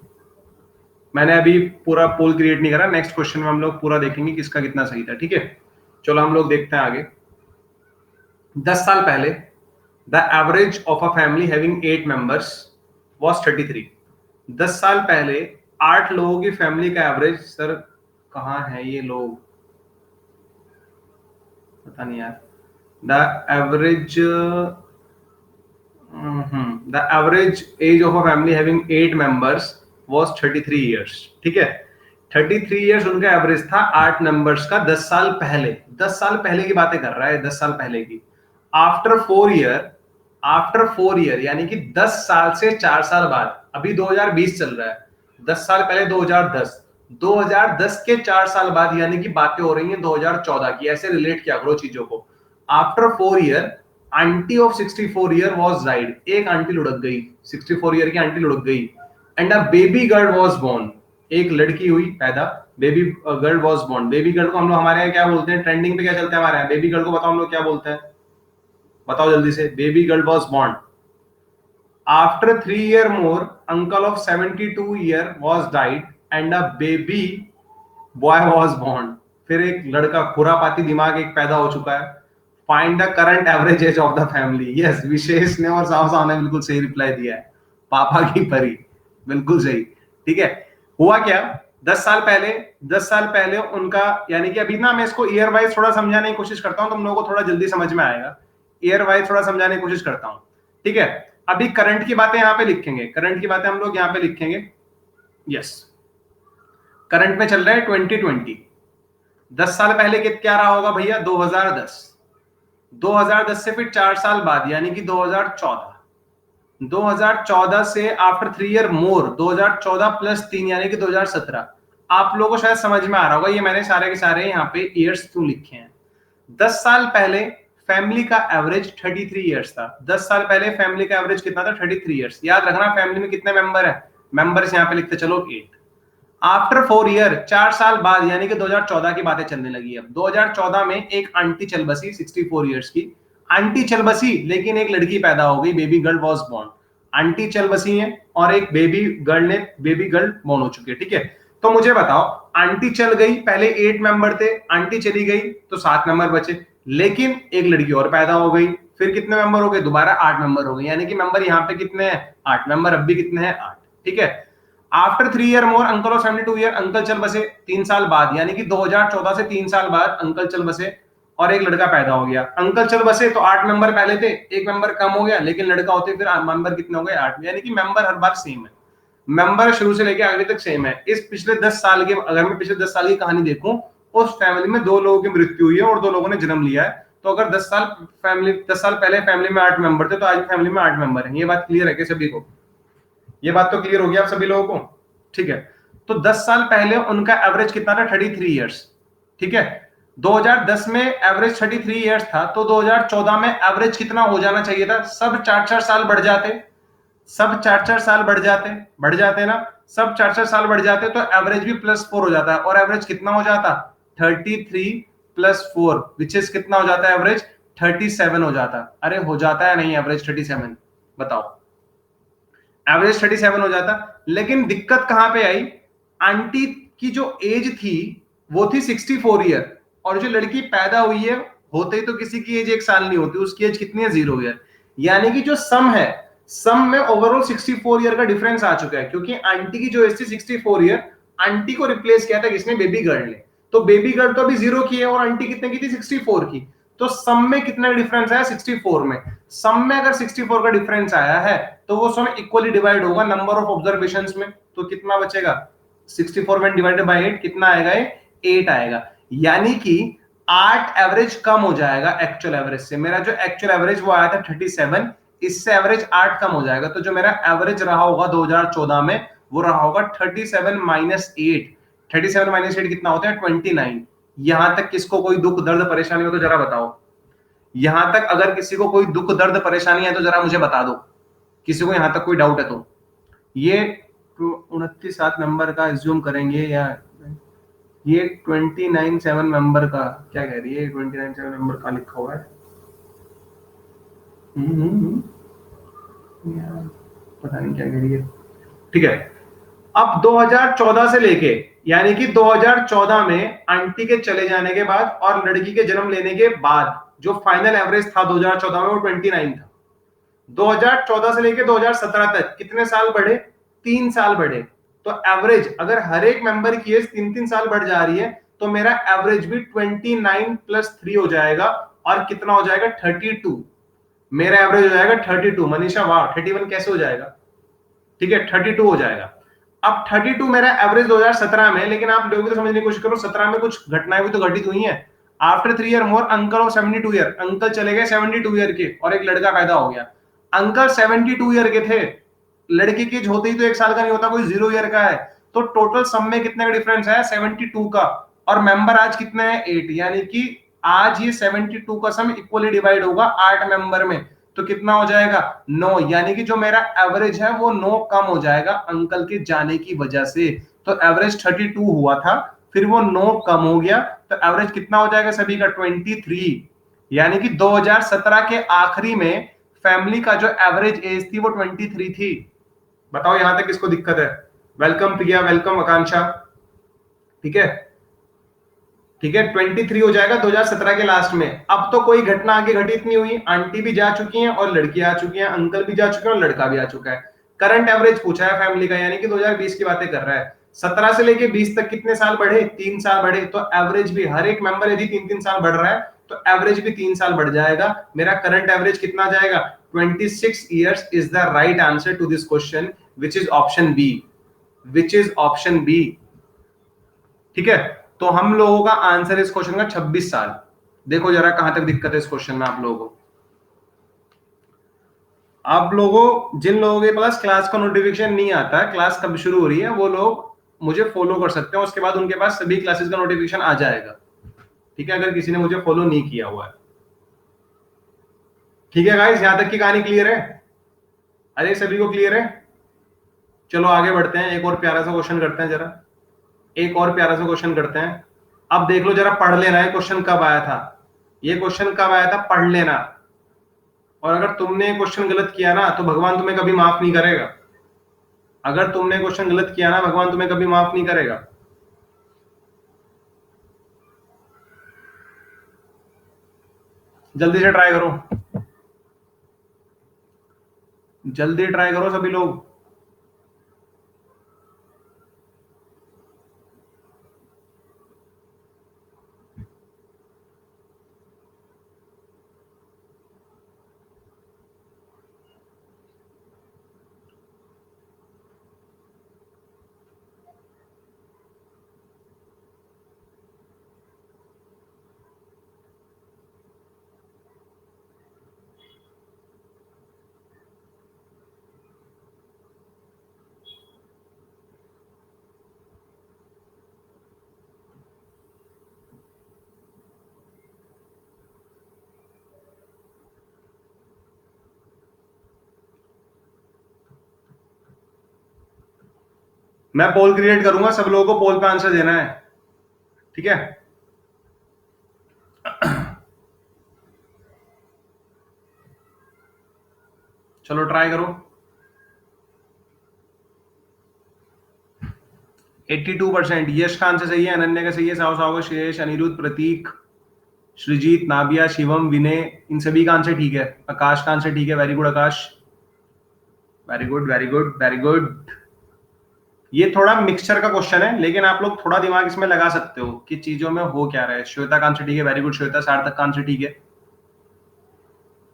मैंने अभी पूरा पोल क्रिएट नहीं करा, नेक्स्ट क्वेश्चन में हम लोग पूरा देखेंगे किसका कितना सही था, ठीक है। चलो हम लोग देखते हैं आगे। 10 साल पहले the average of a family having 8 members was 33। 10 साल पहले 8 लोगों की फैमिली का एवरेज, सर कहाँ है ये लोग, पता नहीं यार। The average age of a family having 8 members was 33 years, ठीक है। 33 इयर्स उनका एवरेज था 8 मेंबर्स का 10 साल पहले, 10 साल पहले की बातें कर रहा है, 10 साल पहले की। आफ्टर 4 ईयर यानी कि 10 साल से 4 साल बाद, अभी 2020 चल रहा है, 10 साल पहले 2010, 2010 के 4 साल बाद, यानी कि बातें हो रही हैं 2014 की, ऐसे रिलेट किया करो चीजों को। After 4 year aunty of 64 year was died, एक आंटी लुढ़क गई, 64 ईयर की आंटी लुढ़क गई, and a baby girl was born, एक लड़की हुई पैदा, baby girl was born. Baby girl को हम लोग हमारे यहाँ क्या बोलते हैं, ट्रेंडिंग पे क्या चलता है हमारे यहाँ, बेबी गर्ल को बताओ हम लोग क्या बोलते हैं, बताओ जल्दी से। Baby girl was born. After 3 year more, uncle of 72 year was died and a baby boy was born. फिर एक लड़का खुरापाती दिमाग एक पैदा हो चुका है। Find the current average age of the family. Yes, Vishesh ने और साहब ने बिल्कुल सही रिप्लाई दिया है, पापा की परी, बिल्कुल सही। ठीक है, हुआ क्या, 10 साल पहले उनका, यानी कि अभी ना मैं इसको ईयर वाइज थोड़ा समझाने की कोशिश करता हूं, तुम लोगों को थोड़ा जल्दी समझ में आएगा। ईयर वाइज थोड़ा समझाने की कोशिश करता हूं, ठीक है। अभी करंट की बातें यहां पे लिखेंगे, करंट की बातें हम लोग यहां पे लिखेंगे। यस, करंट में चल रहा है 2020। 10 साल पहले क्या रहा होगा भैया, 2010। 2010 से फिर 4 साल बाद यानी कि 2014। 2014 से आफ्टर 3 ईयर मोर, 2014 प्लस 3 यानी कि 2017। आप लोगों को शायद समझ में आ रहा होगा ये मैंने सारे के सारे यहाँ पे ईयर्स क्यों लिखे हैं। 10 साल पहले फैमिली का एवरेज 33 ईयर्स था। 10 साल पहले फैमिली का एवरेज कितना था, 33 ईयर्स। याद रखना फैमिली में कितने मेंबर है, मेंबर्स यहाँ पे लिखते चलो 8। आफ्टर 4 ईयर, 4 साल बाद यानी कि 2014 की बातें चलने लगी। अब 2014 में एक आंटी चल बसी 64 ईयर्स की, आंटी चल बसी लेकिन एक लड़की पैदा हो गई, baby girl was born. Aunty चल बसी है और एक बेबी गर्ल बोर्न हो चुकी है, ठीक है। तो मुझे बताओ, आंटी चल गई, पहले 8 मेंबर थे, आंटी चली गई तो 7 मेंबर बचे, लेकिन एक लड़की और पैदा हो गई, फिर कितने मेंबर हो गए, दोबारा 8 मेंबर हो गए, यानी कि मेंबर यहाँ पे कितने हैं, 8 मेंबर, अब भी कितने हैं, 8, ठीक है। After 3 year more, uncle of 72 year, uncle चल बसे 3 साल बाद, यानी कि 2014 से 3 साल बाद अंकल चल बसे और एक लड़का पैदा हो गया। अंकल चल बसे तो 8 मेंबर पहले थे, एक मेंबर कम हो गया, लेकिन लड़का होते फिर मेंबर कितने हो गए, 8, यानी कि मेंबर हर बार सेम है, मेंबर शुरू से लेके आगे तक सेम है। इस पिछले 10 साल के, अगर मैं पिछले 10 साल की कहानी देखूं, उस फैमिली में 2 लोगों की मृत्यु हुई है और 2 लोगों ने जन्म लिया है। तो अगर 10 साल पहले फैमिली में 8 मेंबर थे, तो आज फैमिली में 8 मेंबर हैं। ये बात क्लियर है क्या सभी को, ये बात तो क्लियर होगी आप सभी लोगों को, ठीक है। तो 10 साल पहले उनका एवरेज कितना था, 33 ईयर्स, ठीक है। 2010 में एवरेज 33 ईयर्स था, तो 2014 में एवरेज कितना हो जाना चाहिए था, सब 4-4 साल बढ़ जाते, सब 4-4 साल बढ़ जाते ना, सब 4-4 साल बढ़ जाते तो एवरेज भी +4 हो जाता है। और एवरेज कितना हो जाता, 33 + 4 विच इज कितना हो जाता है एवरेज, 37 हो जाता। अरे हो जाता है नहीं एवरेज 37, बताओ, एवरेज 37 हो जाता। लेकिन दिक्कत कहां पे आई, आंटी की जो एज थी वो थी 64 ईयर, और जो लड़की पैदा हुई है, होते तो किसी की एज 1 साल नहीं होती, उसकी एज कितनी है, 0 ईयर। यानी कि जो सम है, सम में ओवरऑल 64 ईयर का डिफरेंस आ चुका है, क्योंकि आंटी की जो एज थी 64 ईयर, आंटी को रिप्लेस किया था किसने, बेबी गर्ल ने। तो बेबी गर्ल तो अभी 0 की है और आंटी कितने की थी, 64 की। तो सम में कितना डिफरेंस आया, 64 में। सम में अगर 64 का डिफरेंस आया है, तो वो सम इक्वली डिवाइड होगा नंबर ऑफ ऑब्जर्वेशंस में, तो कितना बचेगा, 64 में डिवाइडेड बाय 8 कितना आएगा, 8 आएगा। यानी कि 8 एवरेज कम हो जाएगा एक्चुअल एवरेज से। मेरा जो एक्चुअल एवरेज वो आया था 37, इससे एवरेज 8 कम हो जाएगा। तो जो मेरा एवरेज रहा होगा 2014 में, वो रहा होगा 37 माइनस 8। 37 माइनस 8 कितना होता है, 29। यहां तक किसको कोई दुख दर्द परेशानी हो तो जरा बताओ, यहां तक अगर किसी को कोई दुख दर्द परेशानी है तो जरा मुझे बता दो, किसी को यहां तक कोई डाउट है तो। ये 29-7 मेंबर का एज्यूम करेंगे, या ये 29-7 मेंबर का क्या कह रही है, 29-7 मेंबर का लिखा हुआ है, पता नहीं क्या कह रही है, ठीक है। अब 2014 से लेके, यानी कि 2014 में आंटी के चले जाने के बाद और लड़की के जन्म लेने के बाद जो फाइनल एवरेज था 2014 में, वो 29 था। 2014 से लेके 2017 तक कितने साल बढ़े, 3 साल बढ़े। तो एवरेज अगर हर एक मेंबर की एज 3-3 साल बढ़ जा रही है, तो मेरा एवरेज भी 29 + 3 हो जाएगा, और कितना हो जाएगा, 32। मेरा एवरेज हो जाएगा 32। मनीषा वाह, 31 कैसे हो जाएगा, ठीक है, 32 हो जाएगा। अब 32 मेरा एवरेज 2017 में, लेकिन आप लोग भी तो समझने की कोशिश करो, 17 में कुछ घटनाएं भी तो घटित हुई हैं। After 3 year more, uncle of 72 year, uncle चले गए 72 ईयर के और एक लड़का पैदा हो गया। अंकल 72 ईयर के थे, लड़के की एज होते ही तो 1 साल का नहीं होता, कोई 0 ईयर का है, तो टोटल सम में कितने का डिफरेंस है 72 का, और मेंबर आज कितने हैं 8, यानी कि आज ये 72 का सम इक्वली डिवाइड होगा 8 मेंबर में, तो कितना हो जाएगा 9, यानी कि जो मेरा एवरेज है वो 9 कम हो जाएगा अंकल के जाने की वजह से। तो एवरेज 32 हुआ था, फिर वो 9 कम हो गया, तो एवरेज कितना हो जाएगा सभी का 23, यानी कि 2017 के आखिरी में फैमिली का जो एवरेज एज थी वो 23 थी। बताओ यहां तक किसको दिक्कत है? वेलकम प्रिया, वेलकम आकांक्षा। ठीक है, ठीक है, 23 हो जाएगा 2017 के लास्ट में। अब तो कोई घटना आगे घटित नहीं हुई, आंटी भी जा चुकी हैं और लड़की आ चुकी है, अंकल भी जा चुके हैं और लड़का भी आ चुका है। करंट एवरेज पूछा है फैमिली का, यानी कि 2020 की बातें कर रहा है। 17 से लेके 20 तक कितने साल बढ़े? 3 साल बढ़े, तो एवरेज भी हर एक मेंबर यदि 3-3 साल बढ़ रहा है तो एवरेज भी 3 साल बढ़ जाएगा। मेरा करंट एवरेज कितना जाएगा? 26 years is the right answer to this question, which is option B, which is option B. ठीक है, तो हम लोगों का आंसर इस क्वेश्चन का 26 साल। देखो जरा कहां तक दिक्कत है इस क्वेश्चन में आप लोगों को। आप लोगों, जिन लोगों के पास क्लास का नोटिफिकेशन नहीं आता, क्लास कब शुरू हो रही है, वो लोग मुझे फॉलो कर सकते हैं, उसके बाद उनके पास सभी क्लासेस का नोटिफिकेशन आ जाएगा। ठीक है, अगर किसी ने मुझे फॉलो नहीं किया हुआ है। ठीक है गाइस, यहां तक की कहानी क्लियर है? अरे सभी को क्लियर है? चलो आगे बढ़ते हैं, एक और प्यारा सा क्वेश्चन करते हैं जरा, एक और प्यारा सा क्वेश्चन करते हैं। अब देख लो जरा, पढ़ लेना है क्वेश्चन कब आया था, ये क्वेश्चन कब आया था पढ़ लेना। और अगर तुमने क्वेश्चन गलत किया ना तो भगवान तुम्हें कभी माफ नहीं करेगा। अगर तुमने क्वेश्चन गलत किया ना, भगवान तुम्हें कभी माफ नहीं करेगा। जल्दी से ट्राई करो, जल्दी ट्राई करो सभी लोग। मैं पोल क्रिएट करूंगा, सब लोगों को पोल पे आंसर देना है। ठीक है, चलो ट्राई करो। 82%। यश का आंसर सही है, अनन्या का सही है, साव साव का श्रेयस, अनिरुद्ध, प्रतीक, श्रीजीत, नाबिया, शिवम, विनय, इन सभी का आंसर ठीक है। आकाश का आंसर ठीक है, very good Akash, very good very good very good. ये थोड़ा मिक्सचर का क्वेश्चन है, लेकिन आप लोग थोड़ा दिमाग इसमें लगा सकते हो कि चीजों में हो क्या रहा है। श्वेता का आंसर ठीक है, वेरी गुड श्वेता। सार्थक का आंसर ठीक है।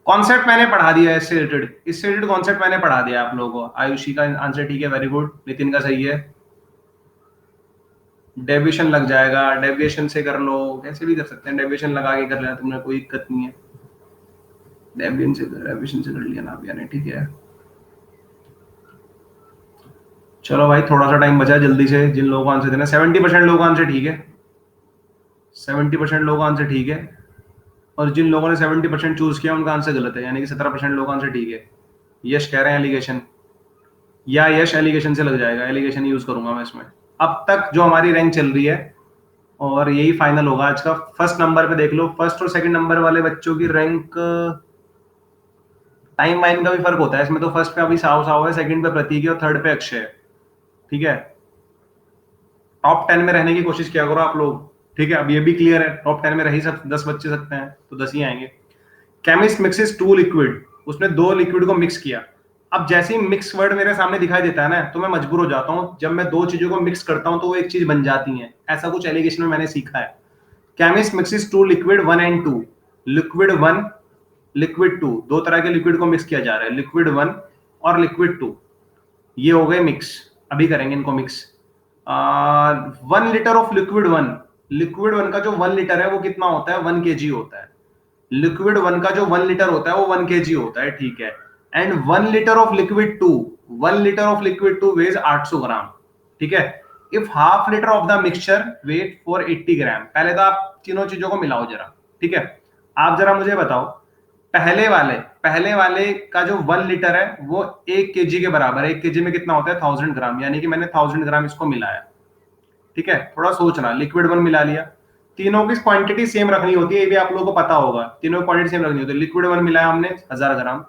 कॉन्सेप्ट मैंने पढ़ा दिया है, इससे रिलेटेड कॉन्सेप्ट मैंने पढ़ा दिया आप लोगों को। आयुषी का आंसर ठीक है, वेरी गुड। नितिन का सही है। डेविएशन लग जाएगा, डेविएशन से कर लो, कैसे भी कर सकते हैं, डेविएशन लगा के कर लेना, तुमने कोई दिक्कत नहीं है। डेविएशन से कर लिया ना अभी ने, ठीक है। चलो भाई थोड़ा सा टाइम बचा, जल्दी से जिन लोगों को आंसर देना। 70% लोगों का आंसर ठीक है, 70% लोगों का आंसर ठीक है। और जिन लोगों ने 70% चूज किया उनका आंसर गलत है, यानी कि 17% लोगों का आंसर ठीक है। यश कह रहे हैं एलिगेशन, या यश एलिगेशन से लग जाएगा, एलिगेशन यूज करूंगा मैं इसमें। अब तक जो हमारी रैंक चल रही है, और यही फाइनल होगा आज का। फर्स्ट नंबर पे देख लो, फर्स्ट और सेकंड नंबर वाले बच्चों की रैंक, टाइम वाइम का भी फर्क होता है इसमें। तो फर्स्ट पे अभी साव साव है, सेकंड पे प्रतीक है और थर्ड पे अक्षय है। ठीक है, टॉप 10 में रहने की कोशिश किया करो आप लोग। ठीक है, अब ये भी क्लियर है, टॉप 10 में रह ही सब 10 बच्चे सकते हैं, तो 10 ही आएंगे। केमिस्ट मिक्सेस 2 लिक्विड, उसने 2 लिक्विड को मिक्स किया। अब जैसे ही मिक्स वर्ड मेरे सामने दिखाई देता है ना, तो मैं मजबूर हो जाता हूं। जब मैं 2 चीजों को मिक्स करता हूं तो वो एक चीज बन जाती है, ऐसा कुछ एलिगेशन में मैंने सीखा है। Chemist mixes 2 liquid 1 and 2, liquid 1 liquid 2, दो तरह के लिक्विड को मिक्स किया जा रहा है, लिक्विड 1 और लिक्विड 2। ये हो गए मिक्स, अभी करेंगे इनको mix. 1 litre of liquid 1, liquid 1 का जो 1 लीटर है वो कितना होता है? 1 kg होता है। लिक्विड 1 का जो 1 लीटर होता है वो 1 kg होता है, ठीक है। And 1 litre of liquid 2, 1 litre of liquid 2 weighs 800 gram, ठीक है। If half litre of the mixture weight 480 gram, पहले तो आप तीनों चीजों को मिलाओ जरा, ठीक है। आप जरा मुझे बताओ, पहले वाले का जो 1 लीटर है वो 1 केजी के बराबर है। 1 केजी में कितना होता है 1000 ग्राम, यानी कि मैंने 1000 ग्राम इसको मिलाया, ठीक है। थोड़ा सोचना, लिक्विड 1 मिला लिया, तीनों की क्वांटिटी सेम रखनी होती है, ये भी आप लोगों को पता होगा, तीनों की क्वांटिटी सेम रखनी होती है। लिक्विड 1 मिलाया हमने 1000 ग्राम,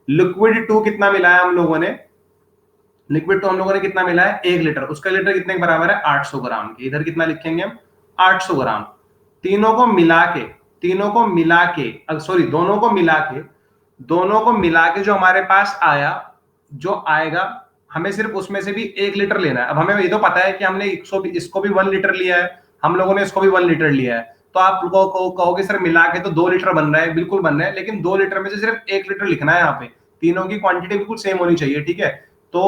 लिक्विड 2 कितना मिलाया हम लोगों ने, लिक्विड 2 हम लोगों ने कितना मिला है 1 लीटर, उसका लीटर कितने के बराबर है 800 ग्राम के, इधर कितना लिखेंगे हम 800 ग्राम। तीनों को मिला के, सॉरी दोनों को मिला के जो हमारे पास आया, जो आएगा, हमें सिर्फ उसमें से भी 1 लीटर लेना है। अब हमें ये तो पता है कि हमने इसको भी 1 लीटर लिया है, हम लोगों ने इसको भी 1 लीटर लिया है, तो आप कहोगे सर मिला के तो 2 लीटर बन रहा है, बिल्कुल बन रहा है, लेकिन 2 लीटर में से सिर्फ 1 लीटर लिखना है यहाँ पे, तीनों की क्वांटिटी बिल्कुल सेम होनी चाहिए, ठीक है। तो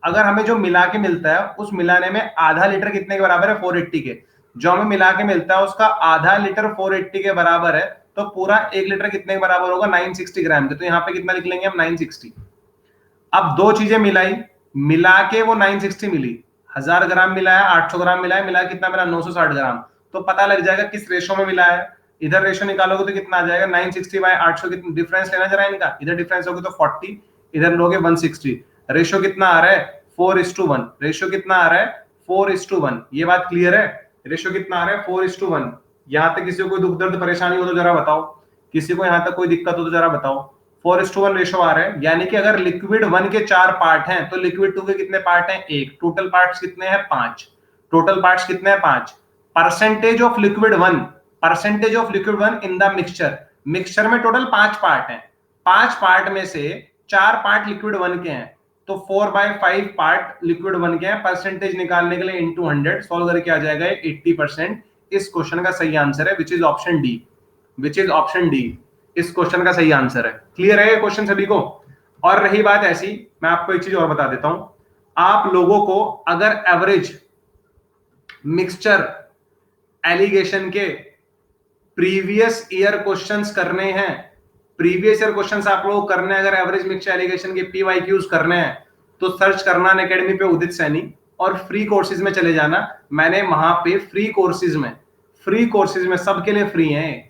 अगर हमें जो मिला के मिलता है, उस मिलाने में आधा लीटर कितने के बराबर है 480 के, जो हमें मिला के मिलता है उसका आधा लीटर 480 के बराबर है, तो पूरा 1 लीटर कितने के बराबर होगा 960 ग्राम के, तो यहाँ पे कितना लिख लेंगे हम 960। अब दो चीजें मिलाई, मिला के वो 960 मिली, 1000 ग्राम मिलाया, 800 ग्राम मिलाया, मिला कितना मिला 960 ग्राम, तो पता लग जाएगा किस रेशो में मिला है। इधर रेशो निकालोगे तो कितना आ जाएगा 960 बाय 800, कितना डिफरेंस लेना जरा इनका, इधर डिफरेंस होगा तो 40, इधर लोगे 160, रेशो कितना आ रहा है 4:1, रेशो कितना आ रहा है 4:1, ये बात क्लियर है। रेशो कितना आ रहा है 4:1। यहाँ तक किसी को कोई दुख दर्द परेशानी हो तो जरा बताओ, किसी को यहाँ तक कोई दिक्कत हो तो जरा बताओ। 4:1 रेशो आ रहा है, यानी कि अगर लिक्विड 1 के 4 पार्ट हैं तो लिक्विड 2 के कितने पार्ट हैं 1, टोटल पार्ट्स कितने हैं 5, टोटल पार्ट्स कितने हैं 5। Percentage of liquid 1 in the mixture, mixture में टोटल 5 पार्ट हैं, 5 पार्ट में से 4 पार्ट लिक्विड 1 के हैं, तो 4/5 पार्ट लिक्विड 1 के हैं। परसेंटेज निकालने के लिए इनटू 100 सॉल्व करके आ जाएगा 80%। इस क्वेश्चन का सही आंसर है विच इज ऑप्शन डी, इस क्वेश्चन का सही आंसर है। क्लियर है ये क्वेश्चन सभी को। और रही बात ऐसी, मैं आपको एक चीज और बता देता हूं, आप लोगों को अगर एवरेज मिक्सचर एलिगेशन के प्रीवियस ईयर क्वेश्चंस करने हैं, प्रीवियस ईयर क्वेश्चंस आप लोगों को करने हैं, अगर एवरेज मिक्सचर एलिगेशन के पीवाईक्यूज करने हैं तो सर्च करना अनअकैडमी पे उदित सैनी, और फ्री कोर्सेज में चले जाना। मैंने वहां पे फ्री कोर्सेज में सबके लिए फ्री हैं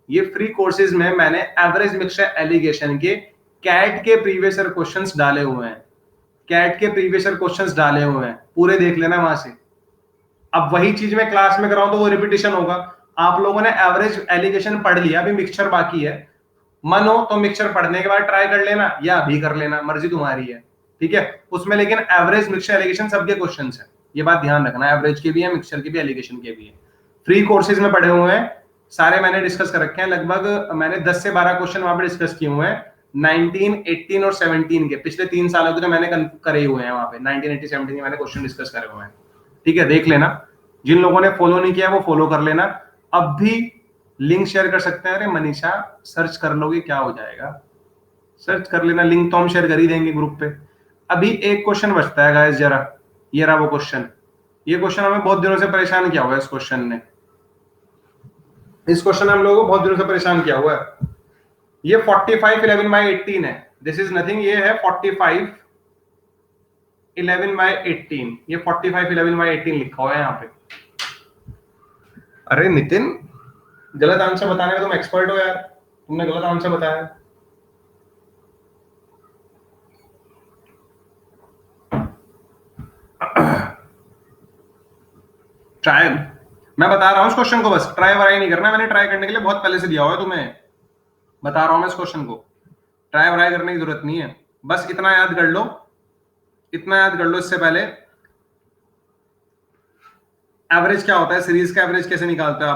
ये फ्री कोर्सेज में मैंने एवरेज मिक्सचर एलिगेशन के कैट के प्रीवियस ईयर क्वेश्चंस डाले हुए हैं, पूरे देख लेना वहां से। अब वही चीज मैं क्लास में कराऊं तो वो रिपीटिशन होगा। आप लोगों ने एवरेज एलिगेशन पढ़ लिया, अभी मिक्सचर बाकी है, मन हो तो मिक्सचर पढ़ने के बाद ट्राई कर लेना या अभी कर लेना, मर्जी तुम्हारी है, ठीक है। उसमें लेकिन एवरेज मिक्सचर एलिगेशन सबके क्वेश्चंस है, ये बात ध्यान रखना, एवरेज के भी है, मिक्सचर के भी, एलिगेशन के भी है। फ्री कोर्सेज में पढ़े हुए हैं सारे, मैंने डिस्कस कर रखे हैं, लगभग मैंने 10 से 12 क्वेश्चन वहां पे डिस्कस किए हुए हैं 19, 18 और 17 के, पिछले 3 सालों के जो मैंने करे हुए हैं वहां पे 19, 18, 17 के मैंने क्वेश्चन डिस्कस करे हुए हैं, ठीक है। देख लेना, जिन लोगों ने फॉलो नहीं किया वो फॉलो कर लेना। अब भी लिंक शेयर कर सकते हैं, अरे मनीषा सर्च कर लोगे क्या हो जाएगा, सर्च कर लेना, लिंक तो हम शेयर कर ही देंगे ग्रुप पे। अभी एक क्वेश्चन बचता है गाइस, जरा ये रहा वो क्वेश्चन, ये क्वेश्चन हमें बहुत दिनों से परेशान किया हुआ है, इस क्वेश्चन ने हम लोगों को बहुत दिनों से परेशान किया हुआ है। ये 45 11/18 है, दिस इज नथिंग, ये है 45 11/18, ये 45 11/18 लिखा हुआ है यहाँ पे। अरे नितिन, गलत आंसर बताने में तुम एक्सपर्ट हो यार, तुमने गलत आंसर बताया। ट्राई, मैं बता रहा हूं इस क्वेश्चन को, बस ट्राई वराई नहीं करना, मैंने ट्राई करने के लिए बहुत पहले से दिया हुआ है तुम्हें, बता रहा हूं मैं इस क्वेश्चन को, ट्राई वराई करने की जरूरत नहीं है, बस इतना याद कर लो, इससे पहले एवरेज क्या होता है, सीरीज का एवरेज कैसे निकालते हो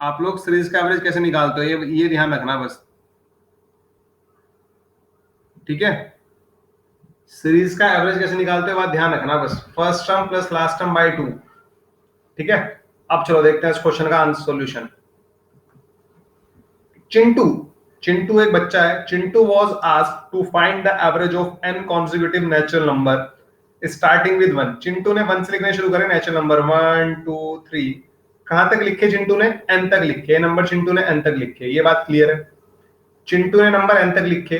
आप लोग सीरीज का एवरेज कैसे निकालते हो, ये ध्यान रखना बस, ठीक है। सीरीज का एवरेज कैसे निकालते हो बात ध्यान रखना बस, first term plus last term by 2, ठीक है। अब चलो देखते हैं इस क्वेश्चन का आंसर सॉल्यूशन। चिंटू एक बच्चा है, Chintu was asked to find the average of n consecutive natural number starting with 1। Chintu ने 1 से लिखने शुरू करे नेचुरल नंबर 1 2 3, कहां तक लिखे चिंटू ने, n तक लिखे, नंबर चिंटू ने n तक लिखे, ये बात क्लियर है। चिंटू ने नंबर n तक लिखे,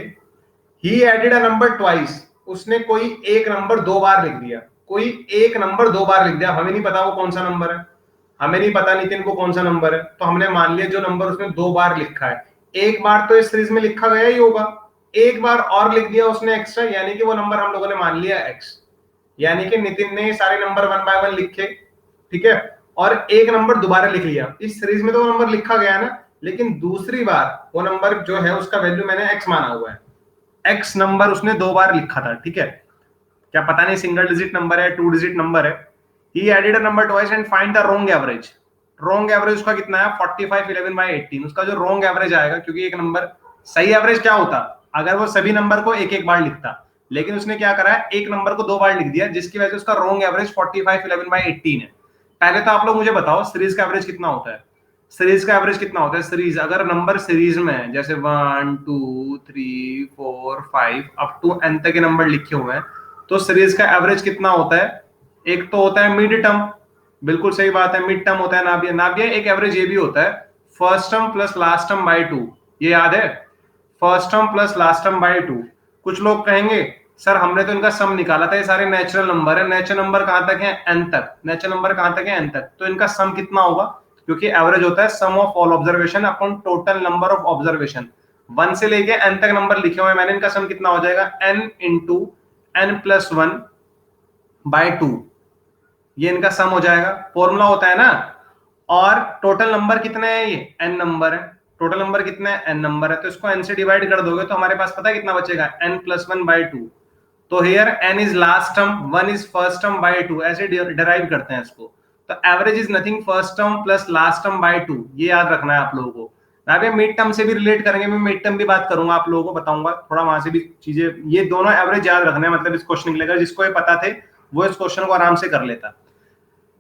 ही एडेड अ नंबर ट्वाइस, उसने कोई एक नंबर 2 बार लिख दिया, कोई एक नंबर 2 बार लिख दिया, हमें नहीं पता वो कौन सा नंबर है, हमें नहीं पता नितिन को कौन सा नंबर है, तो हमने मान लिया जो नंबर उसने 2 बार लिखा है, एक बार तो इस सीरीज में लिखा गया ही होगा, एक बार और लिख दिया उसने एक्स्ट्रा, यानी कि वो नंबर हम लोगों ने मान लिया x, यानी कि नितिन ने सारे नंबर 1 बाय 1 लिखे, ठीक है, और एक नंबर दोबारा लिख लिया। इस सीरीज में तो वो नंबर लिखा गया ना, लेकिन दूसरी बार वो नंबर जो है उसका वैल्यू मैंने x माना हुआ है, x नंबर उसने 2 बार लिखा था, ठीक है, क्या पता नहीं सिंगल डिजिट नंबर है, 2 डिजिट नंबर है। He added a number twice and find the wrong average. Wrong average उसका कितना है 45 11 बाय 18, उसका जो रॉन्ग एवरेज आएगा, क्योंकि एक नंबर, सही एवरेज क्या होता अगर वो सभी नंबर को एक एक बार लिखता, लेकिन उसने क्या करा है एक नंबर को 2 बार लिख दिया, जिसकी वजह से उसका रॉन्ग एवरेज 45 11 बाय 18 है। पहले तो आप लोग मुझे बताओ सीरीज का एवरेज कितना होता है, सीरीज का एवरेज कितना होता है, सीरीज अगर नंबर सीरीज में है जैसे 1 2 3 4 5 अप टू n तक के नंबर लिखे हुए हैं, तो सीरीज का एवरेज कितना होता है, एक तो होता है मिड टर्म, बिल्कुल सही बात है, मिड टर्म होता है, नाभिया नाभिया एक एवरेज ये भी होता है first term plus last term by 2, ये याद है, first term plus last term by 2। कुछ लोग कहेंगे सर हमने तो इनका सम निकाला था, ये सारे नेचुरल नंबर है, नेचुरल नंबर कहां तक है n तक, नेचुरल नंबर कहां तक है n तक, तो इनका सम कितना होगा, क्योंकि एवरेज होता है sum of all observation upon total number of observation, 1 से लेके n तक नंबर लिखे हुए मैंने, इनका सम कितना हो जाएगा n into n plus 1 by 2, ये इनका सम हो जाएगा, फॉर्मूला होता है ना। और टोटल नंबर कितने हैं, ये n नंबर है, टोटल नंबर कितने हैं n नंबर है, तो इसको n से डिवाइड कर दोगे तो हमारे पास पता है कितना बचेगा n प्लस 1 बाय 2, तो here n is last term 1 is first term by 2, ऐसे डिराइव करते हैं इसको, तो average is nothing first term plus last term by 2, ये याद रखना है आप लोगों को। ना मिड टर्म से भी रिलेट करेंगे, मैं मिड टर्म भी बात करूंगा, आप लोगों को बताऊंगा थोड़ा वहां से भी चीजें, ये दोनों एवरेज याद रखना है, मतलब इस क्वेश्चन निकलेगा, जिसको ये पता थे वो इस क्वेश्चन को आराम से कर लेता।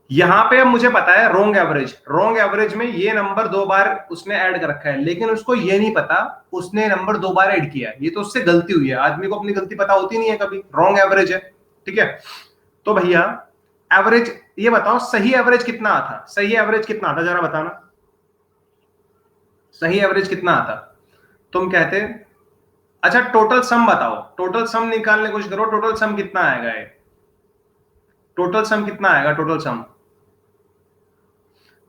यहां पे अब मुझे पता है रॉन्ग एवरेज, रॉन्ग एवरेज में ये नंबर 2 बार उसने ऐड कर रखा है, लेकिन उसको ये नहीं पता उसने नंबर 2 बार ऐड किया है, ये तो उससे गलती हुई है, आदमी को अपनी गलती पता होती नहीं है कभी, रॉन्ग एवरेज है, ठीक है। तो भैया एवरेज ये बताओ सही एवरेज कितना आता, सही एवरेज कितना आता जरा बताना, सही एवरेज कितना आता, तुम कहते अच्छा टोटल सम बताओ, टोटल सम निकालने की कोशिश करो, टोटल सम कितना आएगा, ये टोटल सम कितना आएगा, टोटल सम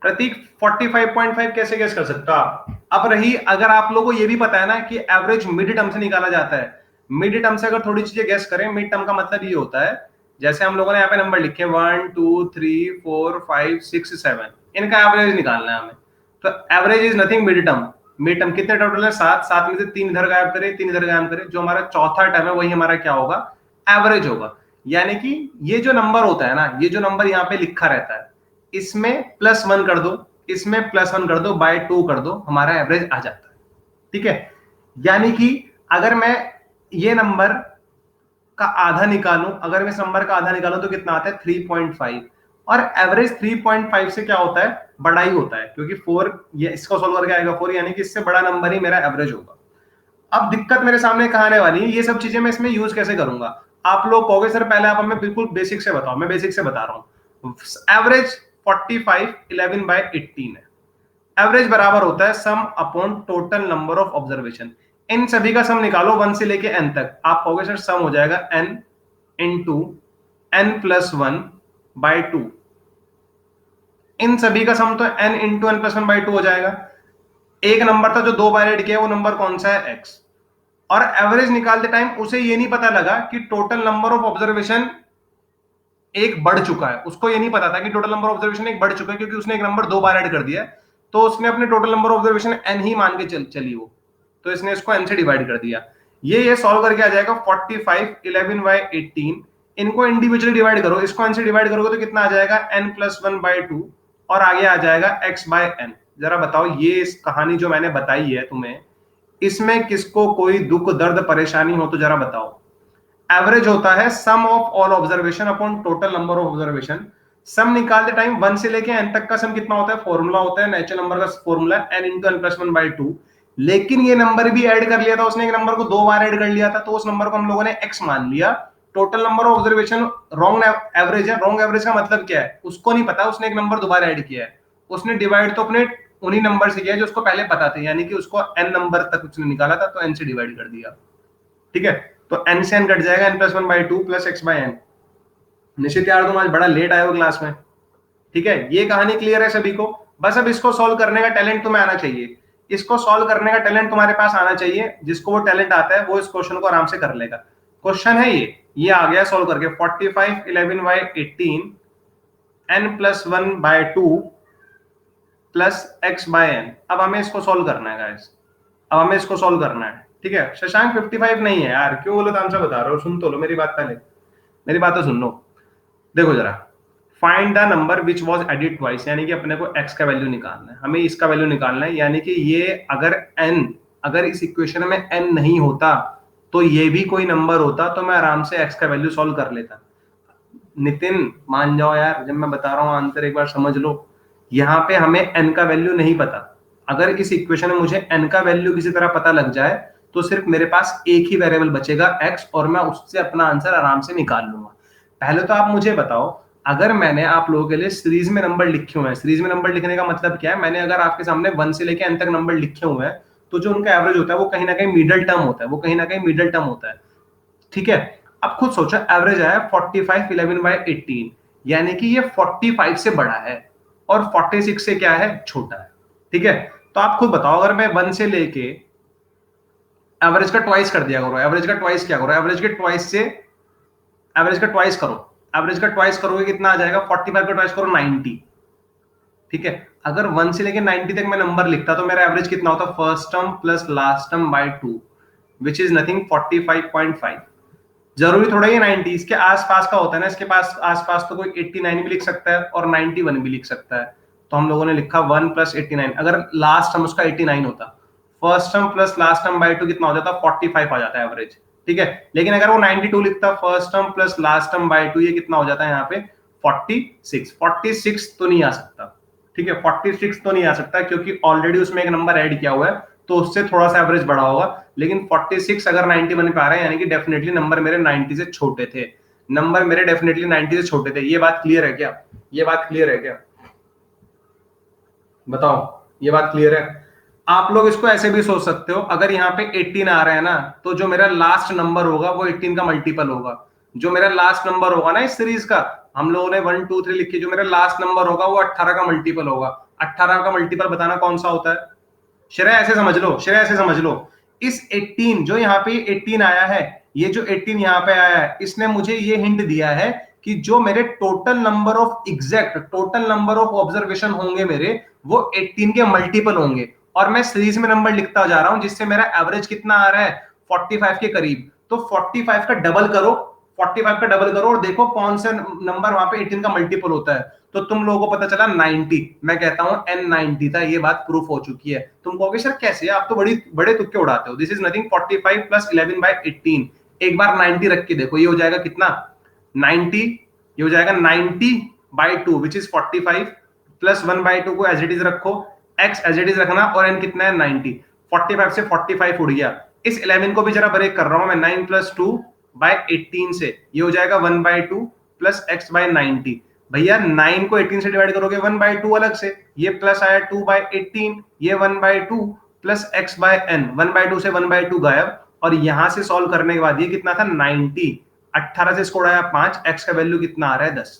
प्रतीक 45.5 कैसे गेस कर सकता आप। अब रही अगर आप लोगों को ये भी पता है ना कि एवरेज मिड टर्म से निकाला जाता है, मिड टर्म से अगर थोड़ी चीजें गेस करें, मिड टर्म का मतलब ये होता है जैसे हम लोगों ने यहाँ पे नंबर लिखे 1 2 3 4 5 6 7, इनका एवरेज निकालना है हमें, तो average is nothing mid term, mid term कितने टोटल है 7, 7 में से 3 इधर गायब करें 3 इधर गायब करें, जो हमारा चौथा टर्म है वही हमारा क्या होगा, एवरेज होगा। यानी कि ये जो नंबर होता है ना, ये जो नंबर यहाँ पे लिखा रहता है, इसमें प्लस 1 कर दो, इसमें प्लस 1 कर दो, बाय 2 कर दो, हमारा एवरेज आ जाता है, ठीक है। यानी कि अगर मैं ये नंबर का आधा निकालूं, अगर मैं इस नंबर का आधा निकालूं तो कितना आता है 3.5, और एवरेज 3.5 से क्या होता है बड़ा ही होता है, क्योंकि 4 ये इसको सोल्व करके आएगा 4, यानी कि इससे बड़ा नंबर ही मेरा एवरेज होगा। अब दिक्कत मेरे सामने कहां आने वाली है, ये सब चीजें मैं इसमें यूज कैसे करूंगा, आप लोग कहोगे सर पहले आप हमें बिल्कुल बेसिक से बताओ, मैं बेसिक से बता रहा हूं। एवरेज 45 11 बाय 18 है, एवरेज बराबर होता है sum upon total number of observation, इन सभी का सम निकालो 1 से लेके n तक, आप कहोगे सर सम हो जाएगा n into n plus 1 by 2, इन सभी का सम तो n into n plus 1 by 2 हो जाएगा। एक नंबर था जो 2 बार ऐड किया, वो नंबर कौन सा है x, और एवरेज निकालते टाइम उसे ये नहीं पता लगा कि टोटल नंबर ऑफ ऑब्जर्वेशन एक बढ़ चुका है, उसको ये नहीं पता था कि टोटल नंबर ऑफ ऑब्जर्वेशन एक बढ़ चुका है, क्योंकि उसने एक नंबर 2 बार ऐड कर दिया, तो उसने अपने total number of observation n ही मान के चली वो, तो इसने इसको n से डिवाइड कर दिया। ये सॉल्व करके आ जाएगा 45 11 बाय 18, इनको इंडिविजुअली डिवाइड करो, इसको n से डिवाइड करोगे तो कितना आ जाएगा n प्लस 1 बाय 2, और आगे आ जाएगा x बाय n। जरा बताओ ये इस कहानी जो मैंने बताई है तुम्हें, इसमें किसको कोई दुख दर्द परेशानी हो तो जरा बताओ। एवरेज होता है sum of all observation upon total number of observation, sum निकालते टाइम 1 से लेके n तक का सम कितना होता है, फॉर्मूला होता है नेचुरल नंबर का formula n into n plus 1 by 2, लेकिन ये नंबर भी ऐड कर लिया था उसने, एक नंबर को 2 बार ऐड कर लिया था, तो उस नंबर को हम लोगों ने x मान लिया, total number of observation wrong average है, रॉन्ग एवरेज का मतलब क्या है उसको नहीं पता, उसने एक नंबर दोबारा ऐड किया है, उसने डिवाइड तो अपने उन्हीं नंबर से किया जो उसको पहले पता थे, यानी कि उसको n नंबर तक उसने निकाला था तो n से डिवाइड कर दिया, ठीक है। तो n से n कट जाएगा n plus 1 by 2 plus x by n, निश्चित यार तुम आज बड़ा लेट आए हो क्लास में। ठीक है, ये कहानी क्लियर है सभी को। बस अब इसको सॉल्व करने का टैलेंट तुम्हें आना चाहिए। इसको सॉल्व करने का टैलेंट तुम्हारे पास आना चाहिए। जिसको वो टैलेंट आता है वो इस क्वेश्चन को आराम से कर लेगा। क्वेश्चन है ये आ गया सॉल्व करके 45 11 by 18 n plus 1 by 2 plus x by n। अब हमें इसको सॉल्व करना है गाइस। अब हमें इसको सॉल्व करना है। ठीक है, शशांक 55 नहीं है यार, क्यों गलत आंसर बता रहे हो? सुन तो लो मेरी बात पहले, मेरी बात तो सुन लो। देखो जरा, find the number which was added twice, यानी कि अपने को x का वैल्यू निकालना है, हमें इसका वैल्यू निकालना है। यानी कि ये अगर इस इक्वेशन में n नहीं होता तो ये भी कोई नंबर होता तो मैं आराम से x का वैल्यू सॉल्व कर लेता। नितिन मान जाओ यार, जब मैं बता रहा हूं आंसर एक बार समझ लो। यहाँ पे हमें n का वैल्यू नहीं पता। अगर इस इक्वेशन में मुझे n का वैल्यू किसी तरह पता लग जाए तो सिर्फ मेरे पास एक ही वेरिएबल बचेगा x, और मैं उससे अपना आंसर आराम से निकाल लूंगा। पहले तो आप मुझे बताओ, अगर मैंने आप लोगों के लिए सीरीज में नंबर लिखे हुए हैं, सीरीज में नंबर लिखने का मतलब क्या है, मैंने अगर आपके सामने 1 से लेके n तक नंबर लिखे हुए हैं तो जो उनका एवरेज होता है वो कहीं ना कहीं मिडिल टर्म होता है, वो कहीं ना कहीं मिडिल टर्म होता है। ठीक है, अब खुद सोचो, एवरेज आया 45 11 बाय 18, यानी कि ये 45 से बड़ा है और 46 से क्या है, छोटा है। ठीक है, तो आप खुद बताओ, अगर मैं 1 से लेके एवरेज का ट्वाइस कर दिया करो, एवरेज का ट्वाइस क्या करो, एवरेज के ट्वाइस से एवरेज का ट्वाइस करो, एवरेज का ट्वाइस करोगे कितना आ जाएगा, 45 का ट्वाइस करो 90। ठीक है, अगर 1 से लेके 90 तक मैं नंबर लिखता तो मेरा एवरेज कितना होता, first term plus last term by 2 which is nothing 45.5। जरूरी थोड़ा ही 90, इसके आसपास का होता है ना, इसके पास आसपास तो कोई 89 भी लिख सकता है और 91 भी लिख सकता है। तो हम लोगों ने लिखा 1 प्लस 89। अगर लास्ट टर्म उसका 89 होता, first term plus last term by 2 कितना हो जाता, 45 आ जाता है एवरेज। ठीक है, लेकिन अगर वो 92 लिखता, first term plus last term by 2, ये कितना हो जाता है यहाँ पे 46। 46 तो नहीं आ सकता। ठीक है, 46 तो नहीं आ सकता क्योंकि ऑलरेडी उसमें एक नंबर ऐड किया हुआ है, तो उससे थोड़ा सा एवरेज बढ़ा होगा। लेकिन 46 अगर 91 पे आ रहा है, यानी कि डेफिनेटली नंबर मेरे 90 से छोटे थे। नंबर मेरे डेफिनेटली 90 से छोटे थे। ये बात क्लियर है क्या? ये बात क्लियर है क्या? बताओ, ये बात क्लियर है? आप लोग इसको ऐसे भी सोच सकते हो, अगर यहाँ पे 18 आ रहा है ना, तो जो मेरा लास्ट नंबर होगा वो 18 का मल्टीपल होगा। जो मेरा लास्ट नंबर होगा ना इस सीरीज का, हम लोगों ने 1 2 3 लिखी, जो मेरा लास्ट नंबर होगा वो 18 का मल्टीपल होगा। 18 का मल्टीपल बताना कौन सा होता है? श्रेय ऐसे समझ लो, श्रेय ऐसे समझ लो, इस 18 जो यहाँ पे 18 आया है, ये जो 18 यहाँ पे आया है, इसने मुझे ये हिंट दिया है कि जो मेरे total number of exact total number of observation होंगे मेरे, वो 18 के मल्टीपल होंगे। और मैं सीरीज में नंबर लिखता जा रहा हूं, जिससे मेरा एवरेज कितना आ रहा है, 45 के करीब। तो 45 का डबल करो, 45 का डबल करो और देखो कौन सा नंबर वहां पे 18 का मल्टीपल होता है। तो तुम लोगों को पता चला 90। मैं कहता हूं n90 था। ये बात प्रूफ हो चुकी है। तुम कहोगे सर कैसे, आप तो बड़े तुक्के उड़ाते हो। This is nothing 45 plus 11 by 18। एक बार 90 रख के देखो, ये हो जाएगा कितना, 90। ये हो जाएगा 90 by 2 which is 45 plus 1 by 2 को एज इट इज रखो, x एज इट इज रखना, और n कितना है 90। 45 से 45 उड़ गया। इस 11 को भी जरा ब्रेक कर रहा हूं मैं, 9 प्लस 2 बाय 18 से, ये हो जाएगा 1 बाय 2 प्लस x बाय 90। भैया 9 को 18 से डिवाइड करोगे 1 बाय 2 अलग से, ये प्लस आया 2 बाय 18, ये 1 by 2 plus x by n, 1 by 2 से 1 बाय 2 गायब। और यहां से सॉल्व करने के बाद ये कितना था 90। 18 से इसको उड़ाया 5, x का वैल्यू कितना आ रहा है 10।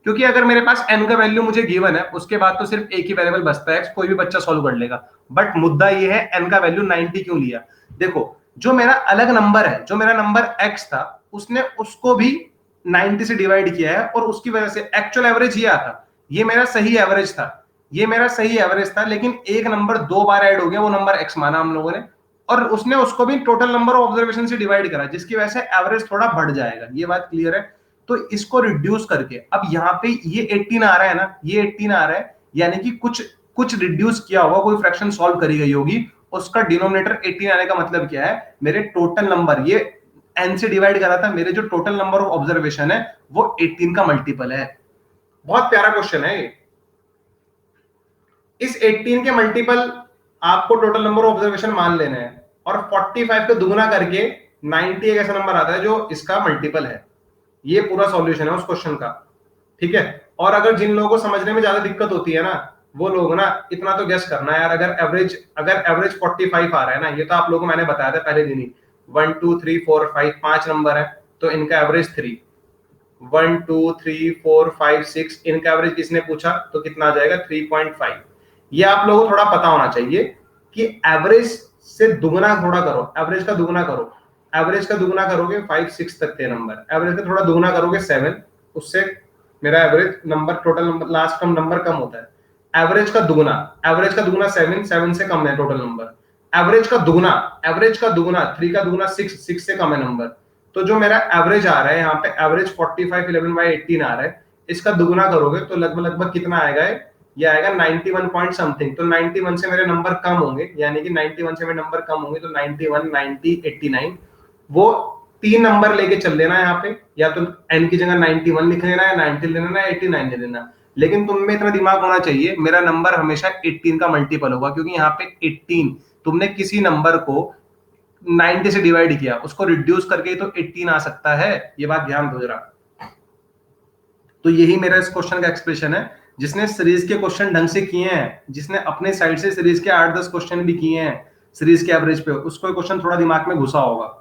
क्योंकि अगर मेरे पास n का वैल्यू मुझे गिवन है, उसके बाद तो सिर्फ एक ही वेरिएबल बचता है x, कोई भी बच्चा सॉल्व कर लेगा। बट मुद्दा ये है n का वैल्यू 90 क्यों लिया। देखो, जो मेरा अलग नंबर है, जो मेरा नंबर x था, उसने उसको भी 90 से डिवाइड किया है, और उसकी वजह से एक्चुअल एवरेज ये आता। ये मेरा सही एवरेज था, ये मेरा सही एवरेज था, लेकिन एक नंबर 2 बार ऐड हो गया, वो नंबर x माना हम लोगों ने, और उसने उसको भी टोटल नंबर ऑफ ऑब्जर्वेशन से डिवाइड करा, जिसकी वजह से एवरेज थोड़ा बढ़ जाएगा। ये बात क्लियर है? तो इसको रिड्यूस करके अब यहाँ पे ये 18 आ रहा है ना, ये 18 आ रहा है, यानी कि कुछ कुछ रिड्यूस किया होगा, कोई फ्रैक्शन सॉल्व करी गई होगी, उसका डिनोमिनेटर 18 आने का मतलब क्या है, मेरे टोटल नंबर, ये n से डिवाइड करा था, मेरे जो टोटल नंबर ऑफ ऑब्जर्वेशन है वो 18 का मल्टीपल है। बहुत प्यारा क्वेश्चन है ये। इस 18 के मल्टीपल आपको टोटल नंबर ऑफ ऑब्जर्वेशन मान लेना है, और 45 को दुगुना करके 90 एक ऐसा नंबर आता है जो इसका मल्टीपल है। ये पूरा सॉल्यूशन है उस क्वेश्चन का। ठीक है, और अगर जिन लोगों को समझने में ज्यादा दिक्कत होती है ना, वो लोग ना इतना तो गेस करना यार, अगर एवरेज 45 आ रहा है ना, ये तो आप लोगों को मैंने बताया था पहले दिन ही, 1 2 3 4 5 5 नंबर है, तो इनका एवरेज 3, 1 2 3 4 5 6 इनका एवरेज किसने पूछा तो कितना आ जाएगा 3.5। ये आप लोगों को थोड़ा पता होना चाहिए कि एवरेज से दुगना थोड़ा करो, एवरेज का दुगना करो। एवरेज का दुगना करोगे 5 6 तक के नंबर, एवरेज का थोड़ा दुगना करोगे 7, उससे मेरा average number total number last का नंबर कम होता है। एवरेज का दुगना, एवरेज का दुगना 7, 7 से कम है टोटल नंबर। एवरेज का दुगना, एवरेज का दुगना 3 का दुगना 6, 6 से कम है नंबर। तो जो मेरा एवरेज आ रहा है यहाँ पे एवरेज 45 11/18 आ रहा है, इसका दुगना करोगे तो लगभग लगभग कितना आएगा, ये आएगा 91 पॉइंट समथिंग। तो 91 से मेरे नंबर कम होंगे, यानी कि 91 से मेरे नंबर कम होंगे तो 91 90 89 वो 3 नंबर लेके चल लेना यहाँ पे, या तो n की जगह 91 लिख लेना है, 90 ले लेना है, 89 ले लेना। लेकिन तुम में इतना दिमाग होना चाहिए मेरा नंबर हमेशा 18 का मल्टीपल होगा, क्योंकि यहाँ पे 18 तुमने किसी नंबर को 90 से डिवाइड किया, उसको रिड्यूस करके तो 18 आ सकता है, ये बात ध्यान दो जरा। तो यही मेरा इस क्वेश्चन का एक्सप्रेशन है। जिसने सीरीज के क्वेश्चन ढंग से किए हैं, जिसने अपने साइड से सीरीज के 8-10 क्वेश्चन भी किए हैं सीरीज के एवरेज पे, उसको क्वेश्चन थोड़ा दिमाग में घुसा होगा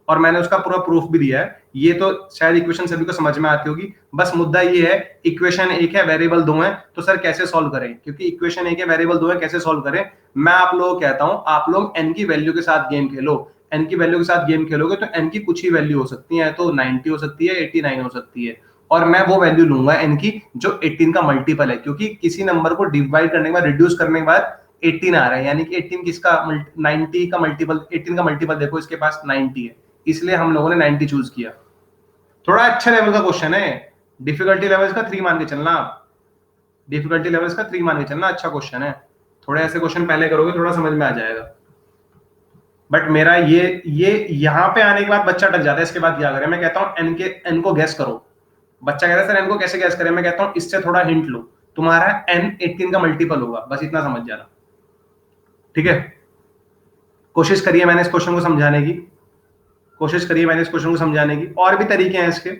और मैंने उसका पूरा प्रूफ भी दिया है। ये तो शायद इक्वेशन सभी को समझ में आती होगी। बस मुद्दा ये है इक्वेशन एक है, वेरिएबल दो है, तो सर कैसे सॉल्व करें, क्योंकि इक्वेशन एक है, वेरिएबल दो है, कैसे सॉल्व करें। मैं आप लोगों को कहता हूं आप लोग n की वैल्यू के साथ गेम खेलो। n की वैल्यू के साथ गेम खेलोगे तो n की कुछ ही वैल्यू हो सकती है, तो 90 हो सकती है, 89 हो सकती है, और मैं वो वैल्यू लूंगा n की जो 18 का मल्टीपल है, क्योंकि किसी नंबर को डिवाइड करने के बाद रिड्यूस करने के बाद 18 आ रहा है, यानी कि 18 किसका 90 का मल्टीपल, 18 का मल्टीपल देखो इसके पास 90 है, इसलिए हम लोगों ने 90 चूज किया। थोड़ा अच्छा लेवल का क्वेश्चन है, डिफिकल्टी लेवल का 3 मान के चलना, आप डिफिकल्टी लेवल का 3 मान के चलना, अच्छा क्वेश्चन है। थोड़े ऐसे क्वेश्चन पहले करोगे थोड़ा समझ में आ जाएगा। बट मेरा ये यहाँ पे आने के बाद बच्चा अटक जाता है, इसके बाद क्या करें, मैं कहता हूँ n को गैस करो। बच्चा कहता है सर n को कैसे गैस करें, मैं कहता हूँ इससे थोड़ा हिंट लो, तुम्हारा n 18 का मल्टीपल होगा, बस इतना समझ जाना, ठीक है। कोशिश करिए मैंने इस क्वेश्चन को समझाने की, कोशिश करिए मैंने इस क्वेश्चन को समझाने की। और भी तरीके हैं इसके,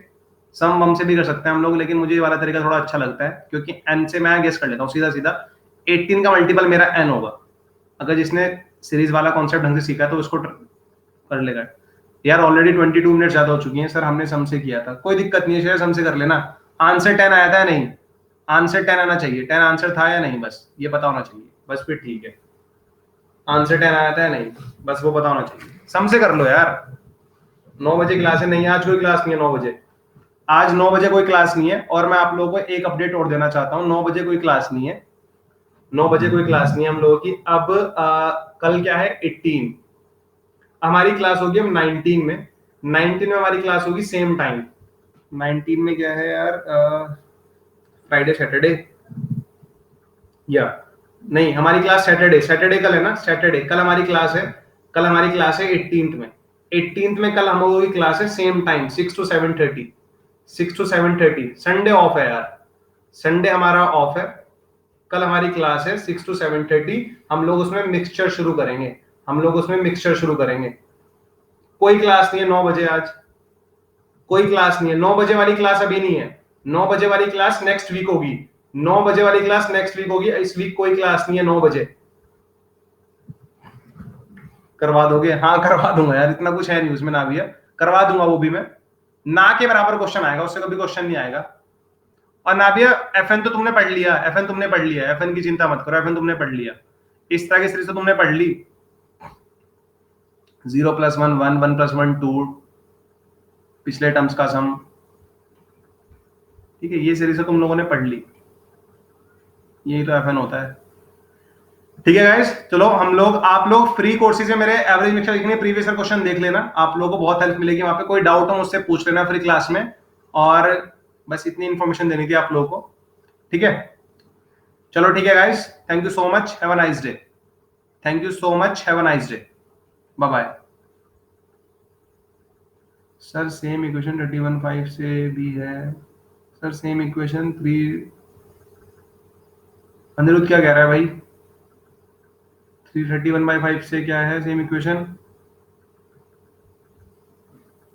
सम वम से भी कर सकते हैं हम लोग, लेकिन मुझे ये वाला तरीका थोड़ा अच्छा लगता है, क्योंकि n से मैं गेस कर लेता हूँ सीधा सीधा। 18 का मल्टीपल मेरा n होगा। अगर जिसने सीरीज वाला कॉन्सेप्ट ढंग से सीखा है तो उसको कर लेगा। यार ऑलरेडी 22 मिनट ज्यादा हो चुकी हैं सर, हमने सम से किया था, कोई दिक्कत नहीं है, शेयर सम से कर लेना। आंसर 10 आया था या नहीं, आंसर 10 आना चाहिए, 10 आंसर था या नहीं, बस ये पता होना चाहिए, बस फिर ठीक है। आंसर 10 आया था या नहीं, बस वो पता होना चाहिए। सम से कर लो यार। 9 बजे क्लास है, नहीं आज कोई क्लास नहीं है 9 बजे, आज 9 बजे कोई क्लास नहीं है। और मैं आप लोगों को एक अपडेट और देना चाहता हूँ, 9 बजे कोई क्लास नहीं है, 9 बजे कोई क्लास नहीं है हम लोगों की। अब कल क्या है 18, हमारी क्लास होगी हम 19 में, 19 में हमारी क्लास होगी सेम टाइम। 19 में क्या है यार, फ्राइडे सैटरडे, या नहीं हमारी क्लास सैटरडे कल है ना, सैटरडे कल हमारी क्लास है, कल हमारी क्लास है 18 में। 18 में कल हम लोगों की क्लास है same time 6 to 7:30, 6 to 7:30। Sunday off है यार, संडे हमारा ऑफ है, कल हमारी क्लास है 6 to 7:30। हम लोग उसमें मिक्सचर शुरू करेंगे, हम लोग उसमें मिक्सचर शुरू करेंगे। कोई क्लास नहीं है 9 बजे आज, कोई क्लास नहीं है। 9 बजे वाली क्लास अभी नहीं है, 9 बजे वाली क्लास नेक्स्ट वीक होगी, 9 बजे वाली क्लास नेक्स्ट वीक होगी, इस वीक कोई क्लास नहीं है 9 बजे। करवा दोगे? हाँ करवा दूंगा यार, इतना कुछ है नहीं उसमें ना भैया, करवा दूंगा वो भी मैं। ना के बराबर क्वेश्चन आएगा, उससे कभी क्वेश्चन नहीं आएगा। और ना भैया FN तो तुमने पढ़ लिया, FN तुमने पढ़ लिया, FN की चिंता मत करो, FN तुमने पढ़ लिया, इस तरह की सीरीज तो तुमने पढ़ ली। 0 + 1 1 1 + 1 2, पिछले टर्म्स का सम, ठीक है, ये सीरीज तो तुम लोगों ने पढ़ ली, यही तो FN होता है, ठीक है गाइस। चलो हम लोग, आप लोग फ्री कोर्सेज में मेरे एवरेज मिक्सचर लिखने प्रीवियस ईयर क्वेश्चन देख लेना, आप लोगों को बहुत हेल्प मिलेगी वहां पे। कोई डाउट हो मुझसे पूछ लेना फ्री क्लास में, और बस इतनी इंफॉर्मेशन देनी थी आप लोगों को, ठीक है। चलो ठीक है guys, thank you so much, have a nice day, thank you so much, have a nice day, bye bye. Sir same equation 31/5 से भी है सर, सेम इक्वेशन 3, अनिरुद्ध क्या कह रहा है भाई, 331/5 से क्या है सेम इक्वेशन?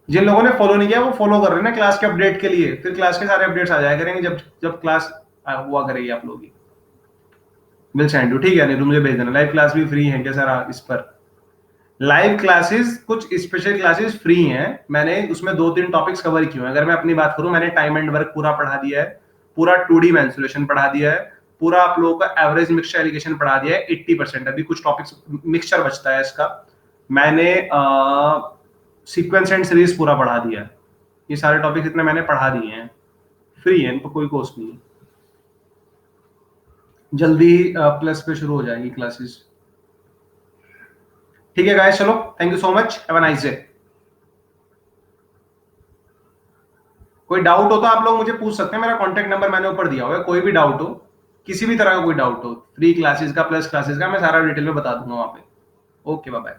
जिन लोगों ने फॉलो नहीं किया वो फॉलो कर रहे हैं ना क्लास के अपडेट के लिए, फिर क्लास के सारे अपडेट्स आ जाया करेंगे जब जब क्लास हुआ करेगी आप लोगों की। विल सेंड यू, ठीक है, नहीं तो मुझे भेज देना। लाइव क्लास भी फ्री है क्या सर इस पर? लाइव क्लासेस, कुछ स्पेशल क्लासेस फ्री हैं, मैंने उसमें 2-3 टॉपिक्स कवर किए हैं। अगर मैं अपनी बात करूं, मैंने टाइम एंड वर्क पूरा पढ़ा दिया है, पूरा 2D मेंसुरेशन पढ़ा दिया है, पूरा आप लोगों का एवरेज मिक्सचर एलिगेशन पढ़ा दिया है 80%। अभी कुछ टॉपिक्स मिक्सचर बचता है इसका। मैंने सीक्वेंस एंड सीरीज पूरा पढ़ा दिया है। ये सारे टॉपिक्स इतने मैंने पढ़ा दिए हैं, फ्री है, इनको कोई कॉस्ट नहीं। जल्दी प्लस पे शुरू हो जाएगी क्लासेस। ठीक है गाइस, चलो, thank you so much, have a nice day. कोई डाउट हो तो आप लोग मुझे पूछ सकते हैं, मेरा कॉन्टेक्ट नंबर मैंने ऊपर दिया हुआ है। कोई भी डाउट हो, किसी भी तरह का कोई डाउट हो, फ्री क्लासेस का, प्लस क्लासेस का, मैं सारा डिटेल में बता दूंगा वहां पे। Okay, bye bye.